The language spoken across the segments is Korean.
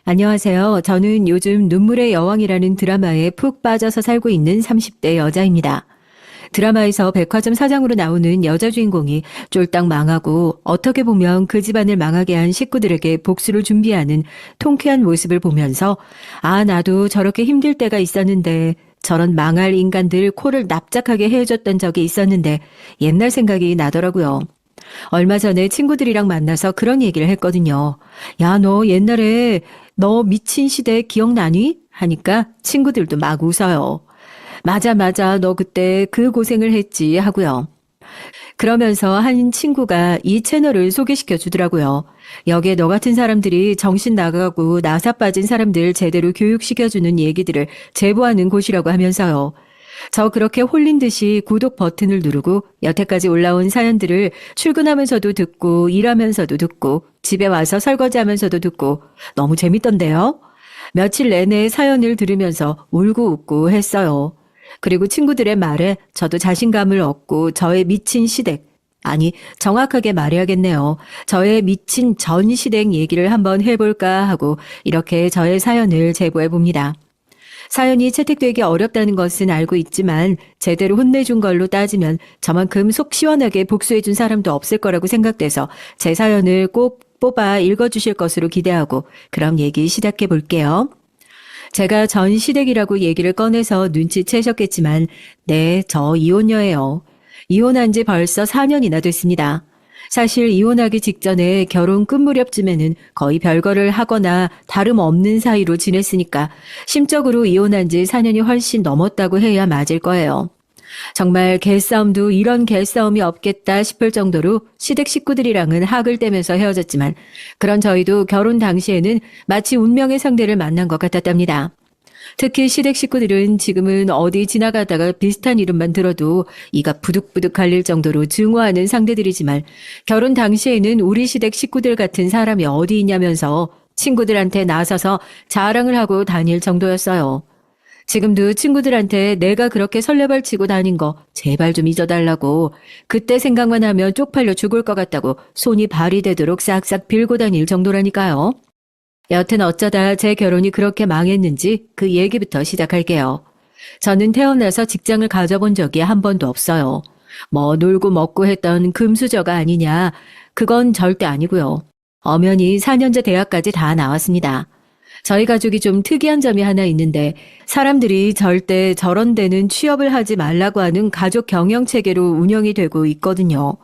안녕하세요. 저는 요즘 눈물의 여왕이라는 드라마에 푹 빠져서 살고 있는 30대 여자입니다. 드라마에서 백화점 사장으로 나오는 여자 주인공이 쫄딱 망하고 어떻게 보면 그 집안을 망하게 한 식구들에게 복수를 준비하는 통쾌한 모습을 보면서 나도 저렇게 힘들 때가 있었는데 저런 망할 인간들 코를 납작하게 해줬던 적이 있었는데 옛날 생각이 나더라고요. 얼마 전에 친구들이랑 만나서 그런 얘기를 했거든요. 야, 너 옛날에 너 미친 시대 기억나니? 하니까 친구들도 막 웃어요. 맞아, 맞아. 너 그때 그 고생을 했지 하고요. 그러면서 한 친구가 이 채널을 소개시켜 주더라고요. 여기에 너 같은 사람들이 정신 나가고 나사 빠진 사람들 제대로 교육시켜주는 얘기들을 제보하는 곳이라고 하면서요. 저 그렇게 홀린 듯이 구독 버튼을 누르고 여태까지 올라온 사연들을 출근하면서도 듣고 일하면서도 듣고 집에 와서 설거지하면서도 듣고 너무 재밌던데요. 며칠 내내 사연을 들으면서 울고 웃고 했어요. 그리고 친구들의 말에 저도 자신감을 얻고 저의 미친 시댁, 아니 정확하게 말해야겠네요. 저의 미친 전 시댁 얘기를 한번 해볼까 하고 이렇게 저의 사연을 제보해 봅니다. 사연이 채택되기 어렵다는 것은 알고 있지만 제대로 혼내준 걸로 따지면 저만큼 속 시원하게 복수해준 사람도 없을 거라고 생각돼서 제 사연을 꼭 뽑아 읽어주실 것으로 기대하고 그럼 얘기 시작해 볼게요. 제가 전 시댁이라고 얘기를 꺼내서 눈치채셨겠지만 네, 저 이혼녀예요. 이혼한 지 벌써 4년이나 됐습니다. 사실 이혼하기 직전에 결혼 끝 무렵쯤에는 거의 별거를 하거나 다름없는 사이로 지냈으니까 심적으로 이혼한 지 4년이 훨씬 넘었다고 해야 맞을 거예요. 정말 개싸움도 이런 개싸움이 없겠다 싶을 정도로 시댁 식구들이랑은 학을 떼면서 헤어졌지만 그런 저희도 결혼 당시에는 마치 운명의 상대를 만난 것 같았답니다. 특히 시댁 식구들은 지금은 어디 지나가다가 비슷한 이름만 들어도 이가 부득부득 갈릴 정도로 증오하는 상대들이지만 결혼 당시에는 우리 시댁 식구들 같은 사람이 어디 있냐면서 친구들한테 나서서 자랑을 하고 다닐 정도였어요. 지금도 친구들한테 내가 그렇게 설레발치고 다닌 거 제발 좀 잊어달라고 그때 생각만 하면 쪽팔려 죽을 것 같다고 손이 발이 되도록 싹싹 빌고 다닐 정도라니까요. 여튼 어쩌다 제 결혼이 그렇게 망했는지 그 얘기부터 시작할게요. 저는 태어나서 직장을 가져본 적이 한 번도 없어요. 뭐 놀고 먹고 했던 금수저가 아니냐, 그건 절대 아니고요. 엄연히 4년제 대학까지 다 나왔습니다. 저희 가족이 좀 특이한 점이 하나 있는데 사람들이 절대 저런 데는 취업을 하지 말라고 하는 가족 경영 체계로 운영이 되고 있거든요.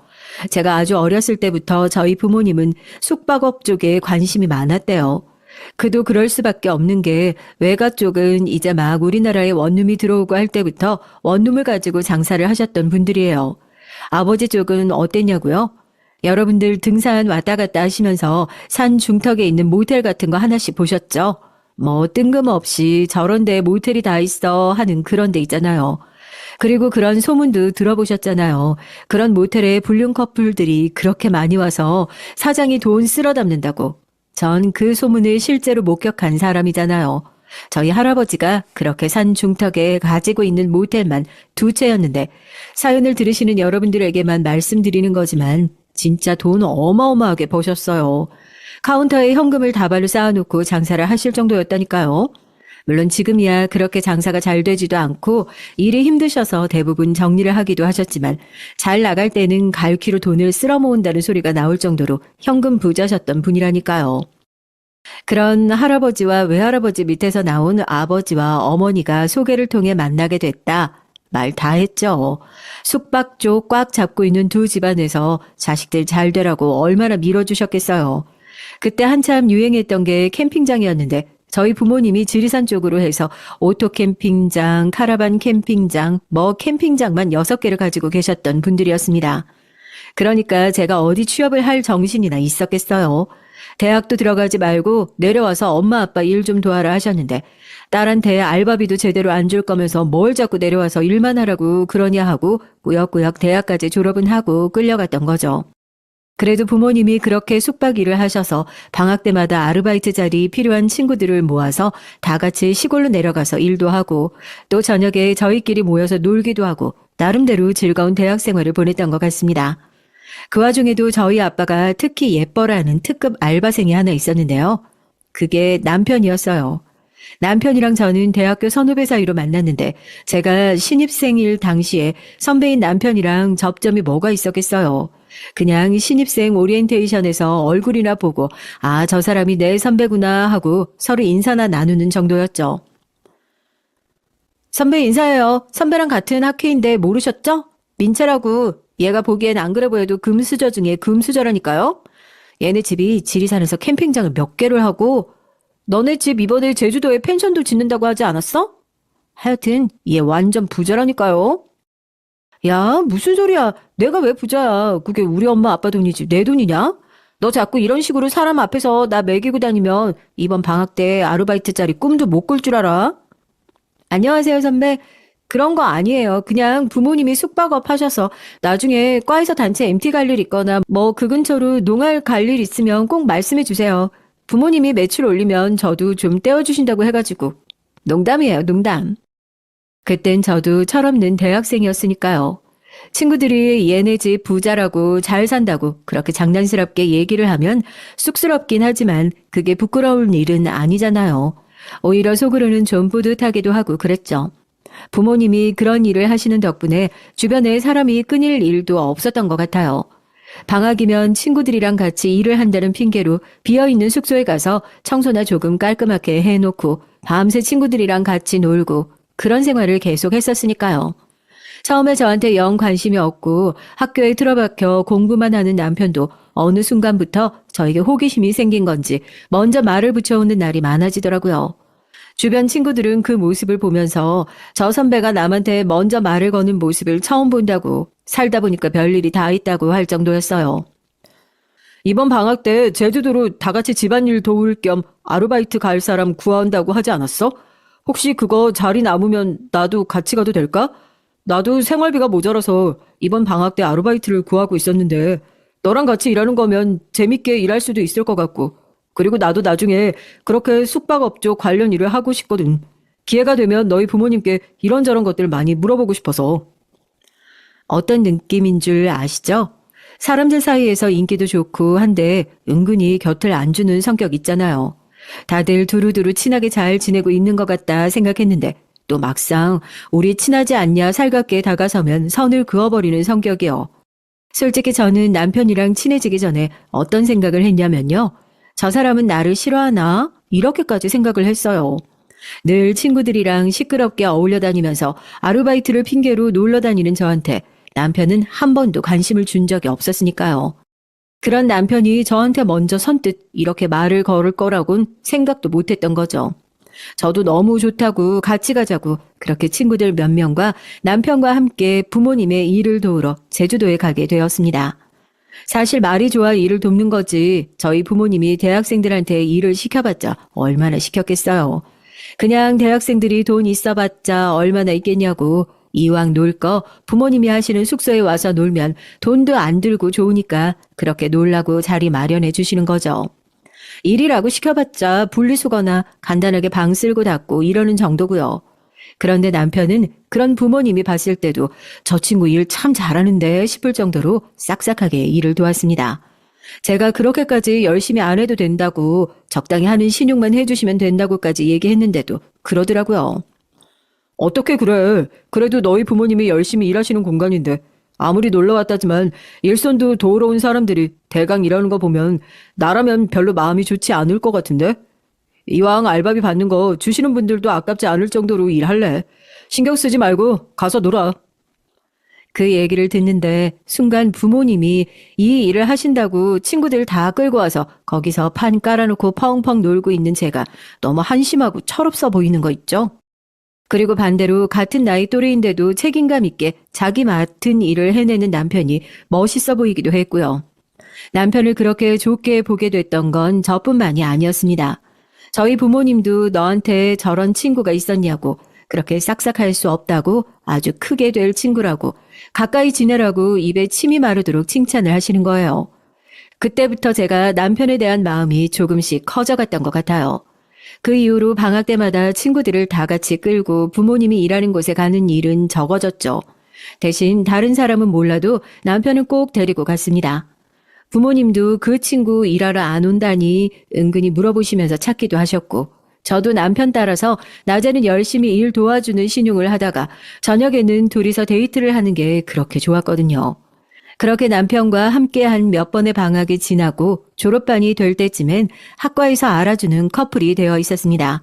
제가 아주 어렸을 때부터 저희 부모님은 숙박업 쪽에 관심이 많았대요. 그도 그럴 수밖에 없는 게 외가 쪽은 이제 막 우리나라에 원룸이 들어오고 할 때부터 원룸을 가지고 장사를 하셨던 분들이에요. 아버지 쪽은 어땠냐고요? 여러분들 등산 왔다 갔다 하시면서 산 중턱에 있는 모텔 같은 거 하나씩 보셨죠? 뭐 뜬금없이 저런 데 모텔이 다 있어 하는 그런 데 있잖아요. 그리고 그런 소문도 들어보셨잖아요. 그런 모텔에 불륜 커플들이 그렇게 많이 와서 사장이 돈 쓸어 담는다고. 전 그 소문을 실제로 목격한 사람이잖아요. 저희 할아버지가 그렇게 산 중턱에 가지고 있는 모텔만 2채였는데 사연을 들으시는 여러분들에게만 말씀드리는 거지만 진짜 돈 어마어마하게 버셨어요. 카운터에 현금을 다발로 쌓아놓고 장사를 하실 정도였다니까요. 물론 지금이야 그렇게 장사가 잘 되지도 않고 일이 힘드셔서 대부분 정리를 하기도 하셨지만 잘 나갈 때는 갈퀴로 돈을 쓸어 모은다는 소리가 나올 정도로 현금 부자셨던 분이라니까요. 그런 할아버지와 외할아버지 밑에서 나온 아버지와 어머니가 소개를 통해 만나게 됐다. 말 다 했죠. 숙박 쪽 꽉 잡고 있는 두 집안에서 자식들 잘 되라고 얼마나 밀어주셨겠어요. 그때 한참 유행했던 게 캠핑장이었는데 저희 부모님이 지리산 쪽으로 해서 오토 캠핑장, 카라반 캠핑장, 뭐 캠핑장만 6개를 가지고 계셨던 분들이었습니다. 그러니까 제가 어디 취업을 할 정신이나 있었겠어요. 대학도 들어가지 말고 내려와서 엄마 아빠 일 좀 도와라 하셨는데 딸한테 알바비도 제대로 안 줄 거면서 뭘 자꾸 내려와서 일만 하라고 그러냐 하고 꾸역꾸역 대학까지 졸업은 하고 끌려갔던 거죠. 그래도 부모님이 그렇게 숙박 일을 하셔서 방학 때마다 아르바이트 자리 필요한 친구들을 모아서 다 같이 시골로 내려가서 일도 하고 또 저녁에 저희끼리 모여서 놀기도 하고 나름대로 즐거운 대학 생활을 보냈던 것 같습니다. 그 와중에도 저희 아빠가 특히 예뻐라는 특급 알바생이 하나 있었는데요. 그게 남편이었어요. 남편이랑 저는 대학교 선후배 사이로 만났는데 제가 신입생일 당시에 선배인 남편이랑 접점이 뭐가 있었겠어요. 그냥 신입생 오리엔테이션에서 얼굴이나 보고 아, 저 사람이 내 선배구나 하고 서로 인사나 나누는 정도였죠. 선배 인사해요. 선배랑 같은 학회인데 모르셨죠? 민채라고. 얘가 보기엔 안 그래 보여도 금수저 중에 금수저라니까요. 얘네 집이 지리산에서 캠핑장을 몇 개를 하고 너네 집 이번에 제주도에 펜션도 짓는다고 하지 않았어? 하여튼 얘 완전 부자라니까요. 야, 무슨 소리야. 내가 왜 부자야. 그게 우리 엄마 아빠 돈이지 내 돈이냐? 너 자꾸 이런 식으로 사람 앞에서 나 먹이고 다니면 이번 방학 때 아르바이트 자리 꿈도 못 꿀 줄 알아. 안녕하세요, 선배. 그런 거 아니에요. 그냥 부모님이 숙박업 하셔서 나중에 과에서 단체 MT 갈 일 있거나 뭐 그 근처로 농활 갈 일 있으면 꼭 말씀해 주세요. 부모님이 매출 올리면 저도 좀 떼어주신다고 해가지고. 농담이에요, 농담. 그땐 저도 철없는 대학생이었으니까요. 친구들이 얘네 집 부자라고 잘 산다고 그렇게 장난스럽게 얘기를 하면 쑥스럽긴 하지만 그게 부끄러울 일은 아니잖아요. 오히려 속으로는 좀 뿌듯하기도 하고 그랬죠. 부모님이 그런 일을 하시는 덕분에 주변에 사람이 끊일 일도 없었던 것 같아요. 방학이면 친구들이랑 같이 일을 한다는 핑계로 비어있는 숙소에 가서 청소나 조금 깔끔하게 해놓고 밤새 친구들이랑 같이 놀고 그런 생활을 계속 했었으니까요. 처음에 저한테 영 관심이 없고 학교에 틀어박혀 공부만 하는 남편도 어느 순간부터 저에게 호기심이 생긴 건지 먼저 말을 붙여오는 날이 많아지더라고요. 주변 친구들은 그 모습을 보면서 저 선배가 남한테 먼저 말을 거는 모습을 처음 본다고 살다 보니까 별일이 다 있다고 할 정도였어요. 이번 방학 때 제주도로 다 같이 집안일 도울 겸 아르바이트 갈 사람 구한다고 하지 않았어? 혹시 그거 자리 남으면 나도 같이 가도 될까? 나도 생활비가 모자라서 이번 방학 때 아르바이트를 구하고 있었는데 너랑 같이 일하는 거면 재밌게 일할 수도 있을 것 같고 그리고 나도 나중에 그렇게 숙박업 쪽 관련 일을 하고 싶거든. 기회가 되면 너희 부모님께 이런저런 것들 많이 물어보고 싶어서. 어떤 느낌인 줄 아시죠? 사람들 사이에서 인기도 좋고 한데 은근히 곁을 안 주는 성격 있잖아요. 다들 두루두루 친하게 잘 지내고 있는 것 같다 생각했는데 또 막상 우리 친하지 않냐 살갑게 다가서면 선을 그어버리는 성격이요. 솔직히 저는 남편이랑 친해지기 전에 어떤 생각을 했냐면요. 저 사람은 나를 싫어하나? 이렇게까지 생각을 했어요. 늘 친구들이랑 시끄럽게 어울려 다니면서 아르바이트를 핑계로 놀러 다니는 저한테 남편은 한 번도 관심을 준 적이 없었으니까요. 그런 남편이 저한테 먼저 선뜻 이렇게 말을 걸을 거라곤 생각도 못했던 거죠. 저도 너무 좋다고 같이 가자고 그렇게 친구들 몇 명과 남편과 함께 부모님의 일을 도우러 제주도에 가게 되었습니다. 사실 말이 좋아 일을 돕는 거지 저희 부모님이 대학생들한테 일을 시켜봤자 얼마나 시켰겠어요. 그냥 대학생들이 돈 있어봤자 얼마나 있겠냐고 이왕 놀 거 부모님이 하시는 숙소에 와서 놀면 돈도 안 들고 좋으니까 그렇게 놀라고 자리 마련해 주시는 거죠. 일이라고 시켜봤자 분리수거나 간단하게 방 쓸고 닦고 이러는 정도고요. 그런데 남편은 그런 부모님이 봤을 때도 저 친구 일 참 잘하는데 싶을 정도로 싹싹하게 일을 도왔습니다. 제가 그렇게까지 열심히 안 해도 된다고 적당히 하는 신용만 해주시면 된다고까지 얘기했는데도 그러더라고요. 어떻게 그래? 그래도 너희 부모님이 열심히 일하시는 공간인데 아무리 놀러 왔다지만 일손도 도우러 온 사람들이 대강 일하는 거 보면 나라면 별로 마음이 좋지 않을 것 같은데? 이왕 알바비 받는 거 주시는 분들도 아깝지 않을 정도로 일할래. 신경 쓰지 말고 가서 놀아. 그 얘기를 듣는데 순간 부모님이 이 일을 하신다고 친구들 다 끌고 와서 거기서 판 깔아놓고 펑펑 놀고 있는 제가 너무 한심하고 철없어 보이는 거 있죠? 그리고 반대로 같은 나이 또래인데도 책임감 있게 자기 맡은 일을 해내는 남편이 멋있어 보이기도 했고요. 남편을 그렇게 좋게 보게 됐던 건 저뿐만이 아니었습니다. 저희 부모님도 너한테 저런 친구가 있었냐고 그렇게 싹싹할 수 없다고 아주 크게 될 친구라고 가까이 지내라고 입에 침이 마르도록 칭찬을 하시는 거예요. 그때부터 제가 남편에 대한 마음이 조금씩 커져갔던 것 같아요. 그 이후로 방학 때마다 친구들을 다 같이 끌고 부모님이 일하는 곳에 가는 일은 적어졌죠. 대신 다른 사람은 몰라도 남편은 꼭 데리고 갔습니다. 부모님도 그 친구 일하러 안 온다니 은근히 물어보시면서 찾기도 하셨고, 저도 남편 따라서 낮에는 열심히 일 도와주는 신용을 하다가 저녁에는 둘이서 데이트를 하는 게 그렇게 좋았거든요. 그렇게 남편과 함께한 몇 번의 방학이 지나고 졸업반이 될 때쯤엔 학과에서 알아주는 커플이 되어 있었습니다.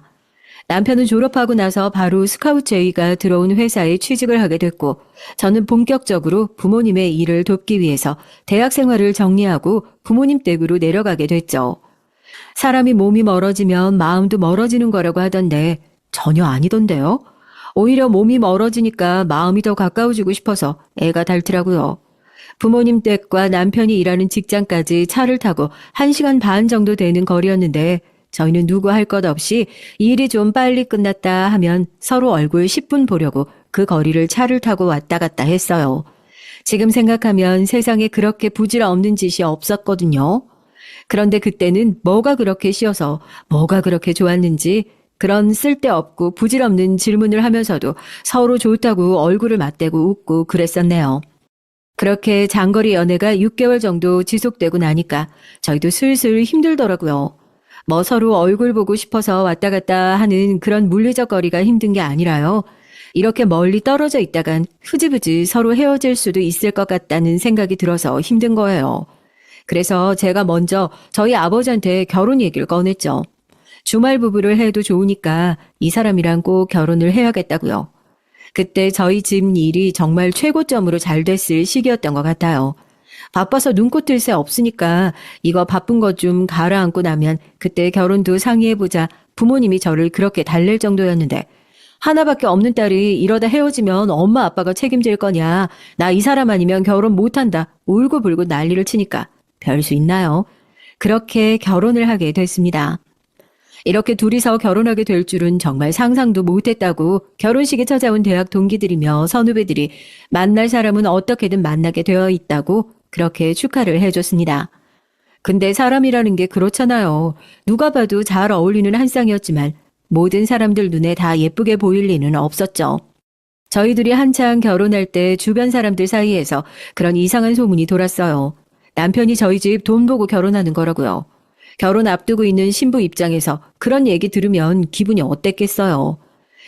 남편은 졸업하고 나서 바로 스카우트 제의가 들어온 회사에 취직을 하게 됐고, 저는 본격적으로 부모님의 일을 돕기 위해서 대학 생활을 정리하고 부모님 댁으로 내려가게 됐죠. 사람이 몸이 멀어지면 마음도 멀어지는 거라고 하던데 전혀 아니던데요. 오히려 몸이 멀어지니까 마음이 더 가까워지고 싶어서 애가 닳더라고요. 부모님 댁과 남편이 일하는 직장까지 차를 타고 1시간 반 정도 되는 거리였는데, 저희는 누구 할 것 없이 일이 좀 빨리 끝났다 하면 서로 얼굴 10분 보려고 그 거리를 차를 타고 왔다 갔다 했어요. 지금 생각하면 세상에 그렇게 부질없는 짓이 없었거든요. 그런데 그때는 뭐가 그렇게 쉬워서 뭐가 그렇게 좋았는지 그런 쓸데없고 부질없는 질문을 하면서도 서로 좋다고 얼굴을 맞대고 웃고 그랬었네요. 그렇게 장거리 연애가 6개월 정도 지속되고 나니까 저희도 슬슬 힘들더라고요. 뭐 서로 얼굴 보고 싶어서 왔다 갔다 하는 그런 물리적 거리가 힘든 게 아니라요. 이렇게 멀리 떨어져 있다간 흐지부지 서로 헤어질 수도 있을 것 같다는 생각이 들어서 힘든 거예요. 그래서 제가 먼저 저희 아버지한테 결혼 얘기를 꺼냈죠. 주말 부부를 해도 좋으니까 이 사람이랑 꼭 결혼을 해야겠다고요. 그때 저희 집 일이 정말 최고점으로 잘 됐을 시기였던 것 같아요. 바빠서 눈코 뜰 새 없으니까 이거 바쁜 거 좀 가라앉고 나면 그때 결혼도 상의해보자, 부모님이 저를 그렇게 달랠 정도였는데, 하나밖에 없는 딸이 이러다 헤어지면 엄마 아빠가 책임질 거냐, 나 이 사람 아니면 결혼 못한다, 울고불고 난리를 치니까 별 수 있나요? 그렇게 결혼을 하게 됐습니다. 이렇게 둘이서 결혼하게 될 줄은 정말 상상도 못했다고 결혼식에 찾아온 대학 동기들이며 선후배들이 만날 사람은 어떻게든 만나게 되어 있다고 그렇게 축하를 해줬습니다. 근데 사람이라는 게 그렇잖아요. 누가 봐도 잘 어울리는 한 쌍이었지만 모든 사람들 눈에 다 예쁘게 보일 리는 없었죠. 저희들이 한창 결혼할 때 주변 사람들 사이에서 그런 이상한 소문이 돌았어요. 남편이 저희 집 돈 보고 결혼하는 거라고요. 결혼 앞두고 있는 신부 입장에서 그런 얘기 들으면 기분이 어땠겠어요.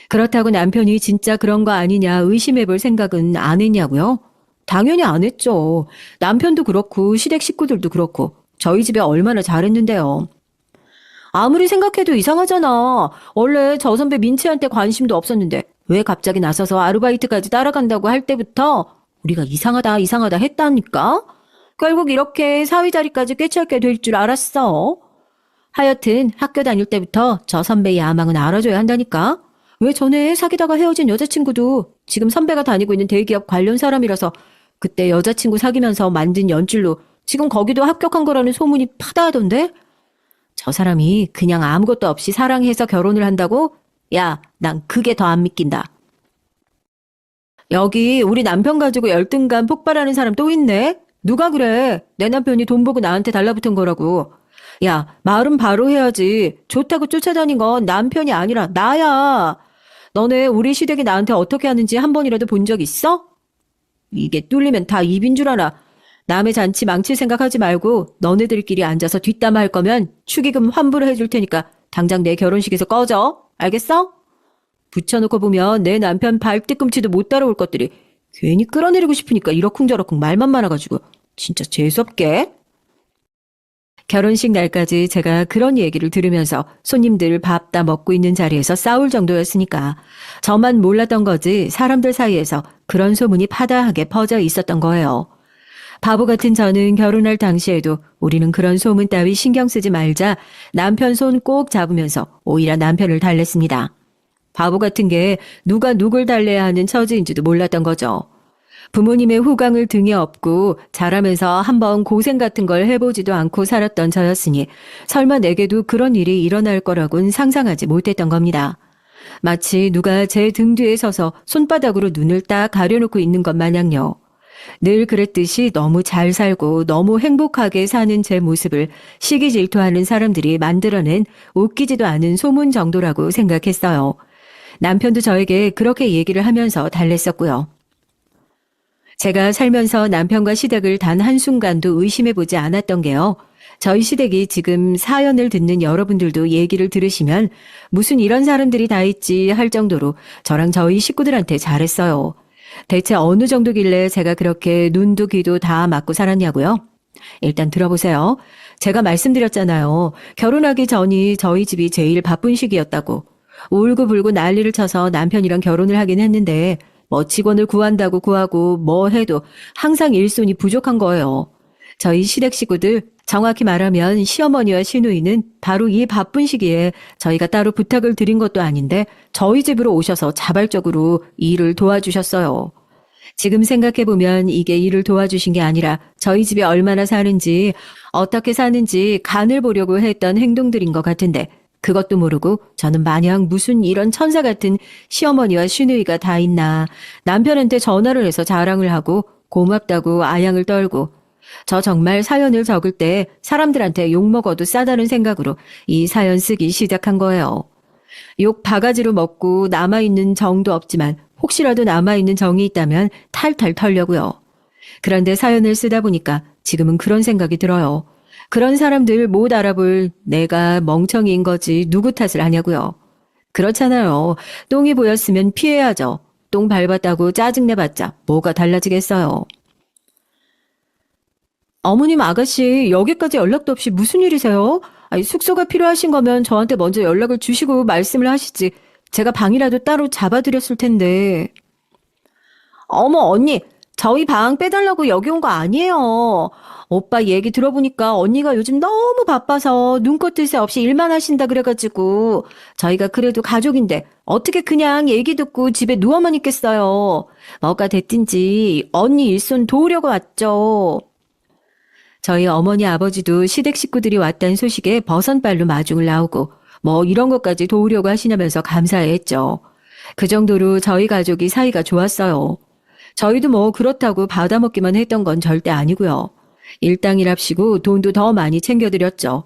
그렇다고 남편이 진짜 그런 거 아니냐 의심해볼 생각은 안 했냐고요? 당연히 안 했죠. 남편도 그렇고 시댁 식구들도 그렇고 저희 집에 얼마나 잘했는데요. 아무리 생각해도 이상하잖아. 원래 저 선배 민채한테 관심도 없었는데 왜 갑자기 나서서 아르바이트까지 따라간다고 할 때부터 우리가 이상하다 했다니까? 결국 이렇게 사위 자리까지 꿰차게 될 줄 알았어. 하여튼 학교 다닐 때부터 저 선배의 야망은 알아줘야 한다니까? 왜 전에 사귀다가 헤어진 여자친구도 지금 선배가 다니고 있는 대기업 관련 사람이라서 그때 여자친구 사귀면서 만든 연줄로 지금 거기도 합격한 거라는 소문이 파다하던데? 저 사람이 그냥 아무것도 없이 사랑해서 결혼을 한다고? 야, 난 그게 더 안 믿긴다. 여기 우리 남편 가지고 열등감 폭발하는 사람 또 있네? 누가 그래? 내 남편이 돈 보고 나한테 달라붙은 거라고. 야, 말은 바로 해야지. 좋다고 쫓아다닌 건 남편이 아니라 나야. 너네 우리 시댁이 나한테 어떻게 하는지 한 번이라도 본 적 있어? 이게 뚫리면 다 입인 줄 알아. 남의 잔치 망칠 생각하지 말고 너네들끼리 앉아서 뒷담화 할 거면 축의금 환불을 해줄 테니까 당장 내 결혼식에서 꺼져. 알겠어? 붙여놓고 보면 내 남편 발뒤꿈치도 못 따라올 것들이 괜히 끌어내리고 싶으니까 이러쿵저러쿵 말만 많아가지고 진짜 재수없게. 결혼식 날까지 제가 그런 얘기를 들으면서 손님들 밥 다 먹고 있는 자리에서 싸울 정도였으니까 저만 몰랐던 거지 사람들 사이에서 그런 소문이 파다하게 퍼져 있었던 거예요. 바보 같은 저는 결혼할 당시에도 우리는 그런 소문 따위 신경 쓰지 말자 남편 손 꼭 잡으면서 오히려 남편을 달랬습니다. 바보 같은 게 누가 누굴 달래야 하는 처지인지도 몰랐던 거죠. 부모님의 후광을 등에 업고 자라면서 한번 고생 같은 걸 해보지도 않고 살았던 저였으니 설마 내게도 그런 일이 일어날 거라고는 상상하지 못했던 겁니다. 마치 누가 제 등 뒤에 서서 손바닥으로 눈을 딱 가려놓고 있는 것 마냥요. 늘 그랬듯이 너무 잘 살고 너무 행복하게 사는 제 모습을 시기 질투하는 사람들이 만들어낸 웃기지도 않은 소문 정도라고 생각했어요. 남편도 저에게 그렇게 얘기를 하면서 달랬었고요. 제가 살면서 남편과 시댁을 단 한순간도 의심해보지 않았던 게요. 저희 시댁이 지금 사연을 듣는 여러분들도 얘기를 들으시면 무슨 이런 사람들이 다 있지 할 정도로 저랑 저희 식구들한테 잘했어요. 대체 어느 정도길래 제가 그렇게 눈도 귀도 다 막고 살았냐고요? 일단 들어보세요. 제가 말씀드렸잖아요. 결혼하기 전이 저희 집이 제일 바쁜 시기였다고. 울고불고 난리를 쳐서 남편이랑 결혼을 하긴 했는데 뭐 직원을 구한다고 구하고 뭐 해도 항상 일손이 부족한 거예요. 저희 시댁 식구들, 정확히 말하면 시어머니와 시누이는 바로 이 바쁜 시기에 저희가 따로 부탁을 드린 것도 아닌데 저희 집으로 오셔서 자발적으로 일을 도와주셨어요. 지금 생각해보면 이게 일을 도와주신 게 아니라 저희 집에 얼마나 사는지 어떻게 사는지 간을 보려고 했던 행동들인 것 같은데 그것도 모르고 저는 마냥 무슨 이런 천사 같은 시어머니와 시누이가 다 있나 남편한테 전화를 해서 자랑을 하고 고맙다고 아양을 떨고 저 정말 사연을 적을 때 사람들한테 욕먹어도 싸다는 생각으로 이 사연 쓰기 시작한 거예요. 욕 바가지로 먹고 남아있는 정도 없지만 혹시라도 남아있는 정이 있다면 탈탈 털려고요. 그런데 사연을 쓰다 보니까 지금은 그런 생각이 들어요. 그런 사람들 못 알아볼 내가 멍청이인 거지 누구 탓을 하냐고요. 그렇잖아요. 똥이 보였으면 피해야죠. 똥 밟았다고 짜증내봤자 뭐가 달라지겠어요. 어머님 아가씨 여기까지 연락도 없이 무슨 일이세요? 아니, 숙소가 필요하신 거면 저한테 먼저 연락을 주시고 말씀을 하시지. 제가 방이라도 따로 잡아드렸을 텐데. 어머 언니 저희 방 빼달라고 여기 온 거 아니에요. 오빠 얘기 들어보니까 언니가 요즘 너무 바빠서 눈꽃 뜰 새 없이 일만 하신다 그래가지고 저희가 그래도 가족인데 어떻게 그냥 얘기 듣고 집에 누워만 있겠어요. 뭐가 됐든지 언니 일손 도우려고 왔죠. 저희 어머니 아버지도 시댁 식구들이 왔다는 소식에 버선발로 마중을 나오고 뭐 이런 것까지 도우려고 하시냐면서 감사해했죠. 그 정도로 저희 가족이 사이가 좋았어요. 저희도 뭐 그렇다고 받아먹기만 했던 건 절대 아니고요. 일당일합시고 돈도 더 많이 챙겨드렸죠.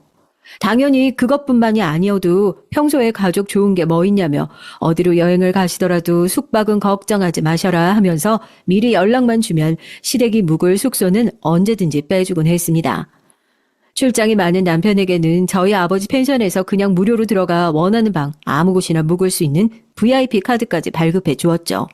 당연히 그것뿐만이 아니어도 평소에 가족 좋은 게 뭐 있냐며 어디로 여행을 가시더라도 숙박은 걱정하지 마셔라 하면서 미리 연락만 주면 시댁이 묵을 숙소는 언제든지 빼주곤 했습니다. 출장이 많은 남편에게는 저희 아버지 펜션에서 그냥 무료로 들어가 원하는 방 아무 곳이나 묵을 수 있는 VIP 카드까지 발급해 주었죠.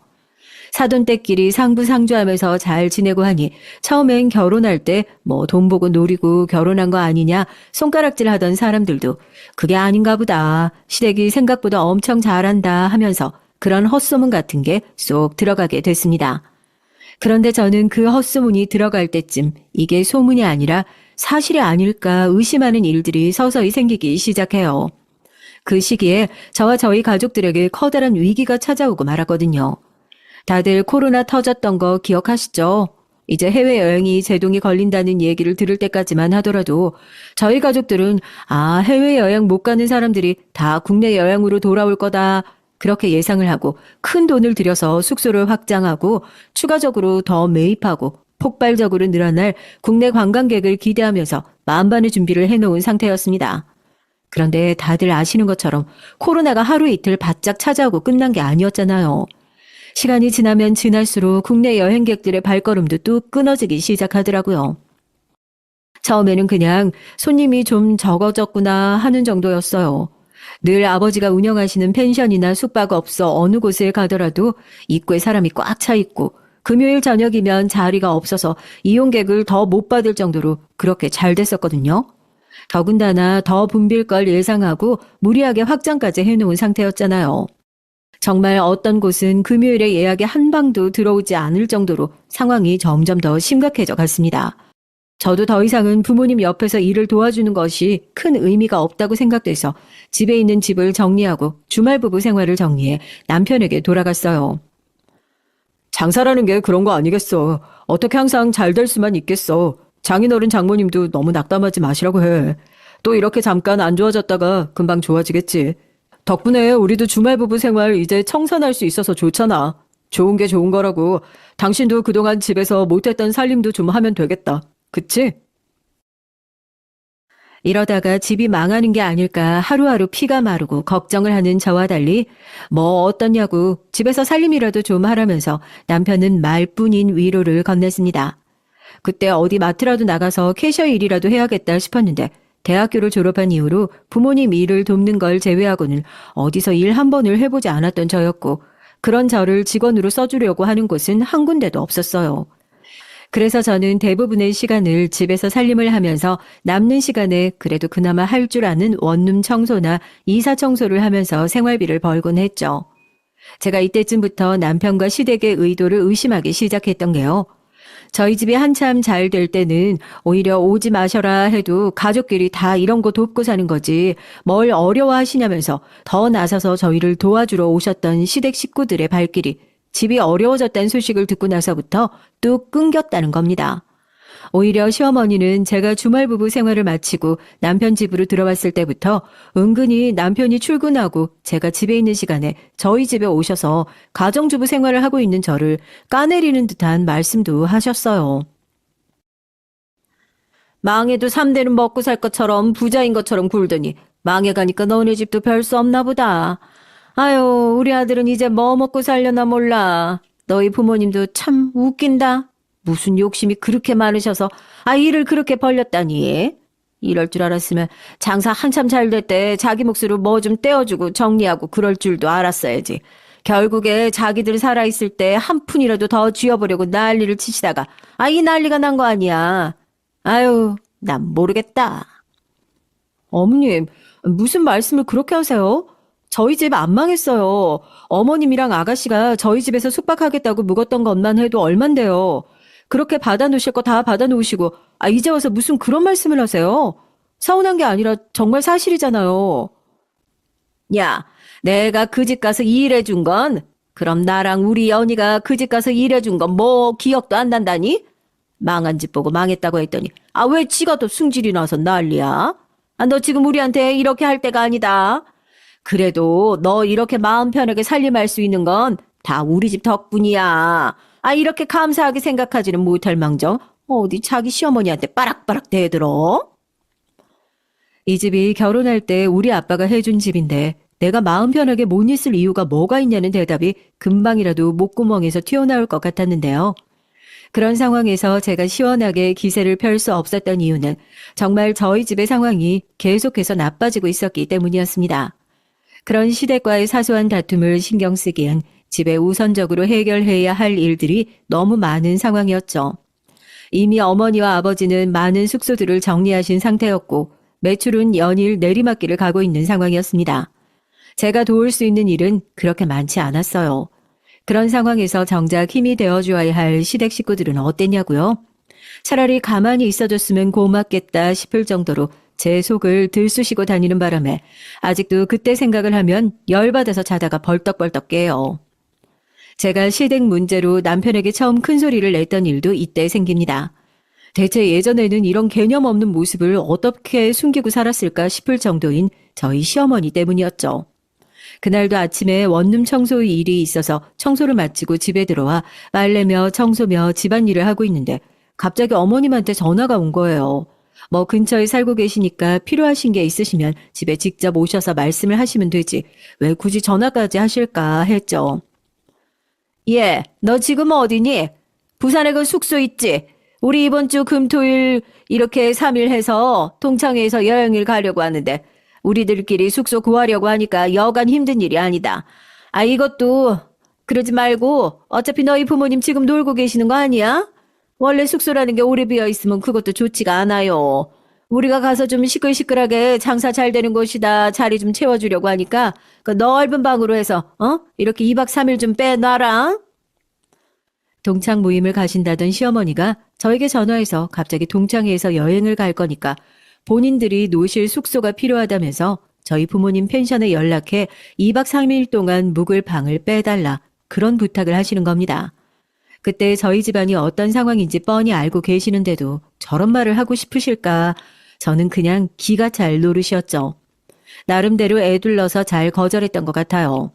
사돈댁끼리 상부상조하면서 잘 지내고 하니 처음엔 결혼할 때 뭐 돈 보고 노리고 결혼한 거 아니냐 손가락질 하던 사람들도 그게 아닌가 보다 시댁이 생각보다 엄청 잘한다 하면서 그런 헛소문 같은 게 쏙 들어가게 됐습니다. 그런데 저는 그 헛소문이 들어갈 때쯤 이게 소문이 아니라 사실이 아닐까 의심하는 일들이 서서히 생기기 시작해요. 그 시기에 저와 저희 가족들에게 커다란 위기가 찾아오고 말았거든요. 다들 코로나 터졌던 거 기억하시죠? 이제 해외여행이 제동이 걸린다는 얘기를 들을 때까지만 하더라도 저희 가족들은 해외여행 못 가는 사람들이 다 국내 여행으로 돌아올 거다. 그렇게 예상을 하고 큰 돈을 들여서 숙소를 확장하고 추가적으로 더 매입하고 폭발적으로 늘어날 국내 관광객을 기대하면서 만반의 준비를 해놓은 상태였습니다. 그런데 다들 아시는 것처럼 코로나가 하루 이틀 바짝 찾아오고 끝난 게 아니었잖아요. 시간이 지나면 지날수록 국내 여행객들의 발걸음도 뚝 끊어지기 시작하더라고요. 처음에는 그냥 손님이 좀 적어졌구나 하는 정도였어요. 늘 아버지가 운영하시는 펜션이나 숙박업소 어느 곳에 가더라도 입구에 사람이 꽉 차 있고 금요일 저녁이면 자리가 없어서 이용객을 더 못 받을 정도로 그렇게 잘 됐었거든요. 더군다나 더 붐빌 걸 예상하고 무리하게 확장까지 해놓은 상태였잖아요. 정말 어떤 곳은 금요일에 예약에 한 방도 들어오지 않을 정도로 상황이 점점 더 심각해져 갔습니다. 저도 더 이상은 부모님 옆에서 일을 도와주는 것이 큰 의미가 없다고 생각돼서 집에 있는 집을 정리하고 주말 부부 생활을 정리해 남편에게 돌아갔어요. 장사라는 게 그런 거 아니겠어. 어떻게 항상 잘 될 수만 있겠어. 장인어른 장모님도 너무 낙담하지 마시라고 해. 또 이렇게 잠깐 안 좋아졌다가 금방 좋아지겠지. 덕분에 우리도 주말 부부 생활 이제 청산할 수 있어서 좋잖아. 좋은 게 좋은 거라고. 당신도 그동안 집에서 못했던 살림도 좀 하면 되겠다. 그치? 이러다가 집이 망하는 게 아닐까 하루하루 피가 마르고 걱정을 하는 저와 달리 뭐 어떠냐고 집에서 살림이라도 좀 하라면서 남편은 말뿐인 위로를 건넸습니다. 그때 어디 마트라도 나가서 캐셔 일이라도 해야겠다 싶었는데 대학교를 졸업한 이후로 부모님 일을 돕는 걸 제외하고는 어디서 일 한 번을 해보지 않았던 저였고 그런 저를 직원으로 써주려고 하는 곳은 한 군데도 없었어요. 그래서 저는 대부분의 시간을 집에서 살림을 하면서 남는 시간에 그래도 그나마 할 줄 아는 원룸 청소나 이사 청소를 하면서 생활비를 벌곤 했죠. 제가 이때쯤부터 남편과 시댁의 의도를 의심하기 시작했던 게요. 저희 집이 한참 잘 될 때는 오히려 오지 마셔라 해도 가족끼리 다 이런 거 돕고 사는 거지 뭘 어려워하시냐면서 더 나서서 저희를 도와주러 오셨던 시댁 식구들의 발길이 집이 어려워졌다는 소식을 듣고 나서부터 뚝 끊겼다는 겁니다. 오히려 시어머니는 제가 주말 부부 생활을 마치고 남편 집으로 들어왔을 때부터 은근히 남편이 출근하고 제가 집에 있는 시간에 저희 집에 오셔서 가정주부 생활을 하고 있는 저를 까내리는 듯한 말씀도 하셨어요. 망해도 3대는 먹고 살 것처럼 부자인 것처럼 굴더니 망해가니까 너네 집도 별 수 없나 보다. 아유, 우리 아들은 이제 뭐 먹고 살려나 몰라. 너희 부모님도 참 웃긴다. 무슨 욕심이 그렇게 많으셔서 일을 그렇게 벌렸다니. 이럴 줄 알았으면 장사 한참 잘 될 때 자기 몫으로 뭐 좀 떼어주고 정리하고 그럴 줄도 알았어야지. 결국에 자기들 살아있을 때 한 푼이라도 더 쥐어보려고 난리를 치시다가 이 난리가 난 거 아니야. 아유, 난 모르겠다. 어머님, 무슨 말씀을 그렇게 하세요? 저희 집 안 망했어요. 어머님이랑 아가씨가 저희 집에서 숙박하겠다고 묵었던 것만 해도 얼만데요. 그렇게 받아놓으실 거 다 받아놓으시고 이제 와서 무슨 그런 말씀을 하세요? 서운한 게 아니라 정말 사실이잖아요. 야, 내가 그 집 가서 일해준 건 그럼 나랑 우리 연희가 그 집 가서 일해준 건 뭐 기억도 안 난다니? 망한 집 보고 망했다고 했더니 왜 지가 더 승질이 나서 난리야? 너 지금 우리한테 이렇게 할 때가 아니다. 그래도 너 이렇게 마음 편하게 살림할 수 있는 건 다 우리 집 덕분이야. 이렇게 감사하게 생각하지는 못할 망정 어디 자기 시어머니한테 빠락빠락 대들어? 이 집이 결혼할 때 우리 아빠가 해준 집인데 내가 마음 편하게 못 있을 이유가 뭐가 있냐는 대답이 금방이라도 목구멍에서 튀어나올 것 같았는데요. 그런 상황에서 제가 시원하게 기세를 펼 수 없었던 이유는 정말 저희 집의 상황이 계속해서 나빠지고 있었기 때문이었습니다. 그런 시댁과의 사소한 다툼을 신경 쓰기엔 집에 우선적으로 해결해야 할 일들이 너무 많은 상황이었죠. 이미 어머니와 아버지는 많은 숙소들을 정리하신 상태였고 매출은 연일 내리막길을 가고 있는 상황이었습니다. 제가 도울 수 있는 일은 그렇게 많지 않았어요. 그런 상황에서 정작 힘이 되어줘야 할 시댁 식구들은 어땠냐고요? 차라리 가만히 있어줬으면 고맙겠다 싶을 정도로 제 속을 들쑤시고 다니는 바람에 아직도 그때 생각을 하면 열받아서 자다가 벌떡벌떡 깨요. 제가 시댁 문제로 남편에게 처음 큰 소리를 냈던 일도 이때 생깁니다. 대체 예전에는 이런 개념 없는 모습을 어떻게 숨기고 살았을까 싶을 정도인 저희 시어머니 때문이었죠. 그날도 아침에 원룸 청소 일이 있어서 청소를 마치고 집에 들어와 빨래며 청소며 집안일을 하고 있는데 갑자기 어머님한테 전화가 온 거예요. 뭐 근처에 살고 계시니까 필요하신 게 있으시면 집에 직접 오셔서 말씀을 하시면 되지. 왜 굳이 전화까지 하실까 했죠. 예, 너 지금 어디니? 부산에 그 숙소 있지? 우리 이번 주 금토일 이렇게 3일 해서 동창회에서 여행을 가려고 하는데 우리들끼리 숙소 구하려고 하니까 여간 힘든 일이 아니다. 이것도 그러지 말고 어차피 너희 부모님 지금 놀고 계시는 거 아니야? 원래 숙소라는 게 오래 비어 있으면 그것도 좋지가 않아요. 우리가 가서 좀 시끌시끌하게 장사 잘 되는 곳이다 자리 좀 채워주려고 하니까 그 넓은 방으로 해서 이렇게 2박 3일 좀 빼놔라. 동창 모임을 가신다던 시어머니가 저에게 전화해서 갑자기 동창회에서 여행을 갈 거니까 본인들이 노실 숙소가 필요하다면서 저희 부모님 펜션에 연락해 2박 3일 동안 묵을 방을 빼달라 그런 부탁을 하시는 겁니다. 그때 저희 집안이 어떤 상황인지 뻔히 알고 계시는데도 저런 말을 하고 싶으실까? 저는 그냥 기가 찰 노릇이었죠. 나름대로 애둘러서 잘 거절했던 것 같아요.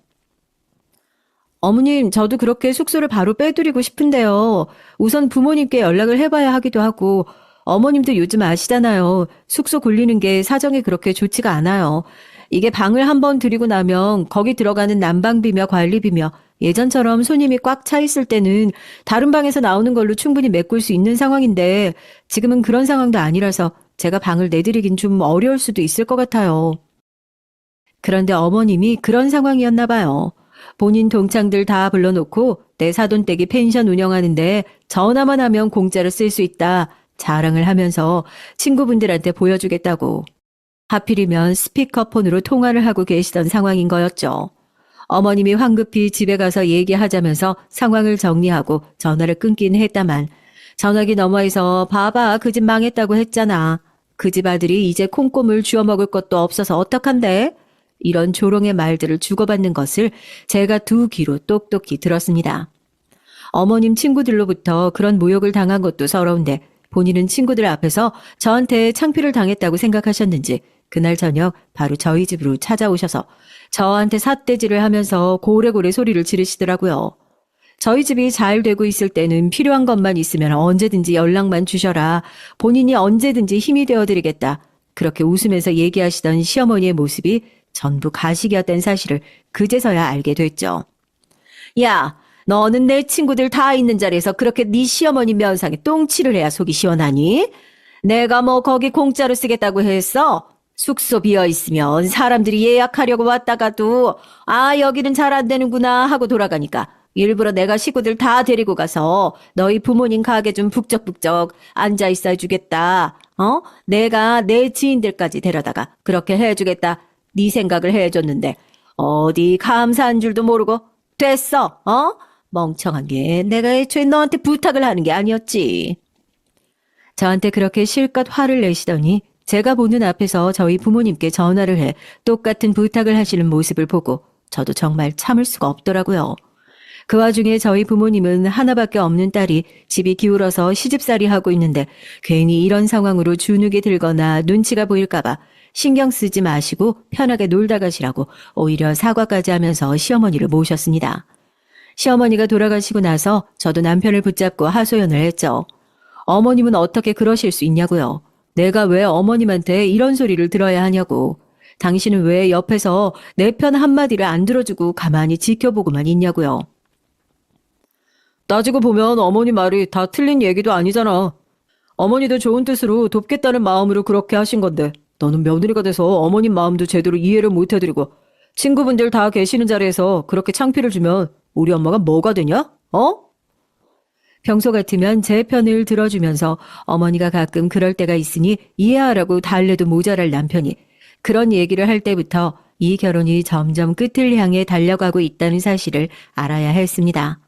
어머님, 저도 그렇게 숙소를 바로 빼드리고 싶은데요. 우선 부모님께 연락을 해봐야 하기도 하고 어머님도 요즘 아시잖아요. 숙소 굴리는 게 사정이 그렇게 좋지가 않아요. 이게 방을 한번 들이고 나면 거기 들어가는 난방비며 관리비며 예전처럼 손님이 꽉 차 있을 때는 다른 방에서 나오는 걸로 충분히 메꿀 수 있는 상황인데 지금은 그런 상황도 아니라서 제가 방을 내드리긴 좀 어려울 수도 있을 것 같아요. 그런데 어머님이 그런 상황이었나 봐요. 본인 동창들 다 불러놓고 내 사돈댁이 펜션 운영하는데 전화만 하면 공짜로 쓸 수 있다 자랑을 하면서 친구분들한테 보여주겠다고. 하필이면 스피커폰으로 통화를 하고 계시던 상황인 거였죠. 어머님이 황급히 집에 가서 얘기하자면서 상황을 정리하고 전화를 끊긴 했다만 전화기 너머에서 봐봐 그 집 망했다고 했잖아. 그 집 아들이 이제 콩고물 주워 먹을 것도 없어서 어떡한데? 이런 조롱의 말들을 주고받는 것을 제가 두 귀로 똑똑히 들었습니다. 어머님 친구들로부터 그런 모욕을 당한 것도 서러운데 본인은 친구들 앞에서 저한테 창피를 당했다고 생각하셨는지 그날 저녁 바로 저희 집으로 찾아오셔서 저한테 삿대질을 하면서 고래고래 소리를 지르시더라고요. 저희 집이 잘 되고 있을 때는 필요한 것만 있으면 언제든지 연락만 주셔라. 본인이 언제든지 힘이 되어드리겠다. 그렇게 웃으면서 얘기하시던 시어머니의 모습이 전부 가식이었다는 사실을 그제서야 알게 됐죠. 야, 너는 내 친구들 다 있는 자리에서 그렇게 네 시어머니 면상에 똥칠을 해야 속이 시원하니? 내가 뭐 거기 공짜로 쓰겠다고 했어? 숙소 비어 있으면 사람들이 예약하려고 왔다가도 아 여기는 잘 안 되는구나 하고 돌아가니까 일부러 내가 식구들 다 데리고 가서 너희 부모님 가게 좀 북적북적 앉아 있어 해주겠다. 내가 내 지인들까지 데려다가 그렇게 해주겠다. 네 생각을 해줬는데 어디 감사한 줄도 모르고 됐어. 멍청한 게 내가 애초에 너한테 부탁을 하는 게 아니었지. 저한테 그렇게 실컷 화를 내시더니 제가 보는 앞에서 저희 부모님께 전화를 해 똑같은 부탁을 하시는 모습을 보고 저도 정말 참을 수가 없더라고요. 그 와중에 저희 부모님은 하나밖에 없는 딸이 집이 기울어서 시집살이 하고 있는데 괜히 이런 상황으로 주눅이 들거나 눈치가 보일까봐 신경 쓰지 마시고 편하게 놀다 가시라고 오히려 사과까지 하면서 시어머니를 모셨습니다. 시어머니가 돌아가시고 나서 저도 남편을 붙잡고 하소연을 했죠. 어머님은 어떻게 그러실 수 있냐고요. 내가 왜 어머님한테 이런 소리를 들어야 하냐고. 당신은 왜 옆에서 내 편 한마디를 안 들어주고 가만히 지켜보고만 있냐고요. 따지고 보면 어머니 말이 다 틀린 얘기도 아니잖아. 어머니도 좋은 뜻으로 돕겠다는 마음으로 그렇게 하신 건데 너는 며느리가 돼서 어머님 마음도 제대로 이해를 못 해드리고 친구분들 다 계시는 자리에서 그렇게 창피를 주면 우리 엄마가 뭐가 되냐? 평소 같으면 제 편을 들어주면서 어머니가 가끔 그럴 때가 있으니 이해하라고 달래도 모자랄 남편이 그런 얘기를 할 때부터 이 결혼이 점점 끝을 향해 달려가고 있다는 사실을 알아야 했습니다.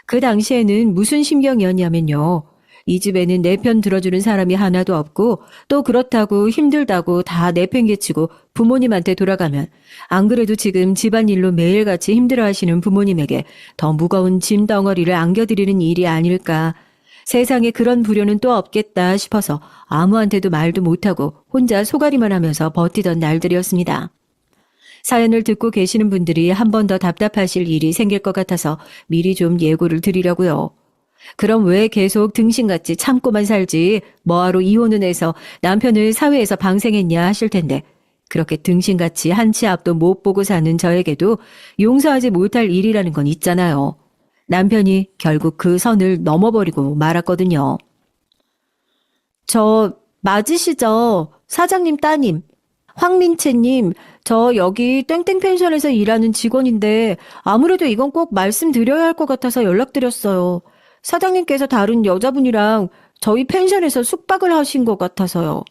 그 당시에는 무슨 심경이었냐면요. 이 집에는 내 편 들어주는 사람이 하나도 없고 또 그렇다고 힘들다고 다 내팽개치고 부모님한테 돌아가면 안 그래도 지금 집안일로 매일같이 힘들어하시는 부모님에게 더 무거운 짐 덩어리를 안겨드리는 일이 아닐까. 세상에 그런 불효는 또 없겠다 싶어서 아무한테도 말도 못하고 혼자 소가리만 하면서 버티던 날들이었습니다. 사연을 듣고 계시는 분들이 한 번 더 답답하실 일이 생길 것 같아서 미리 좀 예고를 드리려고요. 그럼 왜 계속 등신같이 참고만 살지 뭐하러 이혼은 해서 남편을 사회에서 방생했냐 하실 텐데 그렇게 등신같이 한 치 앞도 못 보고 사는 저에게도 용서하지 못할 일이라는 건 있잖아요. 남편이 결국 그 선을 넘어버리고 말았거든요. 저 맞으시죠? 사장님 따님. 황민채님, 저 여기 땡땡 펜션에서 일하는 직원인데 아무래도 이건 꼭 말씀드려야 할 것 같아서 연락드렸어요. 사장님께서 다른 여자분이랑 저희 펜션에서 숙박을 하신 것 같아서요.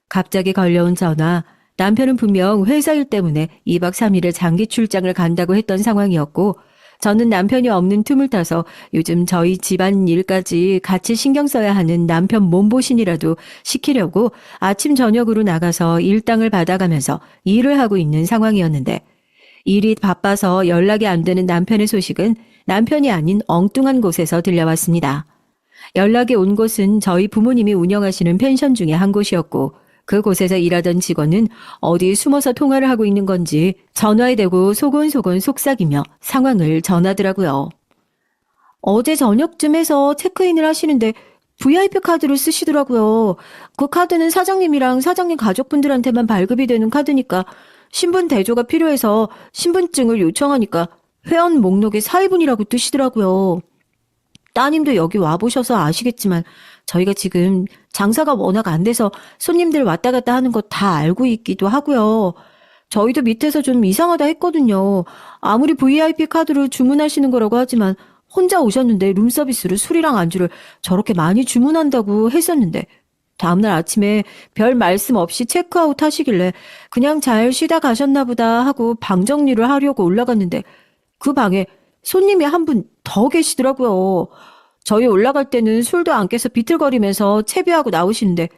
갑자기 걸려온 전화. 남편은 분명 회사 일 때문에 2박 3일의 장기 출장을 간다고 했던 상황이었고 저는 남편이 없는 틈을 타서 요즘 저희 집안 일까지 같이 신경 써야 하는 남편 몸보신이라도 시키려고 아침 저녁으로 나가서 일당을 받아가면서 일을 하고 있는 상황이었는데 일이 바빠서 연락이 안 되는 남편의 소식은 남편이 아닌 엉뚱한 곳에서 들려왔습니다. 연락이 온 곳은 저희 부모님이 운영하시는 펜션 중에 한 곳이었고 그곳에서 일하던 직원은 어디 숨어서 통화를 하고 있는 건지 전화에 대고 소곤소곤 속삭이며 상황을 전하더라고요. 어제 저녁쯤에서 체크인을 하시는데 VIP 카드를 쓰시더라고요. 그 카드는 사장님이랑 사장님 가족분들한테만 발급이 되는 카드니까 신분 대조가 필요해서 신분증을 요청하니까 회원 목록에 사위분이라고 뜨시더라고요. 따님도 여기 와보셔서 아시겠지만 저희가 지금 장사가 워낙 안 돼서 손님들 왔다 갔다 하는 거 다 알고 있기도 하고요. 저희도 밑에서 좀 이상하다 했거든요. 아무리 VIP 카드로 주문하시는 거라고 하지만 혼자 오셨는데 룸서비스로 술이랑 안주를 저렇게 많이 주문한다고 했었는데 다음날 아침에 별 말씀 없이 체크아웃 하시길래 그냥 잘 쉬다 가셨나 보다 하고 방 정리를 하려고 올라갔는데 그 방에 손님이 한 분 더 계시더라고요. 저희 올라갈 때는 술도 안 깨서 비틀거리면서 채비하고 나오시는데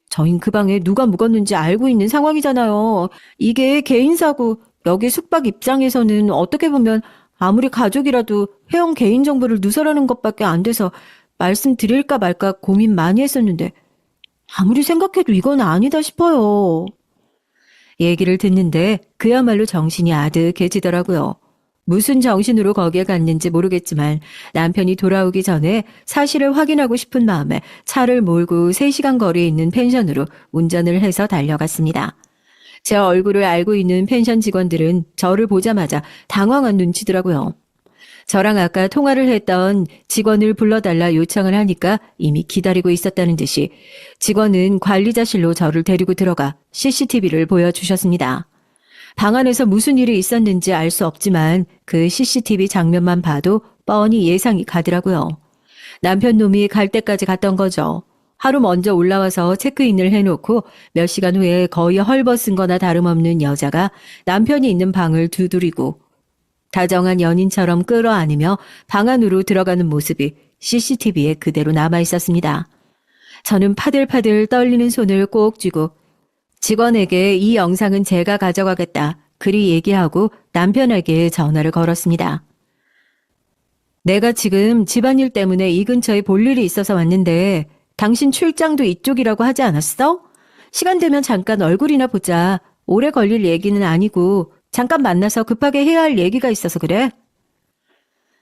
저흰 그 방에 누가 묵었는지 알고 있는 상황이잖아요. 이게 개인사고 여기 숙박 입장에서는 어떻게 보면 아무리 가족이라도 회원 개인정보를 누설하는 것밖에 안 돼서 말씀드릴까 말까 고민 많이 했었는데 아무리 생각해도 이건 아니다 싶어요. 얘기를 듣는데 그야말로 정신이 아득해지더라고요. 무슨 정신으로 거기에 갔는지 모르겠지만 남편이 돌아오기 전에 사실을 확인하고 싶은 마음에 차를 몰고 3시간 거리에 있는 펜션으로 운전을 해서 달려갔습니다. 제 얼굴을 알고 있는 펜션 직원들은 저를 보자마자 당황한 눈치더라고요. 저랑 아까 통화를 했던 직원을 불러달라 요청을 하니까 이미 기다리고 있었다는 듯이 직원은 관리자실로 저를 데리고 들어가 CCTV를 보여주셨습니다. 방 안에서 무슨 일이 있었는지 알 수 없지만 그 CCTV 장면만 봐도 뻔히 예상이 가더라고요. 남편 놈이 갈 때까지 갔던 거죠. 하루 먼저 올라와서 체크인을 해놓고 몇 시간 후에 거의 헐벗은 거나 다름없는 여자가 남편이 있는 방을 두드리고 다정한 연인처럼 끌어안으며 방 안으로 들어가는 모습이 CCTV에 그대로 남아 있었습니다. 저는 파들파들 떨리는 손을 꼭 쥐고 직원에게 이 영상은 제가 가져가겠다. 그리 얘기하고 남편에게 전화를 걸었습니다. 내가 지금 집안일 때문에 이 근처에 볼 일이 있어서 왔는데 당신 출장도 이쪽이라고 하지 않았어? 시간 되면 잠깐 얼굴이나 보자. 오래 걸릴 얘기는 아니고 잠깐 만나서 급하게 해야 할 얘기가 있어서 그래.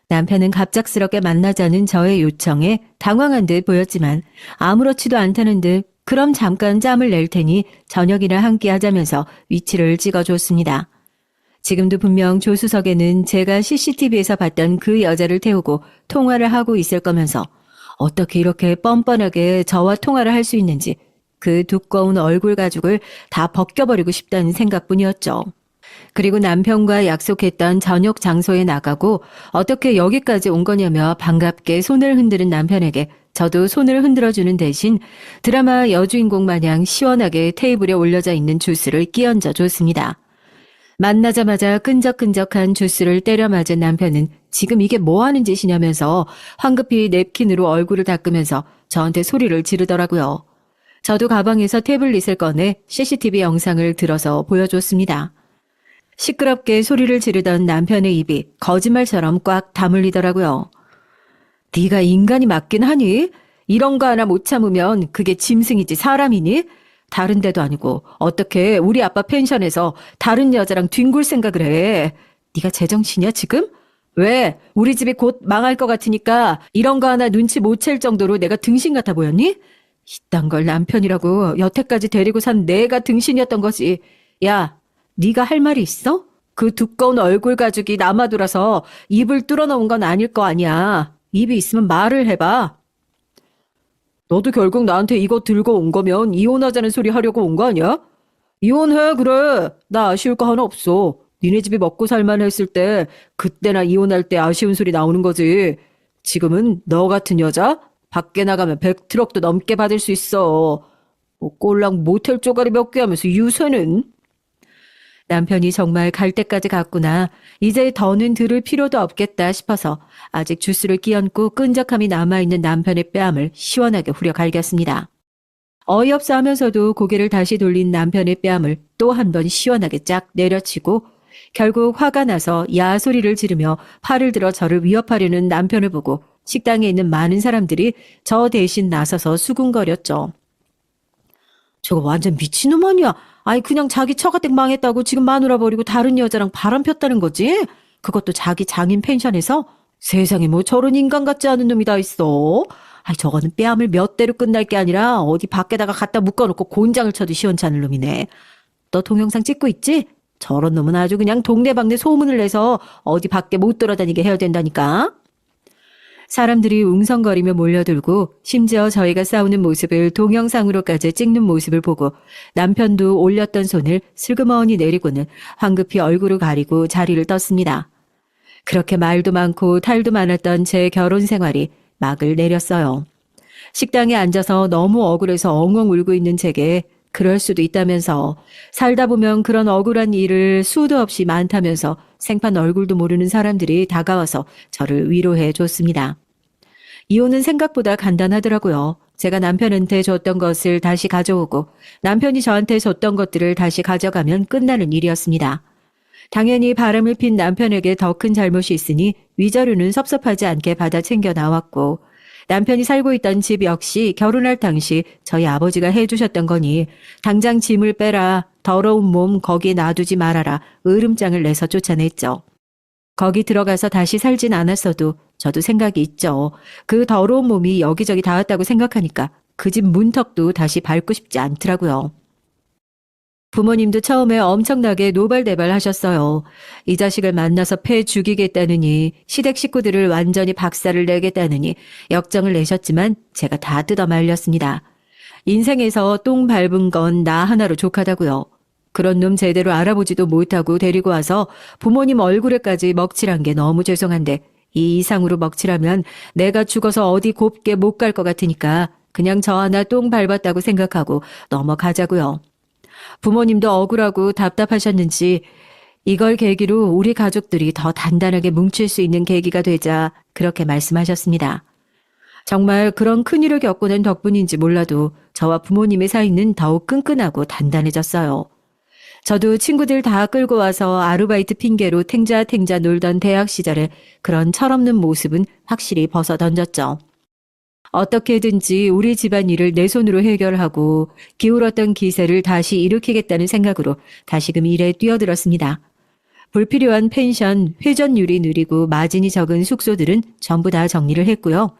남편은 갑작스럽게 만나자는 저의 요청에 당황한 듯 보였지만 아무렇지도 않다는 듯 그럼 잠깐 짬을 낼 테니 저녁이나 함께 하자면서 위치를 찍어줬습니다. 지금도 분명 조수석에는 제가 CCTV에서 봤던 그 여자를 태우고 통화를 하고 있을 거면서 어떻게 이렇게 뻔뻔하게 저와 통화를 할 수 있는지 그 두꺼운 얼굴 가죽을 다 벗겨버리고 싶다는 생각뿐이었죠. 그리고 남편과 약속했던 저녁 장소에 나가고 어떻게 여기까지 온 거냐며 반갑게 손을 흔드는 남편에게 저도 손을 흔들어주는 대신 드라마 여주인공 마냥 시원하게 테이블에 올려져 있는 주스를 끼얹어 줬습니다. 만나자마자 끈적끈적한 주스를 때려 맞은 남편은 지금 이게 뭐 하는 짓이냐면서 황급히 냅킨으로 얼굴을 닦으면서 저한테 소리를 지르더라고요. 저도 가방에서 태블릿을 꺼내 CCTV 영상을 들어서 보여줬습니다. 시끄럽게 소리를 지르던 남편의 입이 거짓말처럼 꽉 다물리더라고요. 네가 인간이 맞긴 하니? 이런 거 하나 못 참으면 그게 짐승이지 사람이니? 다른 데도 아니고 어떻게 우리 아빠 펜션에서 다른 여자랑 뒹굴 생각을 해? 네가 제정신이야 지금? 왜? 우리 집이 곧 망할 것 같으니까 이런 거 하나 눈치 못 챌 정도로 내가 등신 같아 보였니? 이딴 걸 남편이라고 여태까지 데리고 산 내가 등신이었던 거지. 야, 네가 할 말이 있어? 그 두꺼운 얼굴 가죽이 남아돌아서 입을 뚫어놓은 건 아닐 거 아니야. 입이 있으면 말을 해봐. 너도 결국 나한테 이거 들고 온 거면 이혼하자는 소리 하려고 온 거 아니야? 이혼해 그래. 나 아쉬울 거 하나 없어. 니네 집이 먹고 살만 했을 때 그때나 이혼할 때 아쉬운 소리 나오는 거지. 지금은 너 같은 여자? 밖에 나가면 100트럭도 넘게 받을 수 있어. 뭐 꼴랑 모텔 쪼가리 몇 개 하면서 유세는. 남편이 정말 갈 때까지 갔구나. 이제 더는 들을 필요도 없겠다 싶어서 아직 주스를 끼얹고 끈적함이 남아있는 남편의 뺨을 시원하게 후려 갈겼습니다. 어이없어 하면서도 고개를 다시 돌린 남편의 뺨을 또 한 번 시원하게 쫙 내려치고 결국 화가 나서 야 소리를 지르며 팔을 들어 저를 위협하려는 남편을 보고 식당에 있는 많은 사람들이 저 대신 나서서 수군거렸죠. 저거 완전 미친놈 아니야. 아니 그냥 자기 처가댁 망했다고 지금 마누라 버리고 다른 여자랑 바람 폈다는 거지? 그것도 자기 장인 펜션에서? 세상에 뭐 저런 인간 같지 않은 놈이 다 있어. 저거는 뺨을 몇 대로 끝날 게 아니라 어디 밖에다가 갖다 묶어놓고 곤장을 쳐도 시원찮을 놈이네. 너 동영상 찍고 있지? 저런 놈은 아주 그냥 동네방네 소문을 내서 어디 밖에 못 돌아다니게 해야 된다니까. 사람들이 웅성거리며 몰려들고 심지어 저희가 싸우는 모습을 동영상으로까지 찍는 모습을 보고 남편도 올렸던 손을 슬그머니 내리고는 황급히 얼굴을 가리고 자리를 떴습니다. 그렇게 말도 많고 탈도 많았던 제 결혼 생활이 막을 내렸어요. 식당에 앉아서 너무 억울해서 엉엉 울고 있는 제게 그럴 수도 있다면서 살다 보면 그런 억울한 일을 수도 없이 많다면서 생판 얼굴도 모르는 사람들이 다가와서 저를 위로해 줬습니다. 이혼은 생각보다 간단하더라고요. 제가 남편한테 줬던 것을 다시 가져오고 남편이 저한테 줬던 것들을 다시 가져가면 끝나는 일이었습니다. 당연히 바람을 핀 남편에게 더 큰 잘못이 있으니 위자료는 섭섭하지 않게 받아 챙겨 나왔고 남편이 살고 있던 집 역시 결혼할 당시 저희 아버지가 해주셨던 거니 당장 짐을 빼라, 더러운 몸 거기에 놔두지 말아라 으름장을 내서 쫓아냈죠. 거기 들어가서 다시 살진 않았어도 저도 생각이 있죠. 그 더러운 몸이 여기저기 닿았다고 생각하니까 그 집 문턱도 다시 밟고 싶지 않더라고요. 부모님도 처음에 엄청나게 노발대발 하셨어요. 이 자식을 만나서 패 죽이겠다느니 시댁 식구들을 완전히 박살을 내겠다느니 역정을 내셨지만 제가 다 뜯어 말렸습니다. 인생에서 똥 밟은 건 나 하나로 족하다고요. 그런 놈 제대로 알아보지도 못하고 데리고 와서 부모님 얼굴에까지 먹칠한 게 너무 죄송한데 이 이상으로 먹칠하면 내가 죽어서 어디 곱게 못 갈 것 같으니까 그냥 저 하나 똥 밟았다고 생각하고 넘어가자고요. 부모님도 억울하고 답답하셨는지 이걸 계기로 우리 가족들이 더 단단하게 뭉칠 수 있는 계기가 되자 그렇게 말씀하셨습니다. 정말 그런 큰일을 겪고 난 덕분인지 몰라도 저와 부모님의 사이는 더욱 끈끈하고 단단해졌어요. 저도 친구들 다 끌고 와서 아르바이트 핑계로 탱자탱자 놀던 대학 시절에 그런 철없는 모습은 확실히 벗어던졌죠. 어떻게든지 우리 집안일을 내 손으로 해결하고 기울었던 기세를 다시 일으키겠다는 생각으로 다시금 일에 뛰어들었습니다. 불필요한 펜션, 회전율이 느리고 마진이 적은 숙소들은 전부 다 정리를 했고요.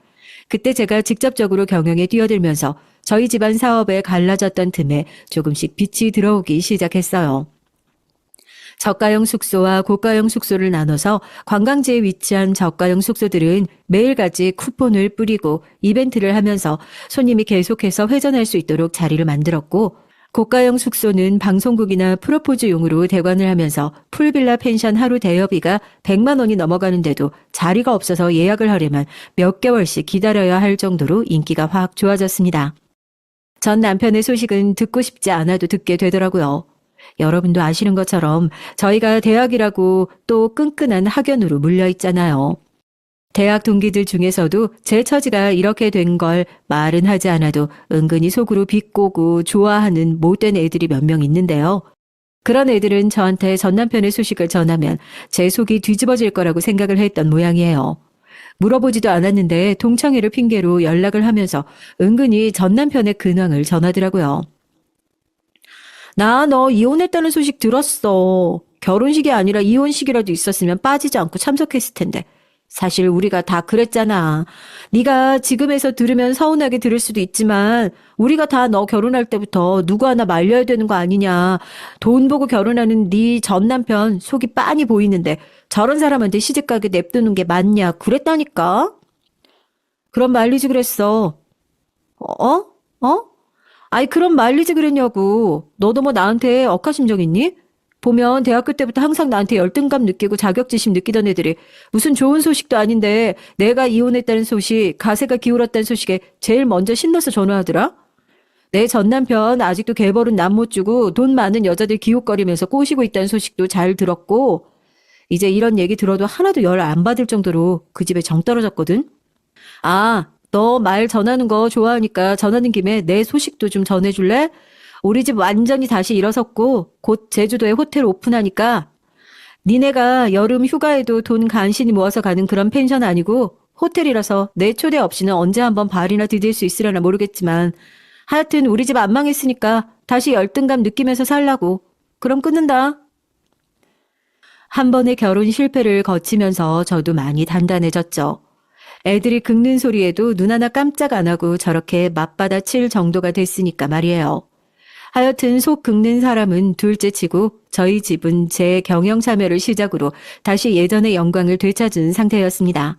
그때 제가 직접적으로 경영에 뛰어들면서 저희 집안 사업에 갈라졌던 틈에 조금씩 빛이 들어오기 시작했어요. 저가형 숙소와 고가형 숙소를 나눠서 관광지에 위치한 저가형 숙소들은 매일같이 쿠폰을 뿌리고 이벤트를 하면서 손님이 계속해서 회전할 수 있도록 자리를 만들었고 고가형 숙소는 방송국이나 프로포즈용으로 대관을 하면서 풀빌라 펜션 하루 대여비가 100만 원이 넘어가는데도 자리가 없어서 예약을 하려면 몇 개월씩 기다려야 할 정도로 인기가 확 좋아졌습니다. 전 남편의 소식은 듣고 싶지 않아도 듣게 되더라고요. 여러분도 아시는 것처럼 저희가 대학이라고 또 끈끈한 학연으로 물려있잖아요. 대학 동기들 중에서도 제 처지가 이렇게 된 걸 말은 하지 않아도 은근히 속으로 비꼬고 좋아하는 못된 애들이 몇 명 있는데요. 그런 애들은 저한테 전 남편의 소식을 전하면 제 속이 뒤집어질 거라고 생각을 했던 모양이에요. 물어보지도 않았는데 동창회를 핑계로 연락을 하면서 은근히 전 남편의 근황을 전하더라고요. 나 너 이혼했다는 소식 들었어. 결혼식이 아니라 이혼식이라도 있었으면 빠지지 않고 참석했을 텐데. 사실 우리가 다 그랬잖아. 네가 지금에서 들으면 서운하게 들을 수도 있지만 우리가 다 너 결혼할 때부터 누구 하나 말려야 되는 거 아니냐. 돈 보고 결혼하는 네 전 남편 속이 빤히 보이는데 저런 사람한테 시집가게 냅두는 게 맞냐. 그랬다니까. 그럼 말리지 그랬어. 어? 어? 아이 그럼 말리지 그랬냐고. 너도 뭐 나한테 억하심정 있니? 보면 대학교 때부터 항상 나한테 열등감 느끼고 자격지심 느끼던 애들이 무슨 좋은 소식도 아닌데 내가 이혼했다는 소식, 가세가 기울었다는 소식에 제일 먼저 신나서 전화하더라. 내 전 남편 아직도 개벌은 남 못 주고 돈 많은 여자들 기웃거리면서 꼬시고 있다는 소식도 잘 들었고 이제 이런 얘기 들어도 하나도 열 안 받을 정도로 그 집에 정 떨어졌거든. 아, 너 말 전하는 거 좋아하니까 전하는 김에 내 소식도 좀 전해줄래? 우리 집 완전히 다시 일어섰고 곧 제주도에 호텔 오픈하니까 니네가 여름 휴가에도 돈 간신히 모아서 가는 그런 펜션 아니고 호텔이라서 내 초대 없이는 언제 한번 발이나 디딜 수 있으려나 모르겠지만 하여튼 우리 집 안 망했으니까 다시 열등감 느끼면서 살라고. 그럼 끊는다. 한 번의 결혼 실패를 거치면서 저도 많이 단단해졌죠. 애들이 긁는 소리에도 눈 하나 깜짝 안 하고 저렇게 맞받아칠 정도가 됐으니까 말이에요. 하여튼 속 긁는 사람은 둘째 치고 저희 집은 제 경영 참여를 시작으로 다시 예전의 영광을 되찾은 상태였습니다.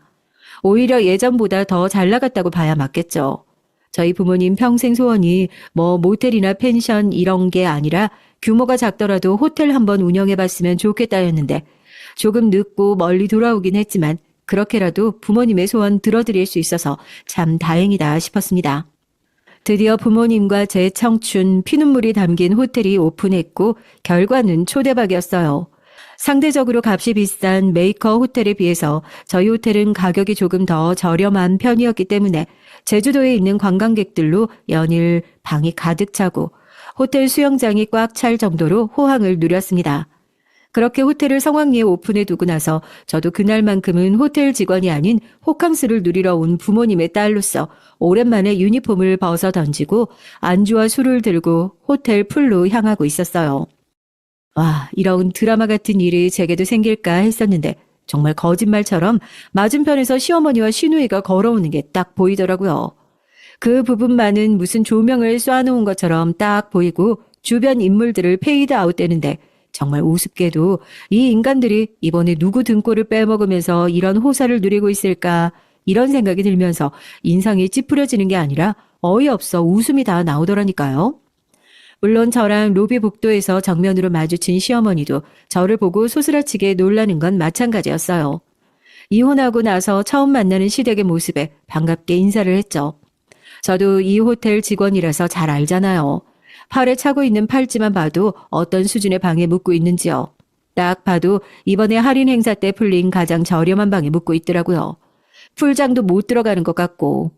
오히려 예전보다 더 잘 나갔다고 봐야 맞겠죠. 저희 부모님 평생 소원이 뭐 모텔이나 펜션 이런 게 아니라 규모가 작더라도 호텔 한번 운영해봤으면 좋겠다였는데 조금 늦고 멀리 돌아오긴 했지만 그렇게라도 부모님의 소원 들어드릴 수 있어서 참 다행이다 싶었습니다. 드디어 부모님과 제 청춘, 피눈물이 담긴 호텔이 오픈했고 결과는 초대박이었어요. 상대적으로 값이 비싼 메이커 호텔에 비해서 저희 호텔은 가격이 조금 더 저렴한 편이었기 때문에 제주도에 있는 관광객들로 연일 방이 가득 차고 호텔 수영장이 꽉 찰 정도로 호황을 누렸습니다. 그렇게 호텔을 성황리에 오픈해 두고 나서 저도 그날만큼은 호텔 직원이 아닌 호캉스를 누리러 온 부모님의 딸로서 오랜만에 유니폼을 벗어 던지고 안주와 술을 들고 호텔 풀로 향하고 있었어요. 와, 이런 드라마 같은 일이 제게도 생길까 했었는데 정말 거짓말처럼 맞은편에서 시어머니와 시누이가 걸어오는 게 딱 보이더라고요. 그 부분만은 무슨 조명을 쏴놓은 것처럼 딱 보이고 주변 인물들을 페이드 아웃되는데 정말 우습게도 이 인간들이 이번에 누구 등골을 빼먹으면서 이런 호사를 누리고 있을까 이런 생각이 들면서 인상이 찌푸려지는 게 아니라 어이없어 웃음이 다 나오더라니까요. 물론 저랑 로비 복도에서 정면으로 마주친 시어머니도 저를 보고 소스라치게 놀라는 건 마찬가지였어요. 이혼하고 나서 처음 만나는 시댁의 모습에 반갑게 인사를 했죠. 저도 이 호텔 직원이라서 잘 알잖아요. 팔에 차고 있는 팔찌만 봐도 어떤 수준의 방에 묵고 있는지요. 딱 봐도 이번에 할인 행사 때 풀린 가장 저렴한 방에 묵고 있더라고요. 풀장도 못 들어가는 것 같고.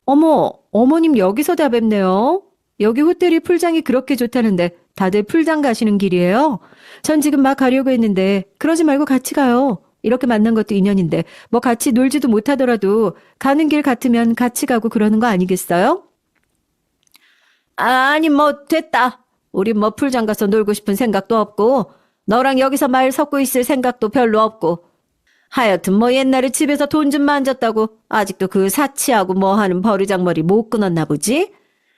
어머, 어머님 여기서 다 뵙네요. 여기 호텔이 풀장이 그렇게 좋다는데 다들 풀장 가시는 길이에요? 전 지금 막 가려고 했는데 그러지 말고 같이 가요. 이렇게 만난 것도 인연인데 뭐 같이 놀지도 못하더라도 가는 길 같으면 같이 가고 그러는 거 아니겠어요? 아니 뭐 됐다. 우리 뭐 풀장 가서 놀고 싶은 생각도 없고 너랑 여기서 말 섞고 있을 생각도 별로 없고 하여튼 뭐 옛날에 집에서 돈 좀 만졌다고 아직도 그 사치하고 뭐 하는 버르장머리 못 끊었나 보지?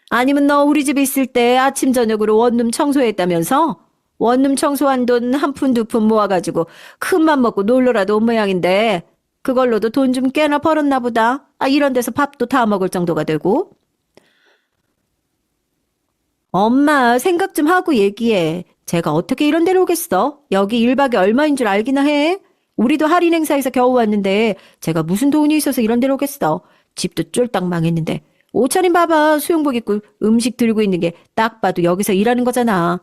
아니면 너 우리 집에 있을 때 아침 저녁으로 원룸 청소했다면서? 원룸 청소한 돈 한 푼 두 푼 모아가지고 큰맘 먹고 놀러라도 온 모양인데 그걸로도 돈 좀 꽤나 벌었나 보다. 아 이런 데서 밥도 다 먹을 정도가 되고. 엄마 생각 좀 하고 얘기해. 제가 어떻게 이런 데로 오겠어? 여기 1박에 얼마인 줄 알기나 해? 우리도 할인 행사에서 겨우 왔는데 제가 무슨 돈이 있어서 이런 데로 오겠어. 집도 쫄딱 망했는데. 옷차림 봐봐. 수영복 입고 음식 들고 있는 게 딱 봐도 여기서 일하는 거잖아.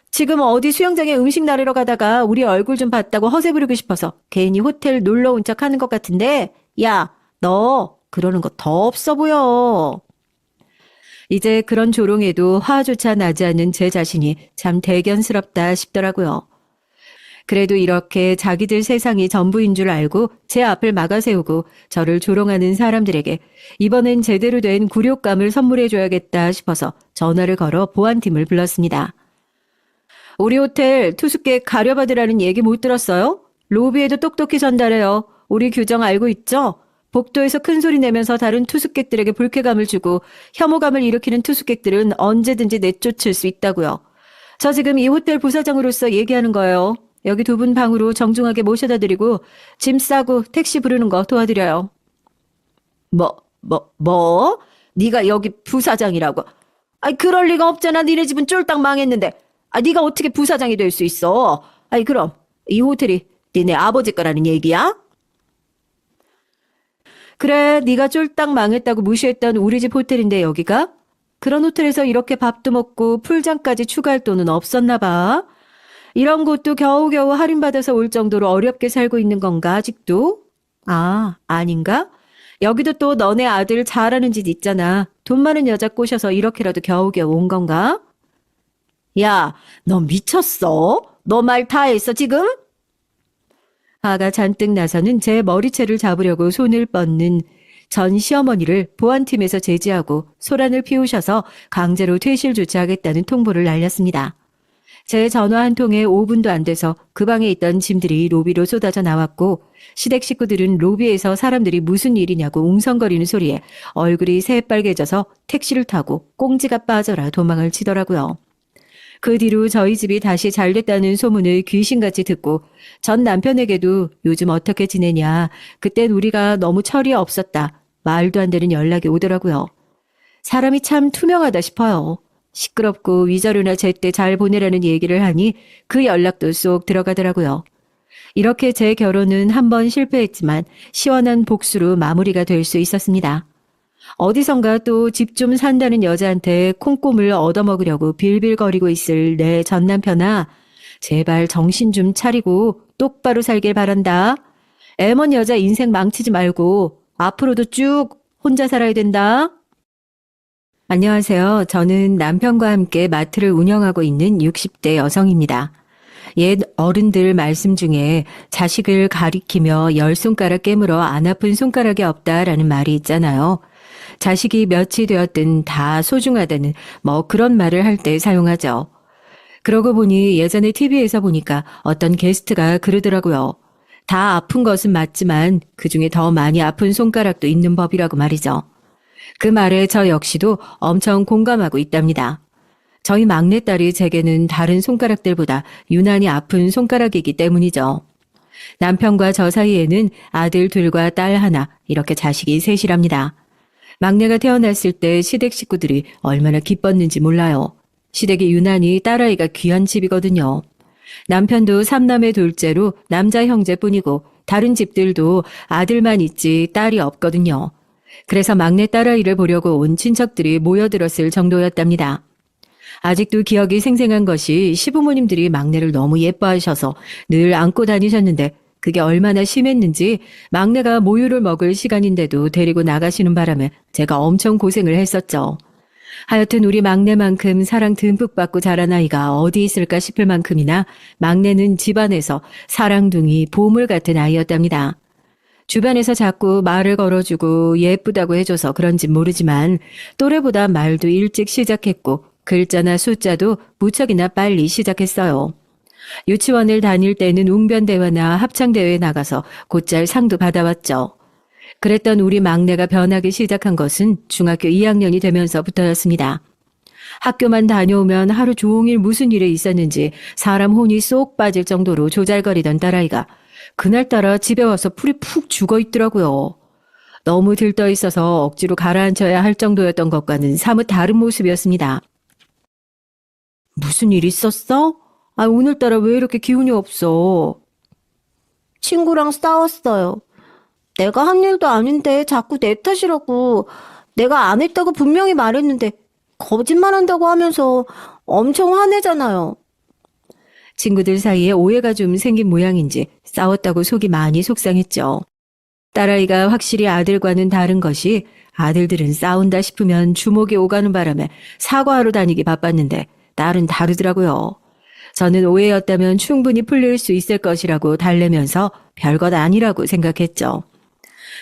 지금 어디 수영장에 음식 나르러 가다가 우리 얼굴 좀 봤다고 허세 부리고 싶어서 괜히 호텔 놀러 온 척 하는 것 같은데 야, 너 그러는 거 더 없어 보여. 이제 그런 조롱에도 화조차 나지 않는 제 자신이 참 대견스럽다 싶더라고요. 그래도 이렇게 자기들 세상이 전부인 줄 알고 제 앞을 막아세우고 저를 조롱하는 사람들에게 이번엔 제대로 된 굴욕감을 선물해줘야겠다 싶어서 전화를 걸어 보안팀을 불렀습니다. 우리 호텔 투숙객 가려받으라는 얘기 못 들었어요? 로비에도 똑똑히 전달해요. 우리 규정 알고 있죠? 복도에서 큰 소리 내면서 다른 투숙객들에게 불쾌감을 주고 혐오감을 일으키는 투숙객들은 언제든지 내쫓을 수 있다고요. 저 지금 이 호텔 부사장으로서 얘기하는 거예요. 여기 두 분 방으로 정중하게 모셔다 드리고 짐 싸고 택시 부르는 거 도와드려요. 뭐? 네가 여기 부사장이라고? 아이 그럴 리가 없잖아. 니네 집은 쫄딱 망했는데. 아 네가 어떻게 부사장이 될 수 있어? 아이 그럼 이 호텔이 니네 아버지 거라는 얘기야? 그래, 네가 쫄딱 망했다고 무시했던 우리 집 호텔인데 여기가? 그런 호텔에서 이렇게 밥도 먹고 풀장까지 추가할 돈은 없었나 봐. 이런 곳도 겨우겨우 할인받아서 올 정도로 어렵게 살고 있는 건가 아직도? 아, 아닌가? 여기도 또 너네 아들 잘하는 짓 있잖아. 돈 많은 여자 꼬셔서 이렇게라도 겨우겨우 온 건가? 야, 너 미쳤어? 너 말 다 했어 지금? 화가 잔뜩 나서는 제 머리채를 잡으려고 손을 뻗는 전 시어머니를 보안팀에서 제지하고 소란을 피우셔서 강제로 퇴실 조치하겠다는 통보를 날렸습니다. 제 전화 한 통에 5분도 안 돼서 그 방에 있던 짐들이 로비로 쏟아져 나왔고 시댁 식구들은 로비에서 사람들이 무슨 일이냐고 웅성거리는 소리에 얼굴이 새빨개져서 택시를 타고 꽁지가 빠져라 도망을 치더라고요. 그 뒤로 저희 집이 다시 잘 됐다는 소문을 귀신같이 듣고 전 남편에게도 요즘 어떻게 지내냐, 그땐 우리가 너무 철이 없었다, 말도 안 되는 연락이 오더라고요. 사람이 참 투명하다 싶어요. 시끄럽고 위자료나 제때 잘 보내라는 얘기를 하니 그 연락도 쏙 들어가더라고요. 이렇게 제 결혼은 한 번 실패했지만 시원한 복수로 마무리가 될 수 있었습니다. 어디선가 또 집 좀 산다는 여자한테 콩고물 얻어먹으려고 빌빌거리고 있을 내 전 남편아, 제발 정신 좀 차리고 똑바로 살길 바란다. 애먼 여자 인생 망치지 말고 앞으로도 쭉 혼자 살아야 된다. 안녕하세요. 저는 남편과 함께 마트를 운영하고 있는 60대 여성입니다. 옛 어른들 말씀 중에 자식을 가리키며 10손가락 깨물어 안 아픈 손가락이 없다라는 말이 있잖아요. 자식이 몇이 되었든 다 소중하다는 그런 말을 할 때 사용하죠. 그러고 보니 예전에 TV에서 보니까 어떤 게스트가 그러더라고요. 다 아픈 것은 맞지만 그중에 더 많이 아픈 손가락도 있는 법이라고 말이죠. 그 말에 저 역시도 엄청 공감하고 있답니다. 저희 막내딸이 제게는 다른 손가락들보다 유난히 아픈 손가락이기 때문이죠. 남편과 저 사이에는 아들 둘과 딸 하나, 이렇게 자식이 셋이랍니다. 막내가 태어났을 때 시댁 식구들이 얼마나 기뻤는지 몰라요. 시댁이 유난히 딸아이가 귀한 집이거든요. 남편도 삼남매 둘째로 남자 형제뿐이고 다른 집들도 아들만 있지 딸이 없거든요. 그래서 막내 딸아이를 보려고 온 친척들이 모여들었을 정도였답니다. 아직도 기억이 생생한 것이 시부모님들이 막내를 너무 예뻐하셔서 늘 안고 다니셨는데 그게 얼마나 심했는지 막내가 모유를 먹을 시간인데도 데리고 나가시는 바람에 제가 엄청 고생을 했었죠. 하여튼 우리 막내만큼 사랑 듬뿍 받고 자란 아이가 어디 있을까 싶을 만큼이나 막내는 집안에서 사랑둥이 보물 같은 아이였답니다. 주변에서 자꾸 말을 걸어주고 예쁘다고 해줘서 그런진 모르지만 또래보다 말도 일찍 시작했고 글자나 숫자도 무척이나 빨리 시작했어요. 유치원을 다닐 때는 웅변대회나 합창대회에 나가서 곧잘 상도 받아왔죠. 그랬던 우리 막내가 변하기 시작한 것은 중학교 2학년이 되면서부터였습니다. 학교만 다녀오면 하루 종일 무슨 일이 있었는지 사람 혼이 쏙 빠질 정도로 조잘거리던 딸아이가 그날따라 집에 와서 풀이 푹 죽어있더라고요. 너무 들떠 있어서 억지로 가라앉혀야 할 정도였던 것과는 사뭇 다른 모습이었습니다. 무슨 일 있었어? 오늘따라 왜 이렇게 기운이 없어? 친구랑 싸웠어요. 내가 한 일도 아닌데 자꾸 내 탓이라고. 내가 안 했다고 분명히 말했는데 거짓말한다고 하면서 엄청 화내잖아요. 친구들 사이에 오해가 좀 생긴 모양인지 싸웠다고 속이 많이 속상했죠. 딸아이가 확실히 아들과는 다른 것이 아들들은 싸운다 싶으면 주먹이 오가는 바람에 사과하러 다니기 바빴는데 딸은 다르더라고요. 저는 오해였다면 충분히 풀릴 수 있을 것이라고 달래면서 별것 아니라고 생각했죠.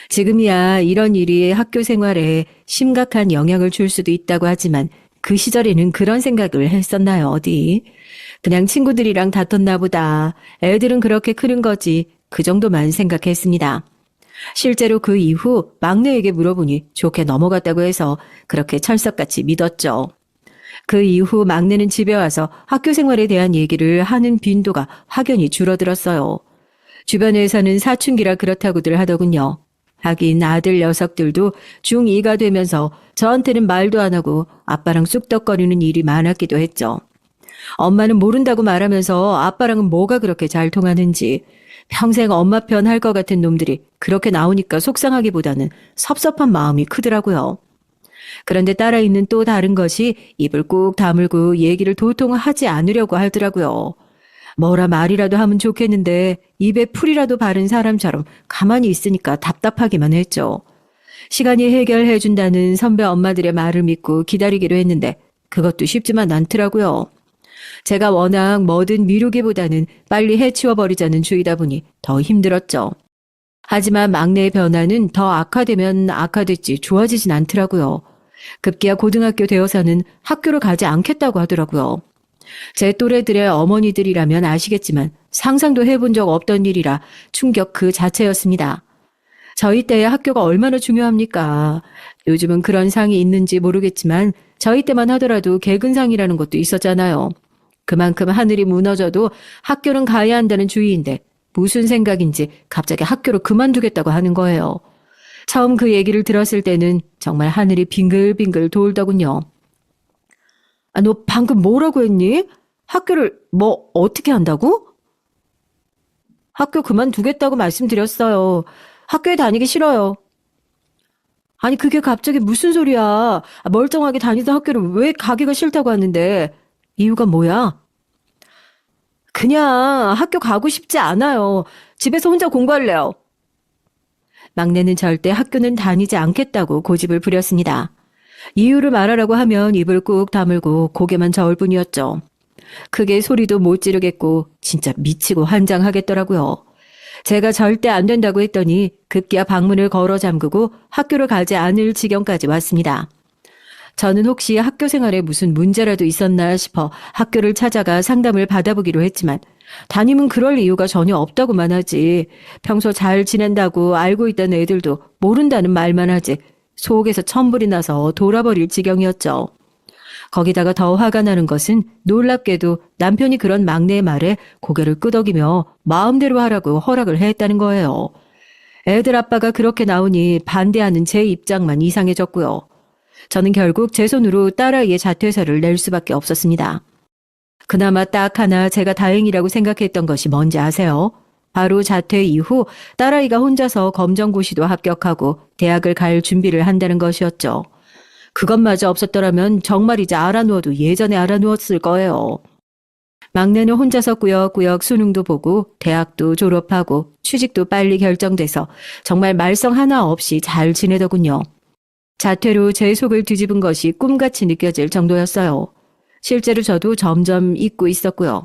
지금이야 이런 일이 학교 생활에 심각한 영향을 줄 수도 있다고 하지만 그 시절에는 그런 생각을 했었나요, 어디? 그냥 친구들이랑 다퉜나 보다. 애들은 그렇게 크는 거지. 그 정도만 생각했습니다. 실제로 그 이후 막내에게 물어보니 좋게 넘어갔다고 해서 그렇게 철석같이 믿었죠. 그 이후 막내는 집에 와서 학교 생활에 대한 얘기를 하는 빈도가 확연히 줄어들었어요. 주변에서는 사춘기라 그렇다고들 하더군요. 하긴 아들 녀석들도 중2가 되면서 저한테는 말도 안 하고 아빠랑 쑥덕거리는 일이 많았기도 했죠. 엄마는 모른다고 말하면서 아빠랑은 뭐가 그렇게 잘 통하는지 평생 엄마 편 할 것 같은 놈들이 그렇게 나오니까 속상하기보다는 섭섭한 마음이 크더라고요. 그런데 딸아이는 또 다른 것이 입을 꾹 다물고 얘기를 도통 하지 않으려고 하더라고요. 뭐라 말이라도 하면 좋겠는데 입에 풀이라도 바른 사람처럼 가만히 있으니까 답답하기만 했죠. 시간이 해결해준다는 선배 엄마들의 말을 믿고 기다리기로 했는데 그것도 쉽지만 않더라고요. 제가 워낙 뭐든 미루기보다는 빨리 해치워버리자는 주의다 보니 더 힘들었죠. 하지만 막내의 변화는 더 악화되면 악화됐지 좋아지진 않더라고요. 급기야 고등학교 되어서는 학교를 가지 않겠다고 하더라고요. 제 또래들의 어머니들이라면 아시겠지만 상상도 해본 적 없던 일이라 충격 그 자체였습니다. 저희 때의 학교가 얼마나 중요합니까? 요즘은 그런 상이 있는지 모르겠지만 저희 때만 하더라도 개근상이라는 것도 있었잖아요. 그만큼 하늘이 무너져도 학교는 가야 한다는 주의인데 무슨 생각인지 갑자기 학교를 그만두겠다고 하는 거예요. 처음 그 얘기를 들었을 때는 정말 하늘이 빙글빙글 돌더군요. 아, 너 방금 뭐라고 했니? 학교를 뭐 어떻게 한다고? 학교 그만두겠다고 말씀드렸어요. 학교에 다니기 싫어요. 아니 그게 갑자기 무슨 소리야. 멀쩡하게 다니던 학교를 왜 가기가 싫다고 하는데 이유가 뭐야? 그냥 학교 가고 싶지 않아요. 집에서 혼자 공부할래요. 막내는 절대 학교는 다니지 않겠다고 고집을 부렸습니다. 이유를 말하라고 하면 입을 꾹 다물고 고개만 저을 뿐이었죠. 크게 소리도 못 지르겠고 진짜 미치고 환장하겠더라고요. 제가 절대 안 된다고 했더니 급기야 방문을 걸어 잠그고 학교를 가지 않을 지경까지 왔습니다. 저는 혹시 학교 생활에 무슨 문제라도 있었나 싶어 학교를 찾아가 상담을 받아보기로 했지만 담임은 그럴 이유가 전혀 없다고만 하지 평소 잘 지낸다고 알고 있던 애들도 모른다는 말만 하지 속에서 천불이 나서 돌아버릴 지경이었죠. 거기다가 더 화가 나는 것은 놀랍게도 남편이 그런 막내의 말에 고개를 끄덕이며 마음대로 하라고 허락을 했다는 거예요. 애들 아빠가 그렇게 나오니 반대하는 제 입장만 이상해졌고요. 저는 결국 제 손으로 딸아이의 자퇴서를 낼 수밖에 없었습니다. 그나마 딱 하나 제가 다행이라고 생각했던 것이 뭔지 아세요? 바로 자퇴 이후 딸아이가 혼자서 검정고시도 합격하고 대학을 갈 준비를 한다는 것이었죠. 그것마저 없었더라면 정말 이제 알아누워도 예전에 알아누웠을 거예요. 막내는 혼자서 꾸역꾸역 수능도 보고 대학도 졸업하고 취직도 빨리 결정돼서 정말 말썽 하나 없이 잘 지내더군요. 자퇴로 제 속을 뒤집은 것이 꿈같이 느껴질 정도였어요. 실제로 저도 점점 잊고 있었고요.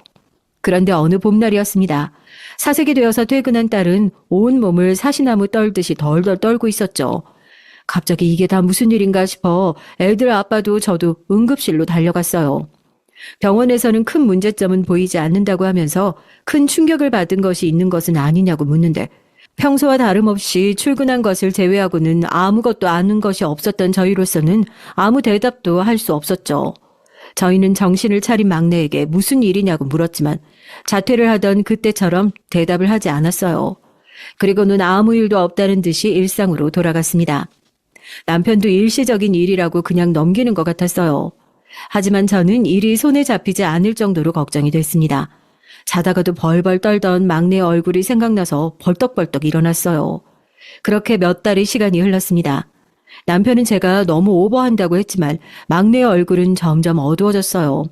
그런데 어느 봄날이었습니다. 사색이 되어서 퇴근한 딸은 온몸을 사시나무 떨듯이 덜덜 떨고 있었죠. 갑자기 이게 다 무슨 일인가 싶어 애들 아빠도 저도 응급실로 달려갔어요. 병원에서는 큰 문제점은 보이지 않는다고 하면서 큰 충격을 받은 것이 있는 것은 아니냐고 묻는데 평소와 다름없이 출근한 것을 제외하고는 아무것도 아는 것이 없었던 저희로서는 아무 대답도 할 수 없었죠. 저희는 정신을 차린 막내에게 무슨 일이냐고 물었지만 자퇴를 하던 그때처럼 대답을 하지 않았어요. 그리고는 아무 일도 없다는 듯이 일상으로 돌아갔습니다. 남편도 일시적인 일이라고 그냥 넘기는 것 같았어요. 하지만 저는 일이 손에 잡히지 않을 정도로 걱정이 됐습니다. 자다가도 벌벌 떨던 막내의 얼굴이 생각나서 벌떡벌떡 일어났어요. 그렇게 몇 달의 시간이 흘렀습니다. 남편은 제가 너무 오버한다고 했지만 막내의 얼굴은 점점 어두워졌어요.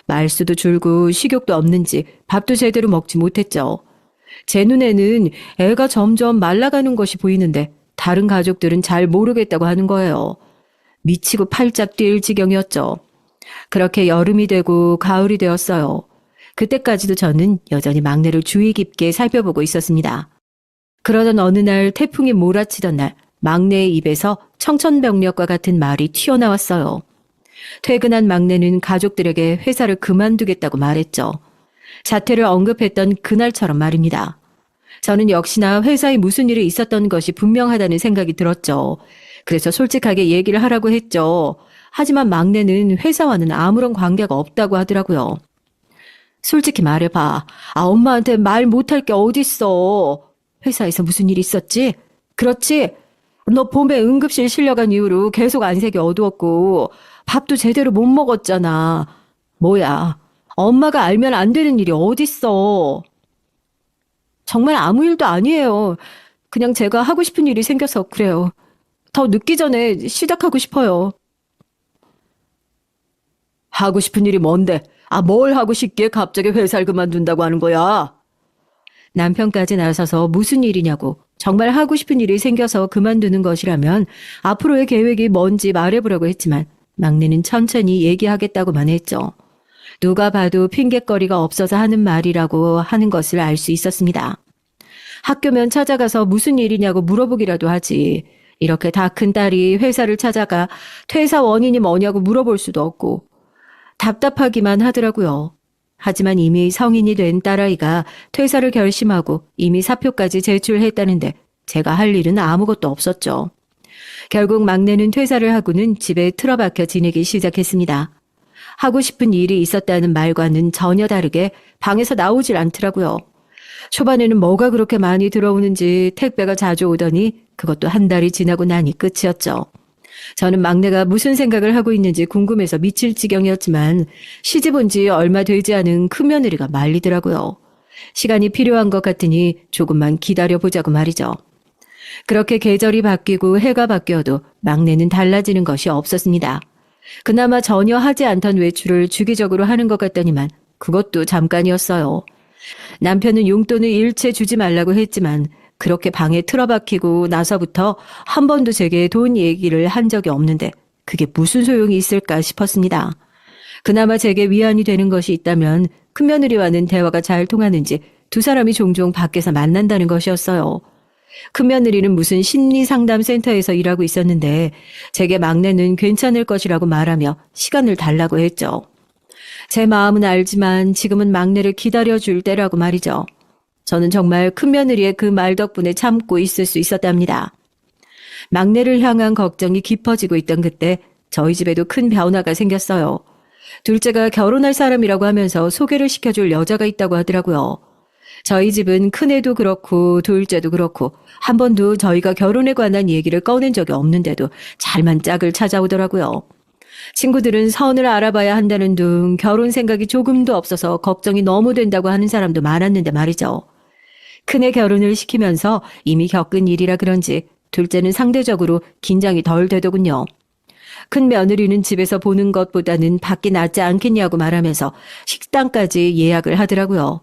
말수도 줄고 식욕도 없는지 밥도 제대로 먹지 못했죠. 제 눈에는 애가 점점 말라가는 것이 보이는데 다른 가족들은 잘 모르겠다고 하는 거예요. 미치고 팔짝 뛸 지경이었죠. 그렇게 여름이 되고 가을이 되었어요. 그때까지도 저는 여전히 막내를 주의 깊게 살펴보고 있었습니다. 그러던 어느 날 태풍이 몰아치던 날 막내의 입에서 청천벽력과 같은 말이 튀어나왔어요. 퇴근한 막내는 가족들에게 회사를 그만두겠다고 말했죠. 자퇴를 언급했던 그날처럼 말입니다. 저는 역시나 회사에 무슨 일이 있었던 것이 분명하다는 생각이 들었죠. 그래서 솔직하게 얘기를 하라고 했죠. 하지만 막내는 회사와는 아무런 관계가 없다고 하더라고요. 솔직히 말해봐. 엄마한테 말 못할 게 어딨어. 회사에서 무슨 일 있었지? 그렇지? 너 봄에 응급실 실려간 이후로 계속 안색이 어두웠고 밥도 제대로 못 먹었잖아. 뭐야? 엄마가 알면 안 되는 일이 어딨어. 정말 아무 일도 아니에요. 그냥 제가 하고 싶은 일이 생겨서 그래요. 더 늦기 전에 시작하고 싶어요. 하고 싶은 일이 뭔데? 뭘 하고 싶기에 갑자기 회사를 그만둔다고 하는 거야? 남편까지 나서서 무슨 일이냐고 정말 하고 싶은 일이 생겨서 그만두는 것이라면 앞으로의 계획이 뭔지 말해보라고 했지만 막내는 천천히 얘기하겠다고만 했죠. 누가 봐도 핑곗거리가 없어서 하는 말이라고 하는 것을 알 수 있었습니다. 학교면 찾아가서 무슨 일이냐고 물어보기라도 하지. 이렇게 다 큰 딸이 회사를 찾아가 퇴사 원인이 뭐냐고 물어볼 수도 없고 답답하기만 하더라고요. 하지만 이미 성인이 된 딸아이가 퇴사를 결심하고 이미 사표까지 제출했다는데 제가 할 일은 아무것도 없었죠. 결국 막내는 퇴사를 하고는 집에 틀어박혀 지내기 시작했습니다. 하고 싶은 일이 있었다는 말과는 전혀 다르게 방에서 나오질 않더라고요. 초반에는 뭐가 그렇게 많이 들어오는지 택배가 자주 오더니 그것도 한 달이 지나고 나니 끝이었죠. 저는 막내가 무슨 생각을 하고 있는지 궁금해서 미칠 지경이었지만 시집 온 지 얼마 되지 않은 큰며느리가 말리더라고요. 시간이 필요한 것 같으니 조금만 기다려보자고 말이죠. 그렇게 계절이 바뀌고 해가 바뀌어도 막내는 달라지는 것이 없었습니다. 그나마 전혀 하지 않던 외출을 주기적으로 하는 것 같더니만 그것도 잠깐이었어요. 남편은 용돈을 일체 주지 말라고 했지만 그렇게 방에 틀어박히고 나서부터 한 번도 제게 돈 얘기를 한 적이 없는데 그게 무슨 소용이 있을까 싶었습니다. 그나마 제게 위안이 되는 것이 있다면 큰며느리와는 대화가 잘 통하는지 두 사람이 종종 밖에서 만난다는 것이었어요. 큰며느리는 무슨 심리상담센터에서 일하고 있었는데 제게 막내는 괜찮을 것이라고 말하며 시간을 달라고 했죠. 제 마음은 알지만 지금은 막내를 기다려줄 때라고 말이죠. 저는 정말 큰며느리의 그 말 덕분에 참고 있을 수 있었답니다. 막내를 향한 걱정이 깊어지고 있던 그때 저희 집에도 큰 변화가 생겼어요. 둘째가 결혼할 사람이라고 하면서 소개를 시켜줄 여자가 있다고 하더라고요. 저희 집은 큰애도 그렇고 둘째도 그렇고 한 번도 저희가 결혼에 관한 얘기를 꺼낸 적이 없는데도 잘만 짝을 찾아오더라고요. 친구들은 선을 알아봐야 한다는 둥 결혼 생각이 조금도 없어서 걱정이 너무 된다고 하는 사람도 많았는데 말이죠. 큰애 결혼을 시키면서 이미 겪은 일이라 그런지 둘째는 상대적으로 긴장이 덜 되더군요. 큰 며느리는 집에서 보는 것보다는 밖이 낫지 않겠냐고 말하면서 식당까지 예약을 하더라고요.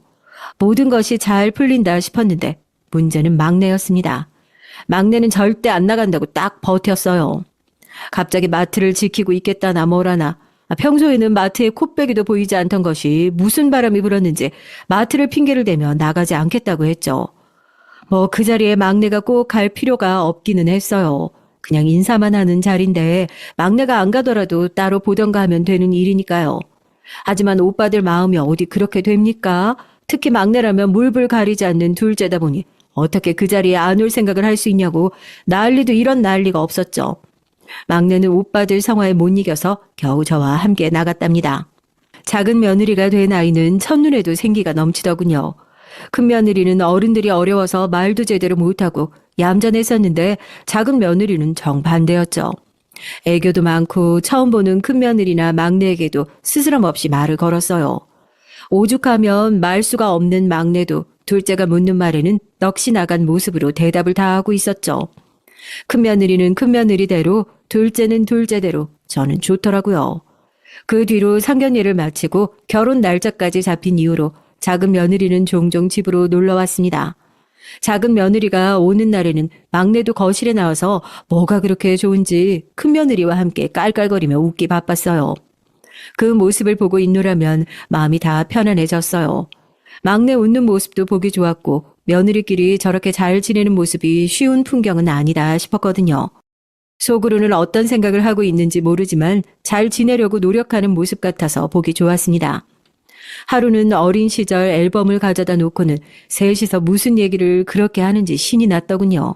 모든 것이 잘 풀린다 싶었는데 문제는 막내였습니다. 막내는 절대 안 나간다고 딱 버텼어요. 갑자기 마트를 지키고 있겠다나 뭐라나 평소에는 마트에 콧배기도 보이지 않던 것이 무슨 바람이 불었는지 마트를 핑계를 대며 나가지 않겠다고 했죠. 뭐 그 자리에 막내가 꼭 갈 필요가 없기는 했어요. 그냥 인사만 하는 자리인데 막내가 안 가더라도 따로 보던가 하면 되는 일이니까요. 하지만 오빠들 마음이 어디 그렇게 됩니까? 특히 막내라면 물불 가리지 않는 둘째다 보니 어떻게 그 자리에 안 올 생각을 할 수 있냐고 난리도 이런 난리가 없었죠. 막내는 오빠들 성화에 못 이겨서 겨우 저와 함께 나갔답니다. 작은 며느리가 된 아이는 첫눈에도 생기가 넘치더군요. 큰 며느리는 어른들이 어려워서 말도 제대로 못하고 얌전했었는데 작은 며느리는 정반대였죠. 애교도 많고 처음 보는 큰 며느리나 막내에게도 스스럼 없이 말을 걸었어요. 오죽하면 말수가 없는 막내도 둘째가 묻는 말에는 넋이 나간 모습으로 대답을 다 하고 있었죠. 큰 며느리는 큰 며느리대로 둘째는 둘째대로 저는 좋더라고요. 그 뒤로 상견례를 마치고 결혼 날짜까지 잡힌 이후로 작은 며느리는 종종 집으로 놀러 왔습니다. 작은 며느리가 오는 날에는 막내도 거실에 나와서 뭐가 그렇게 좋은지 큰 며느리와 함께 깔깔거리며 웃기 바빴어요. 그 모습을 보고 있노라면 마음이 다 편안해졌어요. 막내 웃는 모습도 보기 좋았고 며느리끼리 저렇게 잘 지내는 모습이 쉬운 풍경은 아니다 싶었거든요. 속으로는 어떤 생각을 하고 있는지 모르지만 잘 지내려고 노력하는 모습 같아서 보기 좋았습니다. 하루는 어린 시절 앨범을 가져다 놓고는 셋이서 무슨 얘기를 그렇게 하는지 신이 났더군요.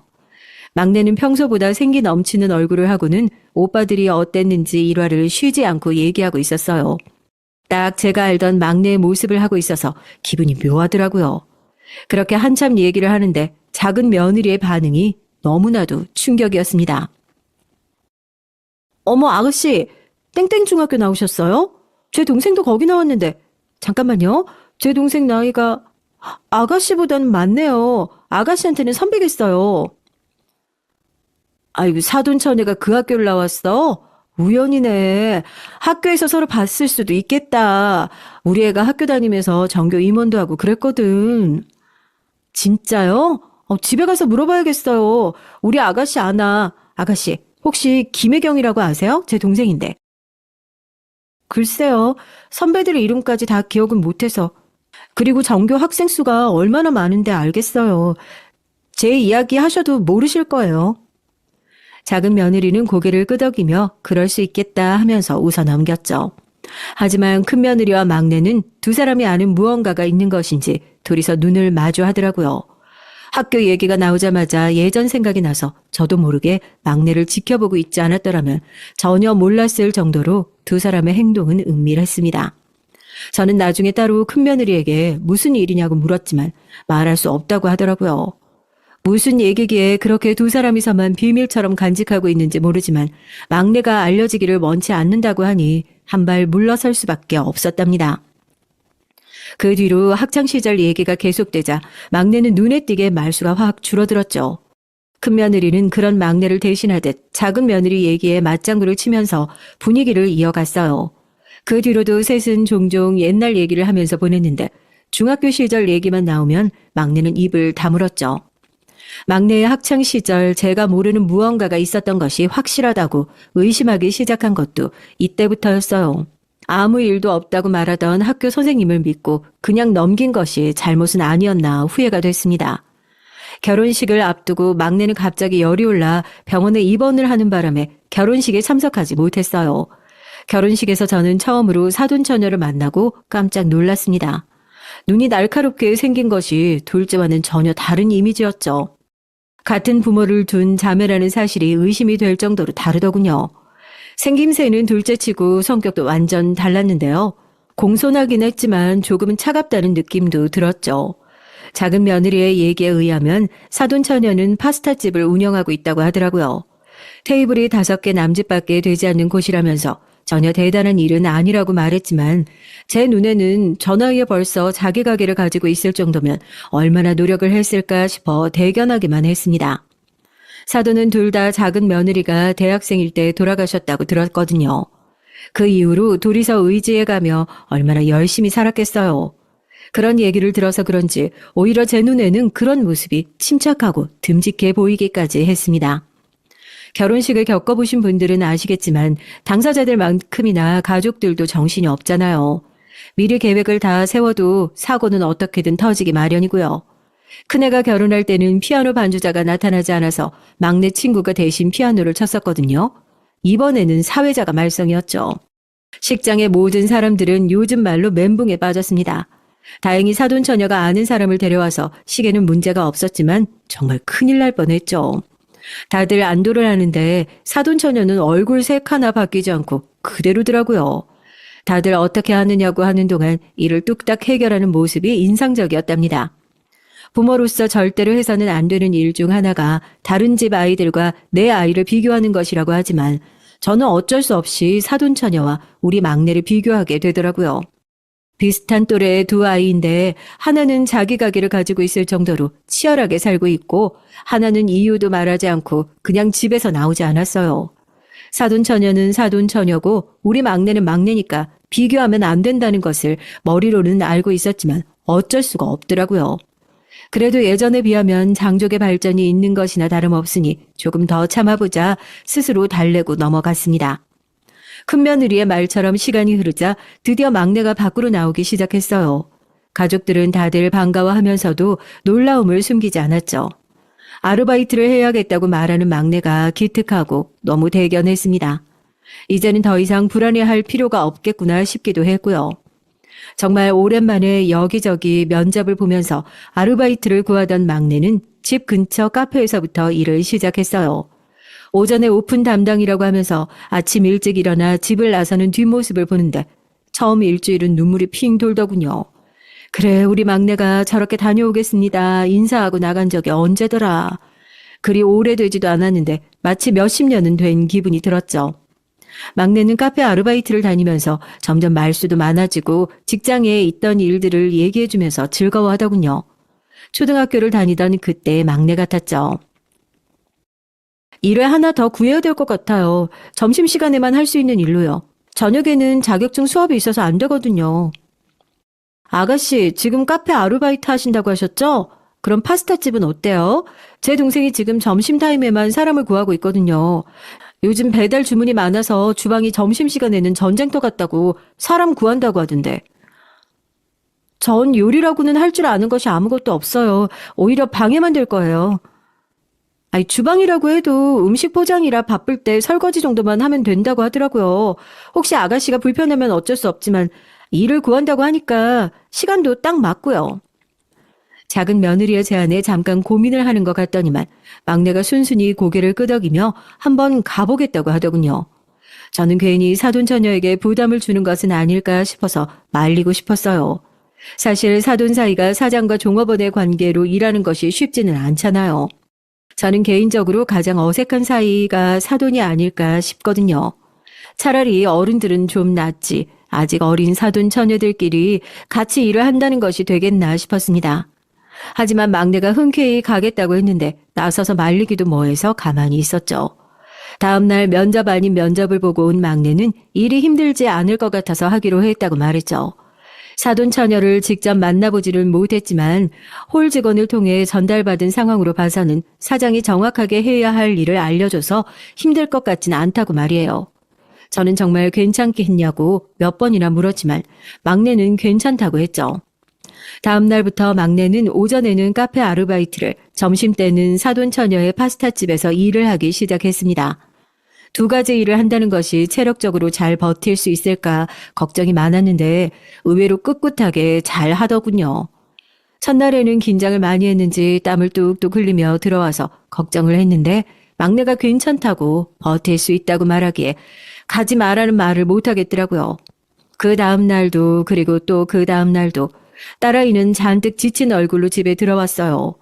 막내는 평소보다 생기 넘치는 얼굴을 하고는 오빠들이 어땠는지 일화를 쉬지 않고 얘기하고 있었어요. 딱 제가 알던 막내의 모습을 하고 있어서 기분이 묘하더라고요. 그렇게 한참 얘기를 하는데 작은 며느리의 반응이 너무나도 충격이었습니다. 어머 아가씨, 땡땡 중학교 나오셨어요? 제 동생도 거기 나왔는데 잠깐만요. 제 동생 나이가 아가씨보다는 많네요. 아가씨한테는 선배겠어요. 아이고 사돈처녀가 그 학교를 나왔어? 우연이네. 학교에서 서로 봤을 수도 있겠다. 우리 애가 학교 다니면서 전교 임원도 하고 그랬거든. 진짜요? 집에 가서 물어봐야겠어요. 우리 아가씨 아나. 아가씨 혹시 김혜경이라고 아세요? 제 동생인데. 글쎄요. 선배들의 이름까지 다 기억은 못해서. 그리고 전교 학생 수가 얼마나 많은데 알겠어요. 제 이야기 하셔도 모르실 거예요. 작은 며느리는 고개를 끄덕이며 그럴 수 있겠다 하면서 웃어 넘겼죠. 하지만 큰며느리와 막내는 두 사람이 아는 무언가가 있는 것인지 둘이서 눈을 마주하더라고요. 학교 얘기가 나오자마자 예전 생각이 나서 저도 모르게 막내를 지켜보고 있지 않았더라면 전혀 몰랐을 정도로 두 사람의 행동은 은밀했습니다. 저는 나중에 따로 큰며느리에게 무슨 일이냐고 물었지만 말할 수 없다고 하더라고요. 무슨 얘기기에 그렇게 두 사람이서만 비밀처럼 간직하고 있는지 모르지만 막내가 알려지기를 원치 않는다고 하니 한 발 물러설 수밖에 없었답니다. 그 뒤로 학창시절 얘기가 계속되자 막내는 눈에 띄게 말수가 확 줄어들었죠. 큰며느리는 그런 막내를 대신하듯 작은 며느리 얘기에 맞장구를 치면서 분위기를 이어갔어요. 그 뒤로도 셋은 종종 옛날 얘기를 하면서 보냈는데 중학교 시절 얘기만 나오면 막내는 입을 다물었죠. 막내의 학창시절 제가 모르는 무언가가 있었던 것이 확실하다고 의심하기 시작한 것도 이때부터였어요. 아무 일도 없다고 말하던 학교 선생님을 믿고 그냥 넘긴 것이 잘못은 아니었나 후회가 됐습니다. 결혼식을 앞두고 막내는 갑자기 열이 올라 병원에 입원을 하는 바람에 결혼식에 참석하지 못했어요. 결혼식에서 저는 처음으로 사돈처녀를 만나고 깜짝 놀랐습니다. 눈이 날카롭게 생긴 것이 둘째와는 전혀 다른 이미지였죠. 같은 부모를 둔 자매라는 사실이 의심이 될 정도로 다르더군요. 생김새는 둘째치고 성격도 완전 달랐는데요. 공손하긴 했지만 조금은 차갑다는 느낌도 들었죠. 작은 며느리의 얘기에 의하면 사돈처녀는 파스타집을 운영하고 있다고 하더라고요. 테이블이 5개 남짓밖에 되지 않는 곳이라면서 전혀 대단한 일은 아니라고 말했지만 제 눈에는 저 나이에 벌써 자기 가게를 가지고 있을 정도면 얼마나 노력을 했을까 싶어 대견하기만 했습니다. 사돈은 둘 다 작은 며느리가 대학생일 때 돌아가셨다고 들었거든요. 그 이후로 둘이서 의지해가며 얼마나 열심히 살았겠어요. 그런 얘기를 들어서 그런지 오히려 제 눈에는 그런 모습이 침착하고 듬직해 보이기까지 했습니다. 결혼식을 겪어보신 분들은 아시겠지만 당사자들만큼이나 가족들도 정신이 없잖아요. 미리 계획을 다 세워도 사고는 어떻게든 터지기 마련이고요. 큰애가 결혼할 때는 피아노 반주자가 나타나지 않아서 막내 친구가 대신 피아노를 쳤었거든요. 이번에는 사회자가 말썽이었죠. 식장의 모든 사람들은 요즘 말로 멘붕에 빠졌습니다. 다행히 사돈처녀가 아는 사람을 데려와서 시계는 문제가 없었지만 정말 큰일 날 뻔했죠. 다들 안도를 하는데 사돈처녀는 얼굴 색 하나 바뀌지 않고 그대로더라고요. 다들 어떻게 하느냐고 하는 동안 일을 뚝딱 해결하는 모습이 인상적이었답니다. 부모로서 절대로 해서는 안 되는 일 중 하나가 다른 집 아이들과 내 아이를 비교하는 것이라고 하지만 저는 어쩔 수 없이 사돈처녀와 우리 막내를 비교하게 되더라고요. 비슷한 또래의 두 아이인데 하나는 자기 가게를 가지고 있을 정도로 치열하게 살고 있고 하나는 이유도 말하지 않고 그냥 집에서 나오지 않았어요. 사돈처녀는 사돈처녀고 우리 막내는 막내니까 비교하면 안 된다는 것을 머리로는 알고 있었지만 어쩔 수가 없더라고요. 그래도 예전에 비하면 장족의 발전이 있는 것이나 다름없으니 조금 더 참아보자 스스로 달래고 넘어갔습니다. 큰며느리의 말처럼 시간이 흐르자 드디어 막내가 밖으로 나오기 시작했어요. 가족들은 다들 반가워하면서도 놀라움을 숨기지 않았죠. 아르바이트를 해야겠다고 말하는 막내가 기특하고 너무 대견했습니다. 이제는 더 이상 불안해할 필요가 없겠구나 싶기도 했고요. 정말 오랜만에 여기저기 면접을 보면서 아르바이트를 구하던 막내는 집 근처 카페에서부터 일을 시작했어요. 오전에 오픈 담당이라고 하면서 아침 일찍 일어나 집을 나서는 뒷모습을 보는데 처음 일주일은 눈물이 핑 돌더군요. 그래, 우리 막내가 저렇게 다녀오겠습니다. 인사하고 나간 적이 언제더라. 그리 오래되지도 않았는데 마치 몇십 년은 된 기분이 들었죠. 막내는 카페 아르바이트를 다니면서 점점 말수도 많아지고 직장에 있던 일들을 얘기해주면서 즐거워하더군요. 초등학교를 다니던 그때의 막내 같았죠. 일을 하나 더 구해야 될 것 같아요. 점심시간에만 할 수 있는 일로요. 저녁에는 자격증 수업이 있어서 안 되거든요. 아가씨, 지금 카페 아르바이트 하신다고 하셨죠? 그럼 파스타집은 어때요? 제 동생이 지금 점심타임에만 사람을 구하고 있거든요. 요즘 배달 주문이 많아서 주방이 점심시간에는 전쟁터 같다고 사람 구한다고 하던데. 전 요리라고는 할 줄 아는 것이 아무것도 없어요. 오히려 방해만 될 거예요. 아니, 주방이라고 해도 음식 포장이라 바쁠 때 설거지 정도만 하면 된다고 하더라고요. 혹시 아가씨가 불편하면 어쩔 수 없지만 일을 구한다고 하니까 시간도 딱 맞고요. 작은 며느리의 제안에 잠깐 고민을 하는 것 같더니만 막내가 순순히 고개를 끄덕이며 한번 가보겠다고 하더군요. 저는 괜히 사돈처녀에게 부담을 주는 것은 아닐까 싶어서 말리고 싶었어요. 사실 사돈 사이가 사장과 종업원의 관계로 일하는 것이 쉽지는 않잖아요. 저는 개인적으로 가장 어색한 사이가 사돈이 아닐까 싶거든요. 차라리 어른들은 좀 낫지 아직 어린 사돈 처녀들끼리 같이 일을 한다는 것이 되겠나 싶었습니다. 하지만 막내가 흔쾌히 가겠다고 했는데 나서서 말리기도 뭐해서 가만히 있었죠. 다음 날 면접 아닌 면접을 보고 온 막내는 일이 힘들지 않을 것 같아서 하기로 했다고 말했죠. 사돈 처녀를 직접 만나보지는 못했지만 홀 직원을 통해 전달받은 상황으로 봐서는 사장이 정확하게 해야 할 일을 알려줘서 힘들 것 같진 않다고 말이에요. 저는 정말 괜찮게 했냐고 몇 번이나 물었지만 막내는 괜찮다고 했죠. 다음 날부터 막내는 오전에는 카페 아르바이트를, 점심때는 사돈 처녀의 파스타집에서 일을 하기 시작했습니다. 두 가지 일을 한다는 것이 체력적으로 잘 버틸 수 있을까 걱정이 많았는데 의외로 꿋꿋하게 잘 하더군요. 첫날에는 긴장을 많이 했는지 땀을 뚝뚝 흘리며 들어와서 걱정을 했는데 막내가 괜찮다고 버틸 수 있다고 말하기에 가지 말라는 말을 못하겠더라고요. 그 다음 날도 그리고 또 그 다음 날도 딸아이는 잔뜩 지친 얼굴로 집에 들어왔어요.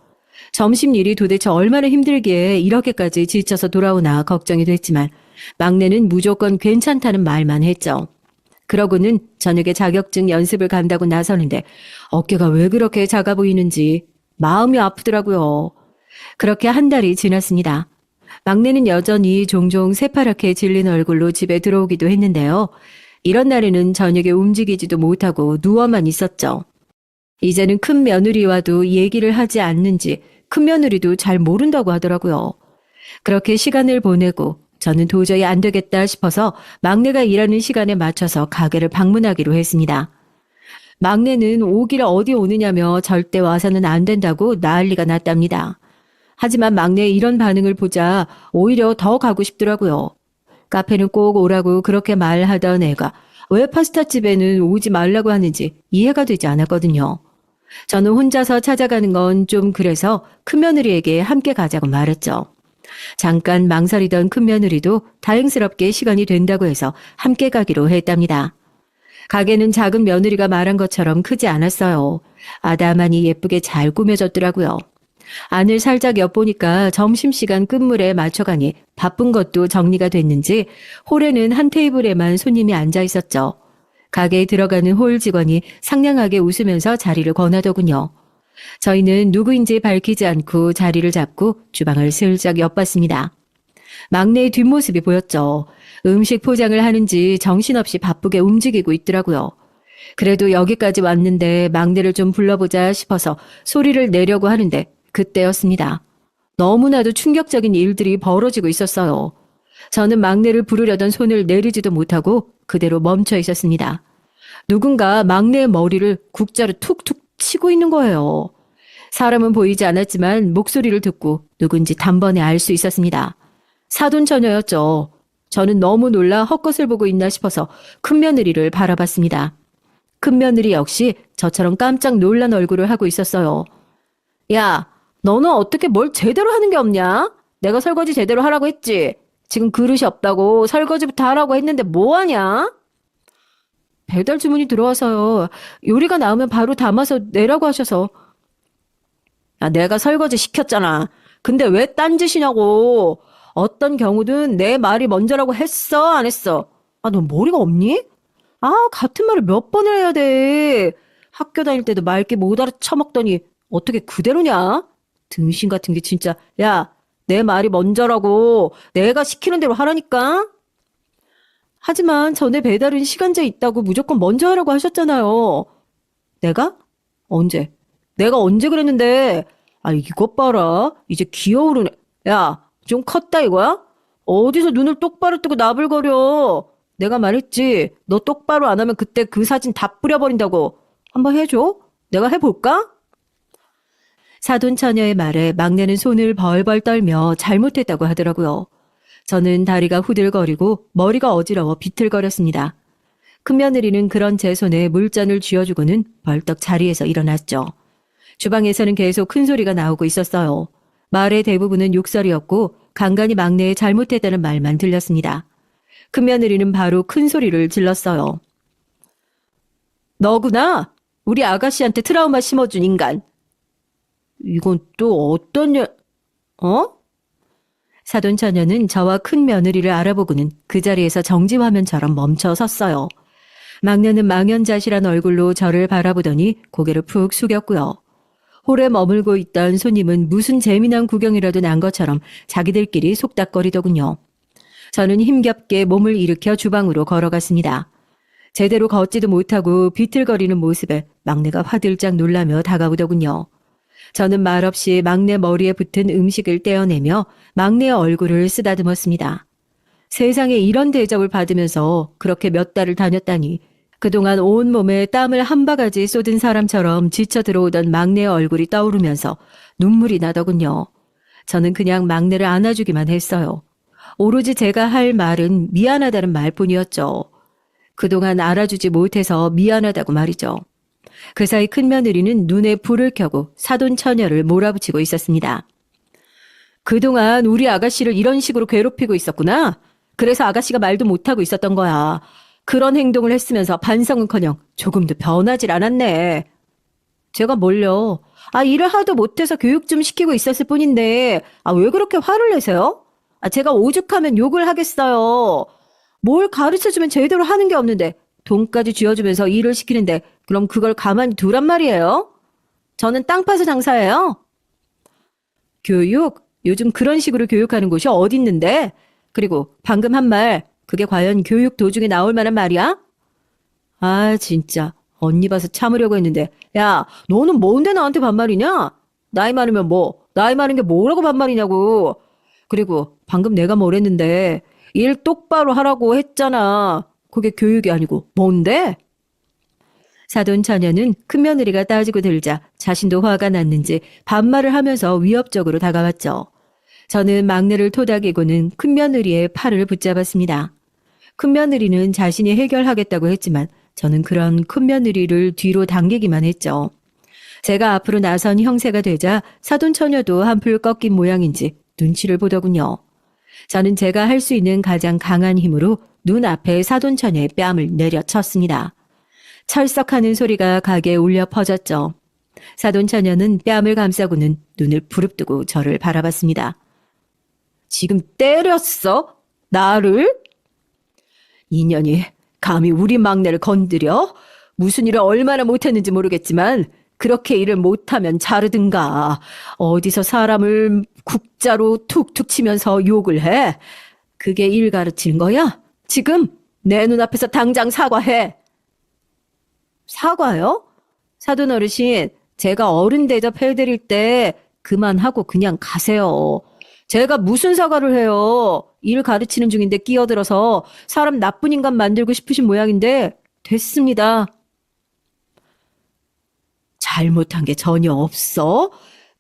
점심 일이 도대체 얼마나 힘들기에 이렇게까지 지쳐서 돌아오나 걱정이 됐지만 막내는 무조건 괜찮다는 말만 했죠. 그러고는 저녁에 자격증 연습을 간다고 나서는데 어깨가 왜 그렇게 작아 보이는지 마음이 아프더라고요. 그렇게 한 달이 지났습니다. 막내는 여전히 종종 새파랗게 질린 얼굴로 집에 들어오기도 했는데요. 이런 날에는 저녁에 움직이지도 못하고 누워만 있었죠. 이제는 큰 며느리와도 얘기를 하지 않는지 큰 며느리도 잘 모른다고 하더라고요. 그렇게 시간을 보내고 저는 도저히 안 되겠다 싶어서 막내가 일하는 시간에 맞춰서 가게를 방문하기로 했습니다. 막내는 오기를 어디 오느냐며 절대 와서는 안 된다고 난리가 났답니다. 하지만 막내의 이런 반응을 보자 오히려 더 가고 싶더라고요. 카페는 꼭 오라고 그렇게 말하던 애가 왜 파스타집에는 오지 말라고 하는지 이해가 되지 않았거든요. 저는 혼자서 찾아가는 건 좀 그래서 큰며느리에게 함께 가자고 말했죠. 잠깐 망설이던 큰며느리도 다행스럽게 시간이 된다고 해서 함께 가기로 했답니다. 가게는 작은 며느리가 말한 것처럼 크지 않았어요. 아담하니 예쁘게 잘 꾸며졌더라고요. 안을 살짝 엿보니까 점심시간 끝물에 맞춰가니 바쁜 것도 정리가 됐는지 홀에는 한 테이블에만 손님이 앉아 있었죠. 가게에 들어가는 홀 직원이 상냥하게 웃으면서 자리를 권하더군요. 저희는 누구인지 밝히지 않고 자리를 잡고 주방을 슬쩍 엿봤습니다. 막내의 뒷모습이 보였죠. 음식 포장을 하는지 정신없이 바쁘게 움직이고 있더라고요. 그래도 여기까지 왔는데 막내를 좀 불러보자 싶어서 소리를 내려고 하는데 그때였습니다. 너무나도 충격적인 일들이 벌어지고 있었어요. 저는 막내를 부르려던 손을 내리지도 못하고 그대로 멈춰 있었습니다. 누군가 막내의 머리를 국자로 툭툭 치고 있는 거예요. 사람은 보이지 않았지만 목소리를 듣고 누군지 단번에 알 수 있었습니다. 사돈처녀였죠. 저는 너무 놀라 헛것을 보고 있나 싶어서 큰며느리를 바라봤습니다. 큰며느리 역시 저처럼 깜짝 놀란 얼굴을 하고 있었어요. 야, 너는 어떻게 뭘 제대로 하는 게 없냐? 내가 설거지 제대로 하라고 했지? 지금 그릇이 없다고 설거지부터 하라고 했는데 뭐 하냐? 배달 주문이 들어와서요. 요리가 나오면 바로 담아서 내라고 하셔서. 야, 내가 설거지 시켰잖아. 근데 왜 딴짓이냐고. 어떤 경우든 내 말이 먼저라고 했어, 안 했어? 아, 너 머리가 없니? 아, 같은 말을 몇 번을 해야 돼. 학교 다닐 때도 맑게 못 알아쳐먹더니 어떻게 그대로냐? 등신 같은 게 진짜. 야, 내 말이 먼저라고. 내가 시키는 대로 하라니까. 하지만 전에 배달은 시간제 있다고 무조건 먼저 하라고 하셨잖아요. 내가? 언제? 내가 언제 그랬는데. 아, 이것 봐라. 이제 기어오르네. 야, 좀 컸다 이거야? 어디서 눈을 똑바로 뜨고 나불거려. 내가 말했지. 너 똑바로 안 하면 그때 그 사진 다 뿌려버린다고. 한번 해줘. 내가 해볼까? 사돈 처녀의 말에 막내는 손을 벌벌 떨며 잘못했다고 하더라고요. 저는 다리가 후들거리고 머리가 어지러워 비틀거렸습니다. 큰며느리는 그런 제 손에 물잔을 쥐어주고는 벌떡 자리에서 일어났죠. 주방에서는 계속 큰 소리가 나오고 있었어요. 말의 대부분은 욕설이었고 간간히 막내의 잘못했다는 말만 들렸습니다. 큰며느리는 바로 큰 소리를 질렀어요. 너구나? 우리 아가씨한테 트라우마 심어준 인간. 이건 또 어떤 사돈 처녀는 저와 큰 며느리를 알아보고는 그 자리에서 정지화면처럼 멈춰 섰어요. 막내는 망연자실한 얼굴로 저를 바라보더니 고개를 푹 숙였고요. 홀에 머물고 있던 손님은 무슨 재미난 구경이라도 난 것처럼 자기들끼리 속닥거리더군요. 저는 힘겹게 몸을 일으켜 주방으로 걸어갔습니다. 제대로 걷지도 못하고 비틀거리는 모습에 막내가 화들짝 놀라며 다가오더군요. 저는 말없이 막내 머리에 붙은 음식을 떼어내며 막내의 얼굴을 쓰다듬었습니다. 세상에 이런 대접을 받으면서 그렇게 몇 달을 다녔다니 그동안 온몸에 땀을 한 바가지 쏟은 사람처럼 지쳐 들어오던 막내의 얼굴이 떠오르면서 눈물이 나더군요. 저는 그냥 막내를 안아주기만 했어요. 오로지 제가 할 말은 미안하다는 말뿐이었죠. 그동안 알아주지 못해서 미안하다고 말이죠. 그 사이 큰며느리는 눈에 불을 켜고 사돈 처녀를 몰아붙이고 있었습니다. 그동안 우리 아가씨를 이런 식으로 괴롭히고 있었구나. 그래서 아가씨가 말도 못하고 있었던 거야. 그런 행동을 했으면서 반성은커녕 조금도 변하질 않았네. 제가 뭘요? 일을 하도 못해서 교육 좀 시키고 있었을 뿐인데 왜 그렇게 화를 내세요? 제가 오죽하면 욕을 하겠어요. 뭘 가르쳐주면 제대로 하는 게 없는데 돈까지 쥐어주면서 일을 시키는데 그럼 그걸 가만히 두란 말이에요? 저는 땅 파서 장사해요. 교육? 요즘 그런 식으로 교육하는 곳이 어디 있는데? 그리고 방금 한 말, 그게 과연 교육 도중에 나올 만한 말이야? 진짜 언니 봐서 참으려고 했는데 야, 너는 뭔데 나한테 반말이냐? 나이 많으면 뭐, 나이 많은 게 뭐라고 반말이냐고. 그리고 방금 내가 뭘 했는데 일 똑바로 하라고 했잖아. 그게 교육이 아니고 뭔데? 사돈 처녀는 큰며느리가 따지고 들자 자신도 화가 났는지 반말을 하면서 위협적으로 다가왔죠. 저는 막내를 토닥이고는 큰며느리의 팔을 붙잡았습니다. 큰며느리는 자신이 해결하겠다고 했지만 저는 그런 큰며느리를 뒤로 당기기만 했죠. 제가 앞으로 나선 형세가 되자 사돈 처녀도 한풀 꺾인 모양인지 눈치를 보더군요. 저는 제가 할 수 있는 가장 강한 힘으로 눈앞에 사돈 처녀의 뺨을 내려쳤습니다. 철썩하는 소리가 가게에 울려 퍼졌죠. 사돈 처녀는 뺨을 감싸고는 눈을 부릅뜨고 저를 바라봤습니다. 지금 때렸어? 나를? 이년이 감히 우리 막내를 건드려? 무슨 일을 얼마나 못했는지 모르겠지만 그렇게 일을 못하면 자르든가. 어디서 사람을 국자로 툭툭 치면서 욕을 해? 그게 일 가르치는 거야? 지금 내 눈앞에서 당장 사과해. 사과요? 사돈 어르신, 제가 어른 대접해드릴 때 그만하고 그냥 가세요. 제가 무슨 사과를 해요? 일 가르치는 중인데 끼어들어서 사람 나쁜 인간 만들고 싶으신 모양인데 됐습니다. 잘못한 게 전혀 없어?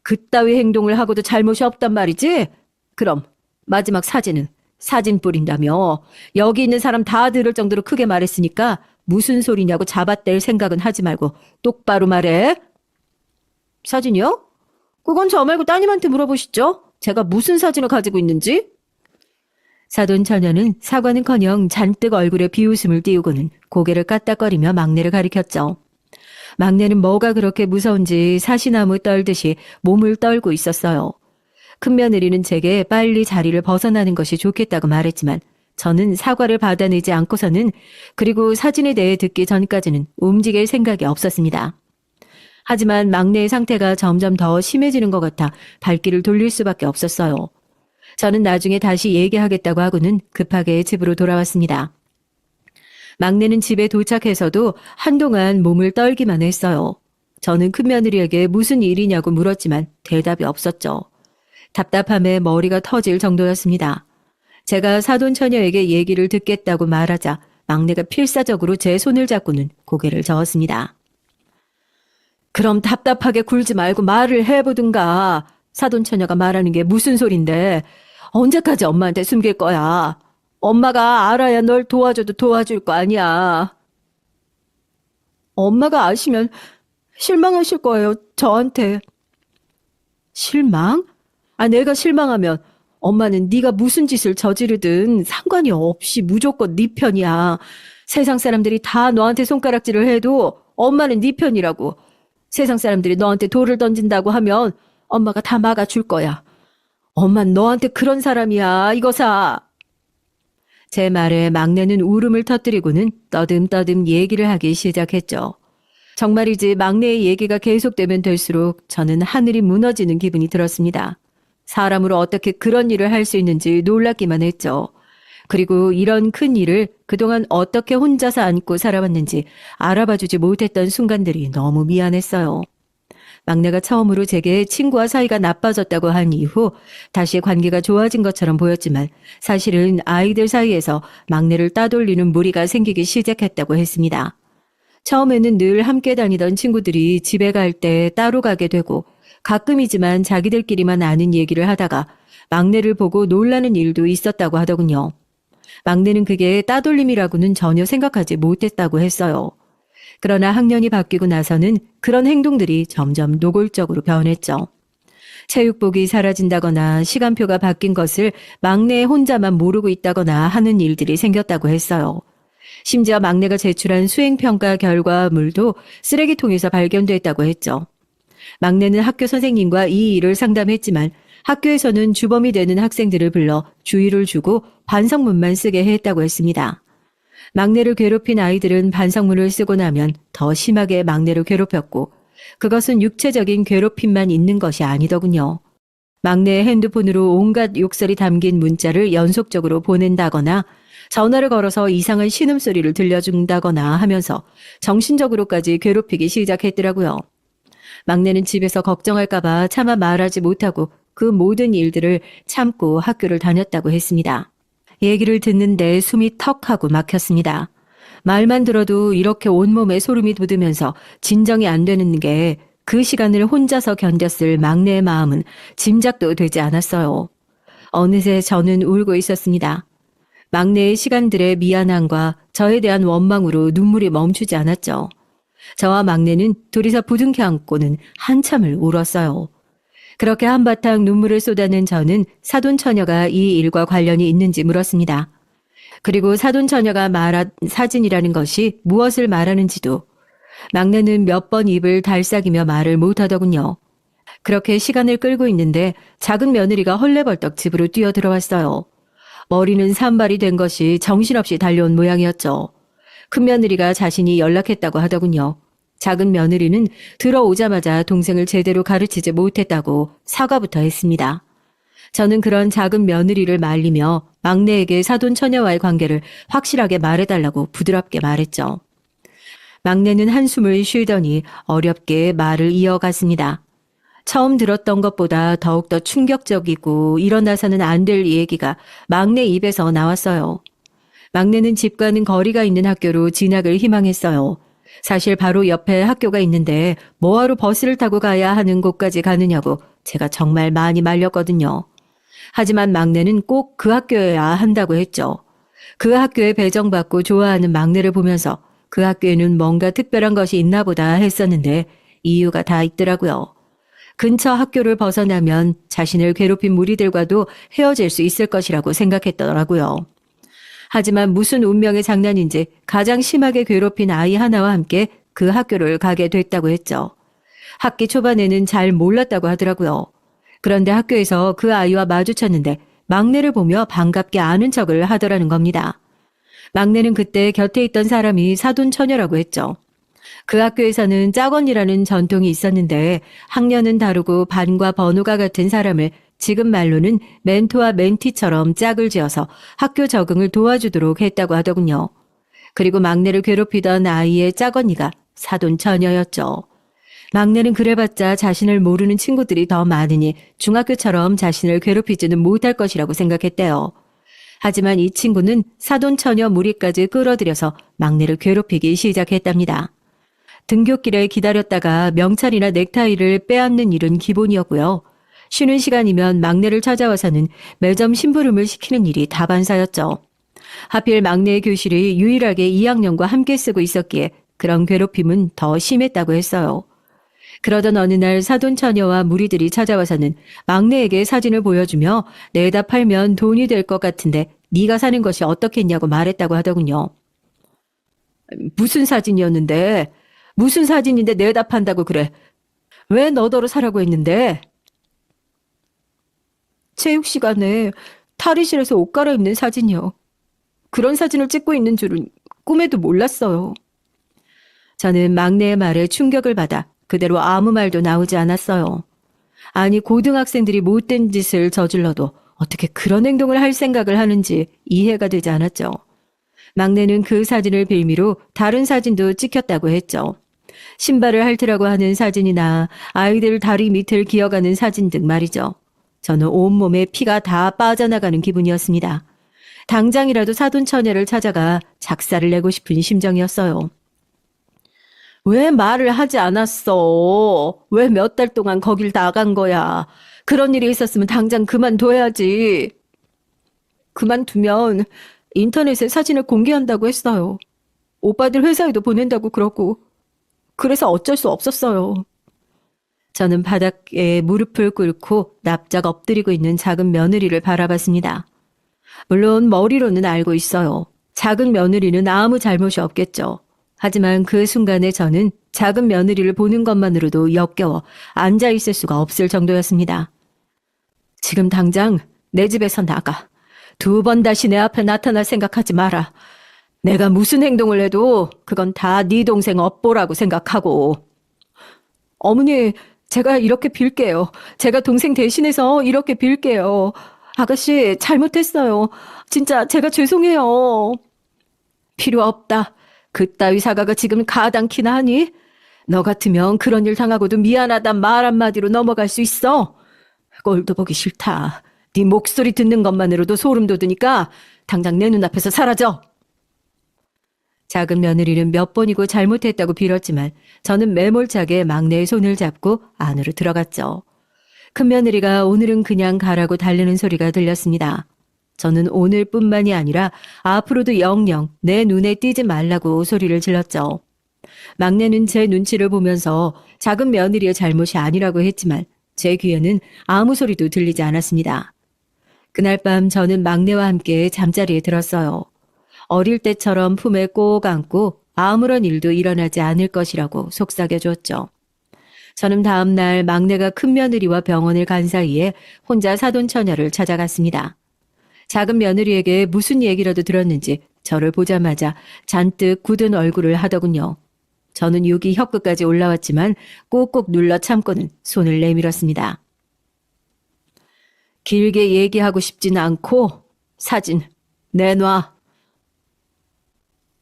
그따위 행동을 하고도 잘못이 없단 말이지? 그럼 마지막 사진은 사진 뿌린다며. 여기 있는 사람 다 들을 정도로 크게 말했으니까 무슨 소리냐고 잡아댈 생각은 하지 말고 똑바로 말해. 사진이요? 그건 저 말고 따님한테 물어보시죠. 제가 무슨 사진을 가지고 있는지. 사돈 처녀는 사과는커녕 잔뜩 얼굴에 비웃음을 띄우고는 고개를 까딱거리며 막내를 가리켰죠. 막내는 뭐가 그렇게 무서운지 사시나무 떨듯이 몸을 떨고 있었어요. 큰며느리는 제게 빨리 자리를 벗어나는 것이 좋겠다고 말했지만 저는 사과를 받아내지 않고서는, 그리고 사진에 대해 듣기 전까지는 움직일 생각이 없었습니다. 하지만 막내의 상태가 점점 더 심해지는 것 같아 발길을 돌릴 수밖에 없었어요. 저는 나중에 다시 얘기하겠다고 하고는 급하게 집으로 돌아왔습니다. 막내는 집에 도착해서도 한동안 몸을 떨기만 했어요. 저는 큰며느리에게 무슨 일이냐고 물었지만 대답이 없었죠. 답답함에 머리가 터질 정도였습니다. 제가 사돈 처녀에게 얘기를 듣겠다고 말하자 막내가 필사적으로 제 손을 잡고는 고개를 저었습니다. 그럼 답답하게 굴지 말고 말을 해보든가. 사돈처녀가 말하는 게 무슨 소린데. 언제까지 엄마한테 숨길 거야? 엄마가 알아야 널 도와줘도 도와줄 거 아니야. 엄마가 아시면 실망하실 거예요, 저한테. 실망? 내가 실망하면 엄마는 네가 무슨 짓을 저지르든 상관이 없이 무조건 네 편이야. 세상 사람들이 다 너한테 손가락질을 해도 엄마는 네 편이라고. 세상 사람들이 너한테 돌을 던진다고 하면 엄마가 다 막아줄 거야. 엄만 너한테 그런 사람이야, 이거사. 제 말에 막내는 울음을 터뜨리고는 떠듬떠듬 얘기를 하기 시작했죠. 정말이지 막내의 얘기가 계속되면 될수록 저는 하늘이 무너지는 기분이 들었습니다. 사람으로 어떻게 그런 일을 할 수 있는지 놀랍기만 했죠. 그리고 이런 큰 일을 그동안 어떻게 혼자서 안고 살아왔는지 알아봐주지 못했던 순간들이 너무 미안했어요. 막내가 처음으로 제게 친구와 사이가 나빠졌다고 한 이후 다시 관계가 좋아진 것처럼 보였지만 사실은 아이들 사이에서 막내를 따돌리는 무리가 생기기 시작했다고 했습니다. 처음에는 늘 함께 다니던 친구들이 집에 갈 때 따로 가게 되고 가끔이지만 자기들끼리만 아는 얘기를 하다가 막내를 보고 놀라는 일도 있었다고 하더군요. 막내는 그게 따돌림이라고는 전혀 생각하지 못했다고 했어요. 그러나 학년이 바뀌고 나서는 그런 행동들이 점점 노골적으로 변했죠. 체육복이 사라진다거나 시간표가 바뀐 것을 막내 혼자만 모르고 있다거나 하는 일들이 생겼다고 했어요. 심지어 막내가 제출한 수행평가 결과물도 쓰레기통에서 발견됐다고 했죠. 막내는 학교 선생님과 이 일을 상담했지만 학교에서는 주범이 되는 학생들을 불러 주의를 주고 반성문만 쓰게 했다고 했습니다. 막내를 괴롭힌 아이들은 반성문을 쓰고 나면 더 심하게 막내를 괴롭혔고 그것은 육체적인 괴롭힘만 있는 것이 아니더군요. 막내의 핸드폰으로 온갖 욕설이 담긴 문자를 연속적으로 보낸다거나 전화를 걸어서 이상한 신음소리를 들려준다거나 하면서 정신적으로까지 괴롭히기 시작했더라고요. 막내는 집에서 걱정할까봐 차마 말하지 못하고 그 모든 일들을 참고 학교를 다녔다고 했습니다. 얘기를 듣는데 숨이 턱하고 막혔습니다. 말만 들어도 이렇게 온몸에 소름이 돋으면서 진정이 안 되는 게 그 시간을 혼자서 견뎠을 막내의 마음은 짐작도 되지 않았어요. 어느새 저는 울고 있었습니다. 막내의 시간들의 미안함과 저에 대한 원망으로 눈물이 멈추지 않았죠. 저와 막내는 둘이서 부둥켜 안고는 한참을 울었어요. 그렇게 한바탕 눈물을 쏟아낸 저는 사돈처녀가 이 일과 관련이 있는지 물었습니다. 그리고 사돈처녀가 말한 사진이라는 것이 무엇을 말하는지도. 막내는 몇 번 입을 달싹이며 말을 못하더군요. 그렇게 시간을 끌고 있는데 작은 며느리가 헐레벌떡 집으로 뛰어들어왔어요. 머리는 산발이 된 것이 정신없이 달려온 모양이었죠. 큰 며느리가 자신이 연락했다고 하더군요. 작은 며느리는 들어오자마자 동생을 제대로 가르치지 못했다고 사과부터 했습니다. 저는 그런 작은 며느리를 말리며 막내에게 사돈처녀와의 관계를 확실하게 말해달라고 부드럽게 말했죠. 막내는 한숨을 쉬더니 어렵게 말을 이어갔습니다. 처음 들었던 것보다 더욱더 충격적이고 일어나서는 안 될 얘기가 막내 입에서 나왔어요. 막내는 집과는 거리가 있는 학교로 진학을 희망했어요. 사실 바로 옆에 학교가 있는데 뭐하러 버스를 타고 가야 하는 곳까지 가느냐고 제가 정말 많이 말렸거든요. 하지만 막내는 꼭 그 학교여야 한다고 했죠. 그 학교에 배정받고 좋아하는 막내를 보면서 그 학교에는 뭔가 특별한 것이 있나 보다 했었는데 이유가 다 있더라고요. 근처 학교를 벗어나면 자신을 괴롭힌 무리들과도 헤어질 수 있을 것이라고 생각했더라고요. 하지만 무슨 운명의 장난인지 가장 심하게 괴롭힌 아이 하나와 함께 그 학교를 가게 됐다고 했죠. 학기 초반에는 잘 몰랐다고 하더라고요. 그런데 학교에서 그 아이와 마주쳤는데 막내를 보며 반갑게 아는 척을 하더라는 겁니다. 막내는 그때 곁에 있던 사람이 사돈처녀라고 했죠. 그 학교에서는 짝언니라는 전통이 있었는데 학년은 다르고 반과 번호가 같은 사람을 지금 말로는 멘토와 멘티처럼 짝을 지어서 학교 적응을 도와주도록 했다고 하더군요. 그리고 막내를 괴롭히던 아이의 짝언니가 사돈처녀였죠. 막내는 그래봤자 자신을 모르는 친구들이 더 많으니 중학교처럼 자신을 괴롭히지는 못할 것이라고 생각했대요. 하지만 이 친구는 사돈처녀 무리까지 끌어들여서 막내를 괴롭히기 시작했답니다. 등굣길에 기다렸다가 명찰이나 넥타이를 빼앗는 일은 기본이었고요. 쉬는 시간이면 막내를 찾아와서는 매점 심부름을 시키는 일이 다반사였죠. 하필 막내의 교실이 유일하게 2학년과 함께 쓰고 있었기에 그런 괴롭힘은 더 심했다고 했어요. 그러던 어느 날 사돈처녀와 무리들이 찾아와서는 막내에게 사진을 보여주며 내다 팔면 돈이 될 것 같은데 네가 사는 것이 어떻겠냐고 말했다고 하더군요. 무슨 사진이었는데? 무슨 사진인데 내다 판다고 그래? 왜 너더러 사라고 했는데? 체육 시간에 탈의실에서 옷 갈아입는 사진이요. 그런 사진을 찍고 있는 줄은 꿈에도 몰랐어요. 저는 막내의 말에 충격을 받아 그대로 아무 말도 나오지 않았어요. 아니, 고등학생들이 못된 짓을 저질러도 어떻게 그런 행동을 할 생각을 하는지 이해가 되지 않았죠. 막내는 그 사진을 빌미로 다른 사진도 찍혔다고 했죠. 신발을 핥으라고 하는 사진이나 아이들 다리 밑을 기어가는 사진 등 말이죠. 저는 온몸에 피가 다 빠져나가는 기분이었습니다. 당장이라도 사돈처녀를 찾아가 작사를 내고 싶은 심정이었어요. 왜 말을 하지 않았어? 왜 몇 달 동안 거길 나간 거야? 그런 일이 있었으면 당장 그만둬야지. 그만두면 인터넷에 사진을 공개한다고 했어요. 오빠들 회사에도 보낸다고 그러고. 그래서 어쩔 수 없었어요. 저는 바닥에 무릎을 꿇고 납작 엎드리고 있는 작은 며느리를 바라봤습니다. 물론 머리로는 알고 있어요. 작은 며느리는 아무 잘못이 없겠죠. 하지만 그 순간에 저는 작은 며느리를 보는 것만으로도 역겨워 앉아있을 수가 없을 정도였습니다. 지금 당장 내 집에서 나가. 2번 다시 내 앞에 나타날 생각하지 마라. 내가 무슨 행동을 해도 그건 다 네 동생 업보라고 생각하고. 어머니, 제가 이렇게 빌게요. 제가 동생 대신해서 이렇게 빌게요. 아가씨, 잘못했어요. 진짜 제가 죄송해요. 필요 없다. 그따위 사과가 지금 가당키나 하니? 너 같으면 그런 일 당하고도 미안하단 말 한마디로 넘어갈 수 있어. 꼴도 보기 싫다. 네 목소리 듣는 것만으로도 소름 돋으니까 당장 내 눈앞에서 사라져. 작은 며느리는 몇 번이고 잘못했다고 빌었지만 저는 매몰차게 막내의 손을 잡고 안으로 들어갔죠. 큰 며느리가 오늘은 그냥 가라고 달래는 소리가 들렸습니다. 저는 오늘뿐만이 아니라 앞으로도 영영 내 눈에 띄지 말라고 소리를 질렀죠. 막내는 제 눈치를 보면서 작은 며느리의 잘못이 아니라고 했지만 제 귀에는 아무 소리도 들리지 않았습니다. 그날 밤 저는 막내와 함께 잠자리에 들었어요. 어릴 때처럼 품에 꼭 안고 아무런 일도 일어나지 않을 것이라고 속삭여줬죠. 저는 다음 날 막내가 큰 며느리와 병원을 간 사이에 혼자 사돈처녀를 찾아갔습니다. 작은 며느리에게 무슨 얘기라도 들었는지 저를 보자마자 잔뜩 굳은 얼굴을 하더군요. 저는 욕이 혀끝까지 올라왔지만 꾹꾹 눌러 참고는 손을 내밀었습니다. 길게 얘기하고 싶진 않고 사진 내놔.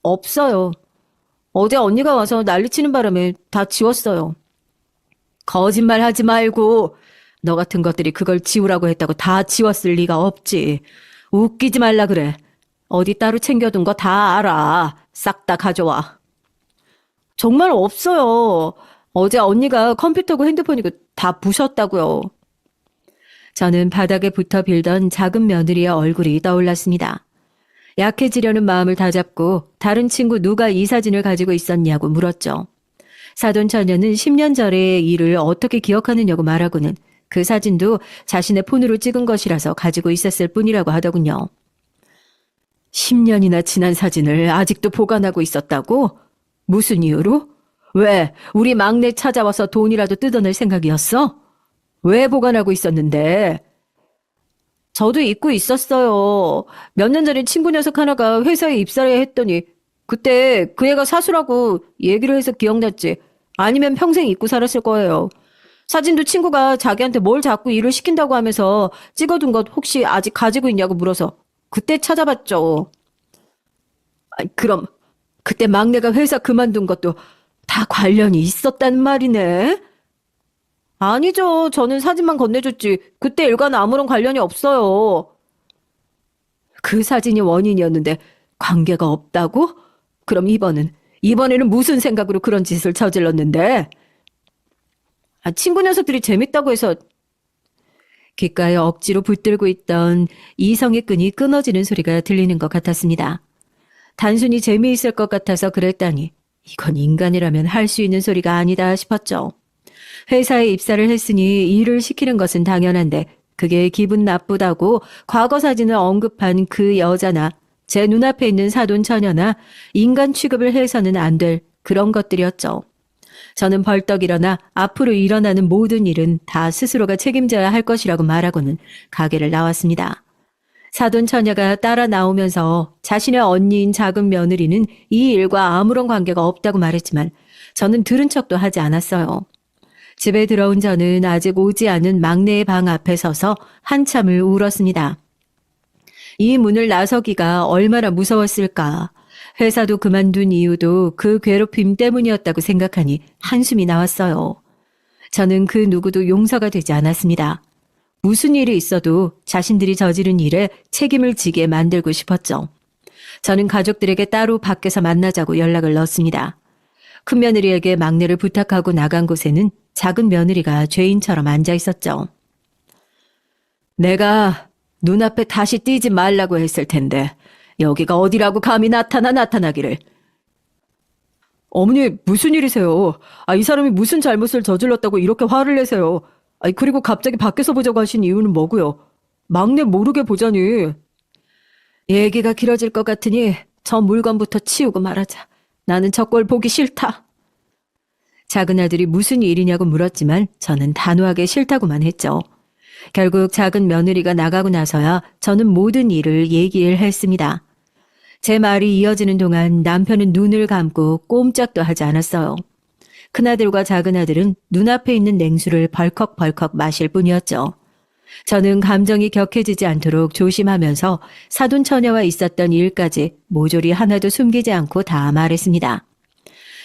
없어요. 어제 언니가 와서 난리치는 바람에 다 지웠어요. 거짓말 하지 말고 너 같은 것들이 그걸 지우라고 했다고 다 지웠을 리가 없지. 웃기지 말라 그래. 어디 따로 챙겨둔 거 다 알아. 싹 다 가져와. 정말 없어요. 어제 언니가 컴퓨터고 핸드폰이고 다 부셨다고요. 저는 바닥에 붙어 빌던 작은 며느리의 얼굴이 떠올랐습니다. 약해지려는 마음을 다잡고 다른 친구 누가 이 사진을 가지고 있었냐고 물었죠. 사돈처녀는 10년 전의 일을 어떻게 기억하느냐고 말하고는 그 사진도 자신의 폰으로 찍은 것이라서 가지고 있었을 뿐이라고 하더군요. 10년이나 지난 사진을 아직도 보관하고 있었다고? 무슨 이유로? 왜? 우리 막내 찾아와서 돈이라도 뜯어낼 생각이었어? 왜 보관하고 있었는데? 저도 잊고 있었어요. 몇 년 전에 친구 녀석 하나가 회사에 입사를 했더니 그때 그 애가 사수라고 얘기를 해서 기억났지. 아니면 평생 잊고 살았을 거예요. 사진도 친구가 자기한테 뭘 자꾸 일을 시킨다고 하면서 찍어둔 것 혹시 아직 가지고 있냐고 물어서 그때 찾아봤죠. 그럼 그때 막내가 회사 그만둔 것도 다 관련이 있었단 말이네? 아니죠. 저는 사진만 건네줬지. 그때 일과는 아무런 관련이 없어요. 그 사진이 원인이었는데 관계가 없다고? 그럼 이번은 이번에는 무슨 생각으로 그런 짓을 저질렀는데? 친구 녀석들이 재밌다고 해서. 귓가에 억지로 붙들고 있던 이성의 끈이 끊어지는 소리가 들리는 것 같았습니다. 단순히 재미있을 것 같아서 그랬다니 이건 인간이라면 할 수 있는 소리가 아니다 싶었죠. 회사에 입사를 했으니 일을 시키는 것은 당연한데 그게 기분 나쁘다고 과거 사진을 언급한 그 여자나 제 눈앞에 있는 사돈 처녀나 인간 취급을 해서는 안 될 그런 것들이었죠. 저는 벌떡 일어나 앞으로 일어나는 모든 일은 다 스스로가 책임져야 할 것이라고 말하고는 가게를 나왔습니다. 사돈 처녀가 따라 나오면서 자신의 언니인 작은 며느리는 이 일과 아무런 관계가 없다고 말했지만 저는 들은 척도 하지 않았어요. 집에 들어온 저는 아직 오지 않은 막내의 방 앞에 서서 한참을 울었습니다. 이 문을 나서기가 얼마나 무서웠을까. 회사도 그만둔 이유도 그 괴롭힘 때문이었다고 생각하니 한숨이 나왔어요. 저는 그 누구도 용서가 되지 않았습니다. 무슨 일이 있어도 자신들이 저지른 일에 책임을 지게 만들고 싶었죠. 저는 가족들에게 따로 밖에서 만나자고 연락을 넣었습니다. 큰 며느리에게 막내를 부탁하고 나간 곳에는 작은 며느리가 죄인처럼 앉아 있었죠. 내가 눈앞에 다시 띄지 말라고 했을 텐데 여기가 어디라고 감히 나타나기를. 어머니 무슨 일이세요? 이 사람이 무슨 잘못을 저질렀다고 이렇게 화를 내세요? 그리고 갑자기 밖에서 보자고 하신 이유는 뭐고요? 막내 모르게 보자니. 얘기가 길어질 것 같으니 저 물건부터 치우고 말하자. 나는 저 꼴 보기 싫다. 작은 아들이 무슨 일이냐고 물었지만 저는 단호하게 싫다고만 했죠. 결국 작은 며느리가 나가고 나서야 저는 모든 일을 얘기를 했습니다. 제 말이 이어지는 동안 남편은 눈을 감고 꼼짝도 하지 않았어요. 큰아들과 작은아들은 눈앞에 있는 냉수를 벌컥벌컥 마실 뿐이었죠. 저는 감정이 격해지지 않도록 조심하면서 사돈 처녀와 있었던 일까지 모조리 하나도 숨기지 않고 다 말했습니다.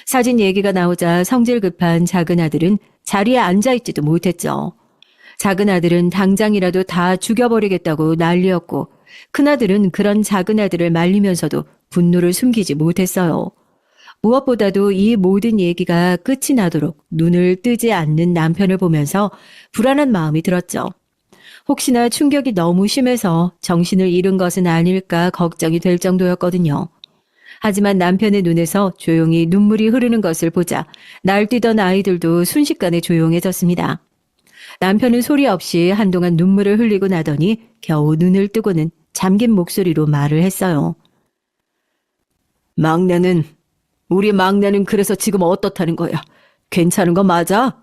사진 얘기가 나오자 성질 급한 작은아들은 자리에 앉아있지도 못했죠. 작은아들은 당장이라도 다 죽여버리겠다고 난리였고 큰아들은 그런 작은아들을 말리면서도 분노를 숨기지 못했어요. 무엇보다도 이 모든 얘기가 끝이 나도록 눈을 뜨지 않는 남편을 보면서 불안한 마음이 들었죠. 혹시나 충격이 너무 심해서 정신을 잃은 것은 아닐까 걱정이 될 정도였거든요. 하지만 남편의 눈에서 조용히 눈물이 흐르는 것을 보자 날뛰던 아이들도 순식간에 조용해졌습니다. 남편은 소리 없이 한동안 눈물을 흘리고 나더니 겨우 눈을 뜨고는 잠긴 목소리로 말을 했어요. 우리 막내는 그래서 지금 어떻다는 거야? 괜찮은 거 맞아?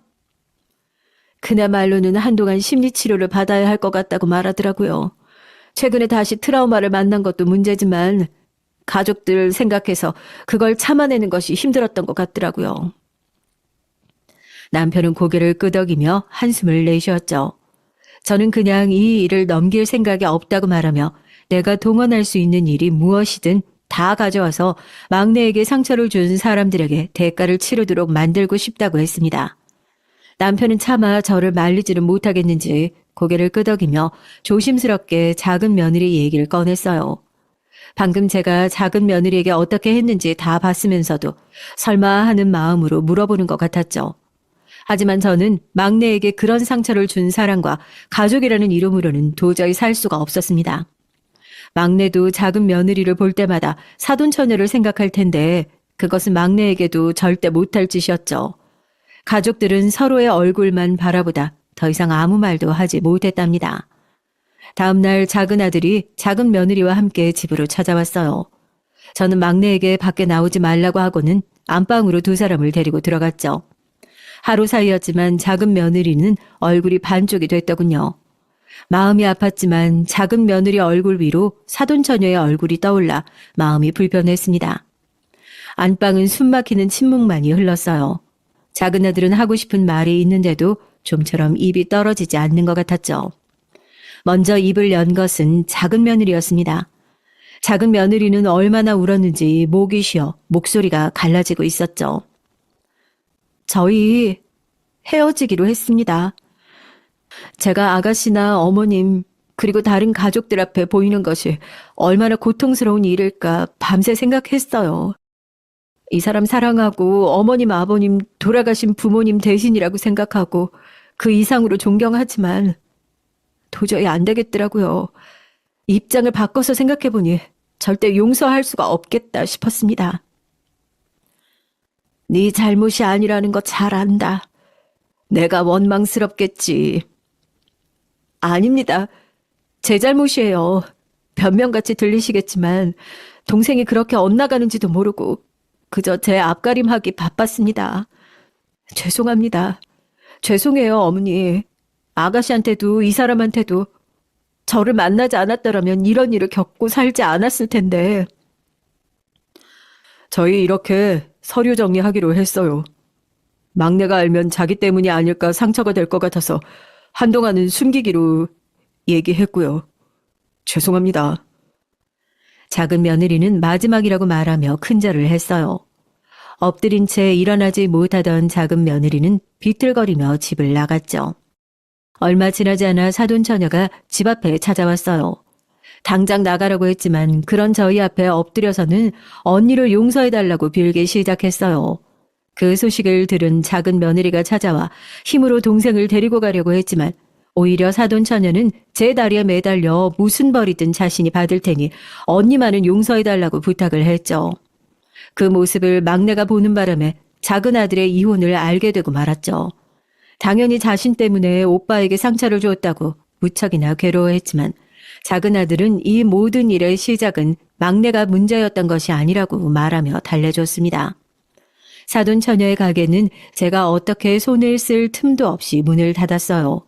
그나말로는 한동안 심리치료를 받아야 할 것 같다고 말하더라고요. 최근에 다시 트라우마를 만난 것도 문제지만 가족들 생각해서 그걸 참아내는 것이 힘들었던 것 같더라고요. 남편은 고개를 끄덕이며 한숨을 내쉬었죠. 저는 그냥 이 일을 넘길 생각이 없다고 말하며 내가 동원할 수 있는 일이 무엇이든 다 가져와서 막내에게 상처를 준 사람들에게 대가를 치르도록 만들고 싶다고 했습니다. 남편은 차마 저를 말리지는 못하겠는지 고개를 끄덕이며 조심스럽게 작은 며느리 얘기를 꺼냈어요. 방금 제가 작은 며느리에게 어떻게 했는지 다 봤으면서도 설마 하는 마음으로 물어보는 것 같았죠. 하지만 저는 막내에게 그런 상처를 준 사람과 가족이라는 이름으로는 도저히 살 수가 없었습니다. 막내도 작은 며느리를 볼 때마다 사돈 처녀를 생각할 텐데 그것은 막내에게도 절대 못할 짓이었죠. 가족들은 서로의 얼굴만 바라보다 더 이상 아무 말도 하지 못했답니다. 다음 날 작은 아들이 작은 며느리와 함께 집으로 찾아왔어요. 저는 막내에게 밖에 나오지 말라고 하고는 안방으로 두 사람을 데리고 들어갔죠. 하루 사이였지만 작은 며느리는 얼굴이 반쪽이 됐더군요. 마음이 아팠지만 작은 며느리 얼굴 위로 사돈 처녀의 얼굴이 떠올라 마음이 불편했습니다. 안방은 숨막히는 침묵만이 흘렀어요. 작은 아들은 하고 싶은 말이 있는데도 좀처럼 입이 떨어지지 않는 것 같았죠. 먼저 입을 연 것은 작은 며느리였습니다. 작은 며느리는 얼마나 울었는지 목이 쉬어 목소리가 갈라지고 있었죠. 저희 헤어지기로 했습니다. 제가 아가씨나 어머님 그리고 다른 가족들 앞에 보이는 것이 얼마나 고통스러운 일일까 밤새 생각했어요. 이 사람 사랑하고 어머님, 아버님, 돌아가신 부모님 대신이라고 생각하고 그 이상으로 존경하지만 도저히 안 되겠더라고요. 입장을 바꿔서 생각해보니 절대 용서할 수가 없겠다 싶었습니다. 네 잘못이 아니라는 거 잘 안다. 내가 원망스럽겠지. 아닙니다. 제 잘못이에요. 변명같이 들리시겠지만 동생이 그렇게 엇나가는지도 모르고 그저 제 앞가림하기 바빴습니다. 죄송합니다. 죄송해요, 어머니. 아가씨한테도 이 사람한테도 저를 만나지 않았더라면 이런 일을 겪고 살지 않았을 텐데. 저희 이렇게 서류 정리하기로 했어요. 막내가 알면 자기 때문이 아닐까 상처가 될 것 같아서 한동안은 숨기기로 얘기했고요. 죄송합니다. 작은 며느리는 마지막이라고 말하며 큰절을 했어요. 엎드린 채 일어나지 못하던 작은 며느리는 비틀거리며 집을 나갔죠. 얼마 지나지 않아 사돈처녀가 집 앞에 찾아왔어요. 당장 나가라고 했지만 그런 저희 앞에 엎드려서는 언니를 용서해달라고 빌기 시작했어요. 그 소식을 들은 작은 며느리가 찾아와 힘으로 동생을 데리고 가려고 했지만 오히려 사돈처녀는 제 다리에 매달려 무슨 벌이든 자신이 받을 테니 언니만은 용서해달라고 부탁을 했죠. 그 모습을 막내가 보는 바람에 작은 아들의 이혼을 알게 되고 말았죠. 당연히 자신 때문에 오빠에게 상처를 줬다고 무척이나 괴로워했지만 작은 아들은 이 모든 일의 시작은 막내가 문제였던 것이 아니라고 말하며 달래줬습니다. 사돈처녀의 가게는 제가 어떻게 손을 쓸 틈도 없이 문을 닫았어요.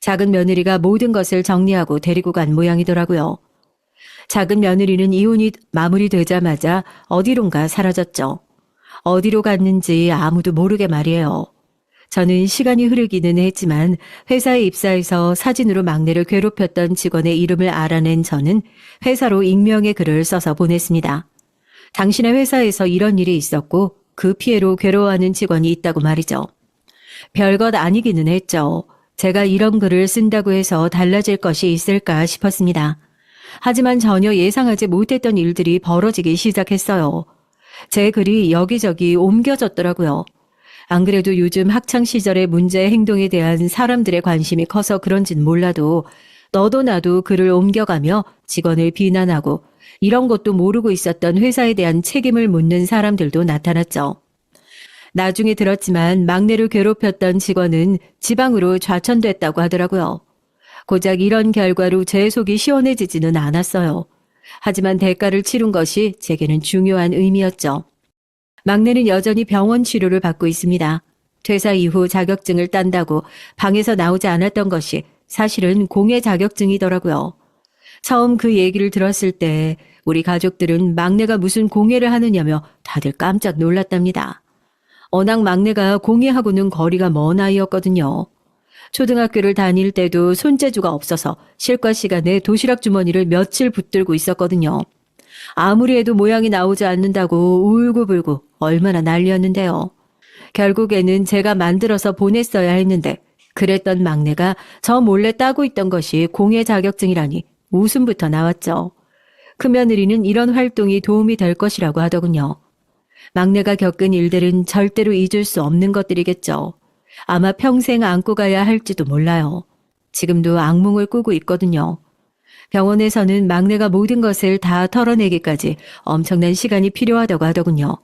작은 며느리가 모든 것을 정리하고 데리고 간 모양이더라고요. 작은 며느리는 이혼이 마무리되자마자 어디론가 사라졌죠. 어디로 갔는지 아무도 모르게 말이에요. 저는 시간이 흐르기는 했지만 회사에 입사해서 사진으로 막내를 괴롭혔던 직원의 이름을 알아낸 저는 회사로 익명의 글을 써서 보냈습니다. 당신의 회사에서 이런 일이 있었고 그 피해로 괴로워하는 직원이 있다고 말이죠. 별것 아니기는 했죠. 제가 이런 글을 쓴다고 해서 달라질 것이 있을까 싶었습니다. 하지만 전혀 예상하지 못했던 일들이 벌어지기 시작했어요. 제 글이 여기저기 옮겨졌더라고요. 안 그래도 요즘 학창시절의 문제 행동에 대한 사람들의 관심이 커서 그런진 몰라도 너도 나도 글을 옮겨가며 직원을 비난하고 이런 것도 모르고 있었던 회사에 대한 책임을 묻는 사람들도 나타났죠. 나중에 들었지만 막내를 괴롭혔던 직원은 지방으로 좌천됐다고 하더라고요. 고작 이런 결과로 제 속이 시원해지지는 않았어요. 하지만 대가를 치른 것이 제게는 중요한 의미였죠. 막내는 여전히 병원 치료를 받고 있습니다. 퇴사 이후 자격증을 딴다고 방에서 나오지 않았던 것이 사실은 공예 자격증이더라고요. 처음 그 얘기를 들었을 때 우리 가족들은 막내가 무슨 공예를 하느냐며 다들 깜짝 놀랐답니다. 워낙 막내가 공예하고는 거리가 먼 아이였거든요. 초등학교를 다닐 때도 손재주가 없어서 실과 시간에 도시락 주머니를 며칠 붙들고 있었거든요. 아무리 해도 모양이 나오지 않는다고 울고불고 얼마나 난리였는데요. 결국에는 제가 만들어서 보냈어야 했는데 그랬던 막내가 저 몰래 따고 있던 것이 공예 자격증이라니 웃음부터 나왔죠. 그 며느리는 이런 활동이 도움이 될 것이라고 하더군요. 막내가 겪은 일들은 절대로 잊을 수 없는 것들이겠죠. 아마 평생 안고 가야 할지도 몰라요. 지금도 악몽을 꾸고 있거든요. 병원에서는 막내가 모든 것을 다 털어내기까지 엄청난 시간이 필요하다고 하더군요.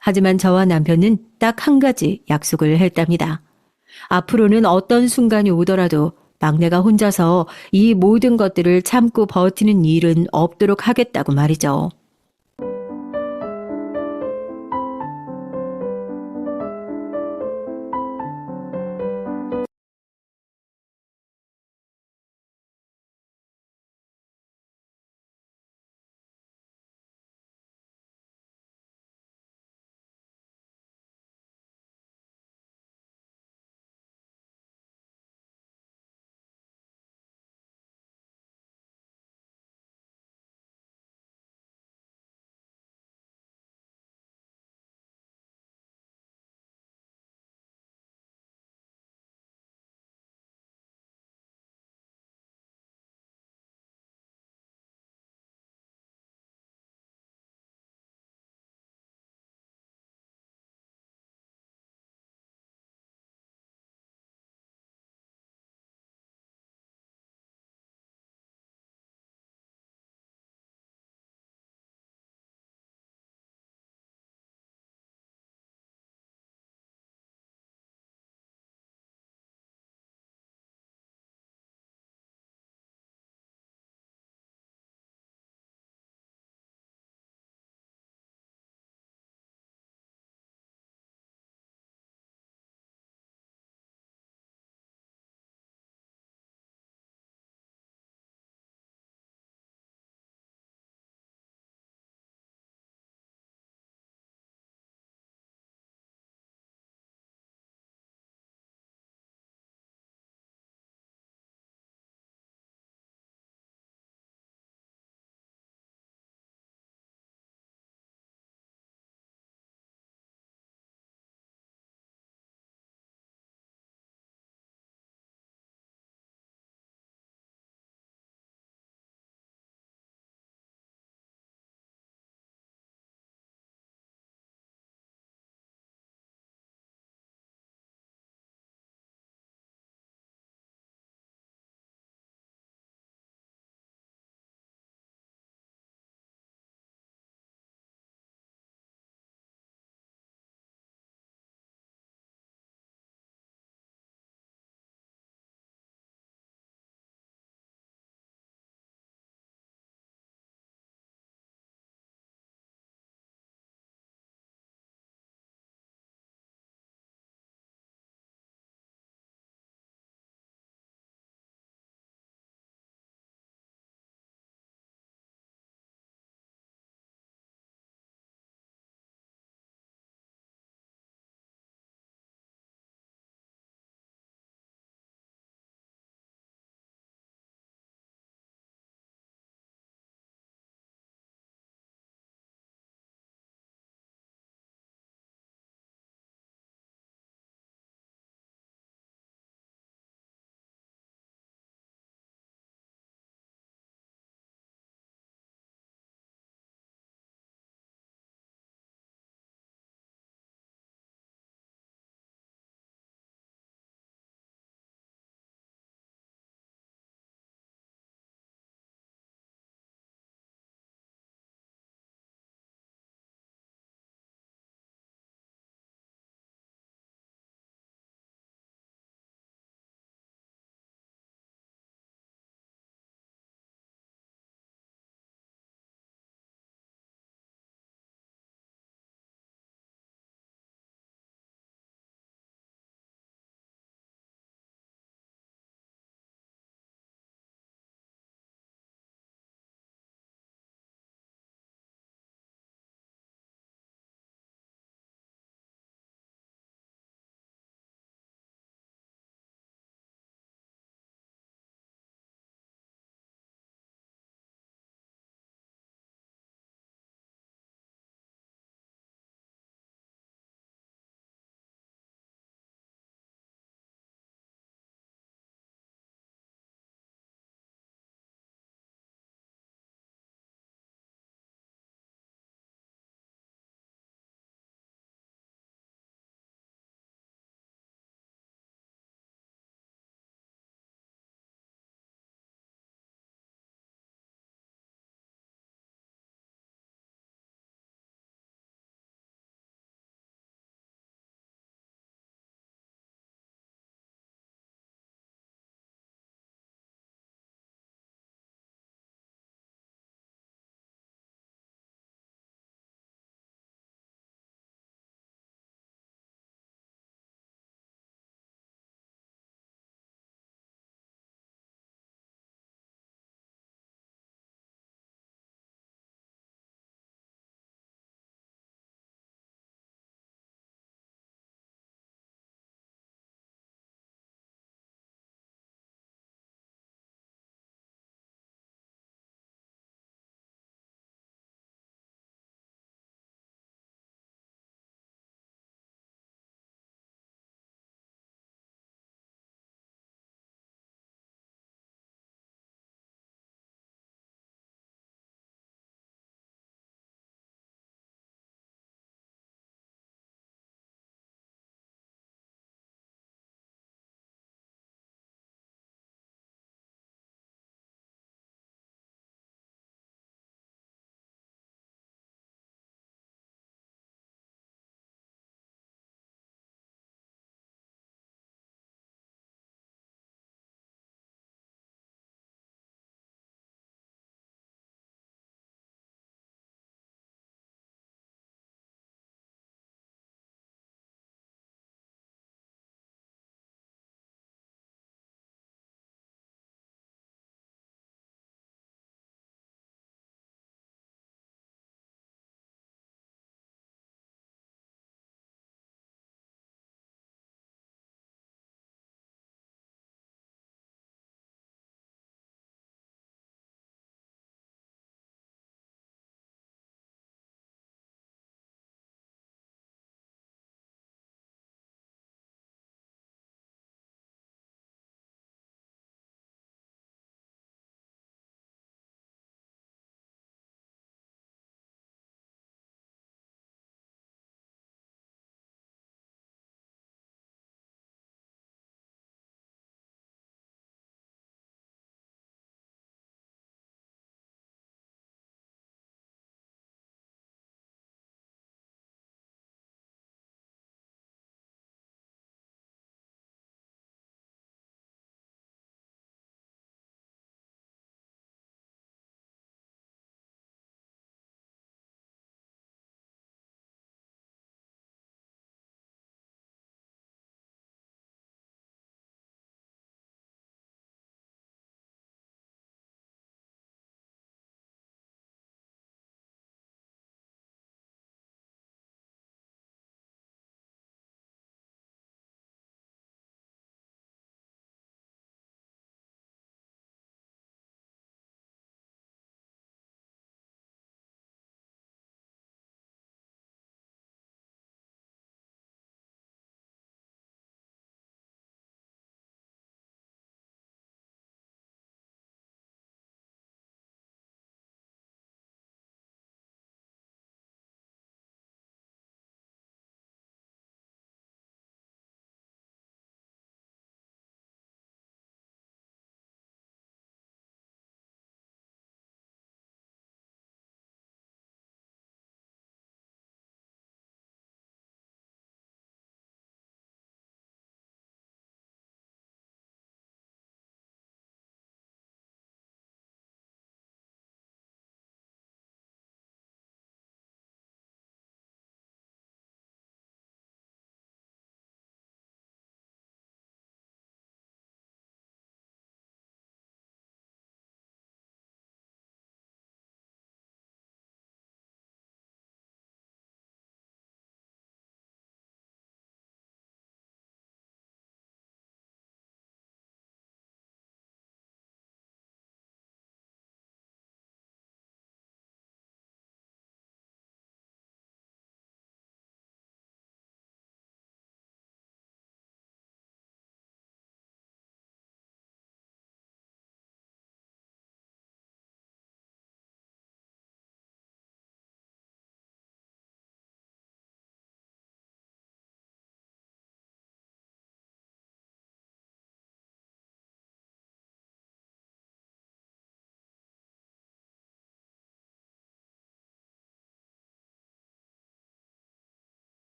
하지만 저와 남편은 딱 한 가지 약속을 했답니다. 앞으로는 어떤 순간이 오더라도 막내가 혼자서 이 모든 것들을 참고 버티는 일은 없도록 하겠다고 말이죠.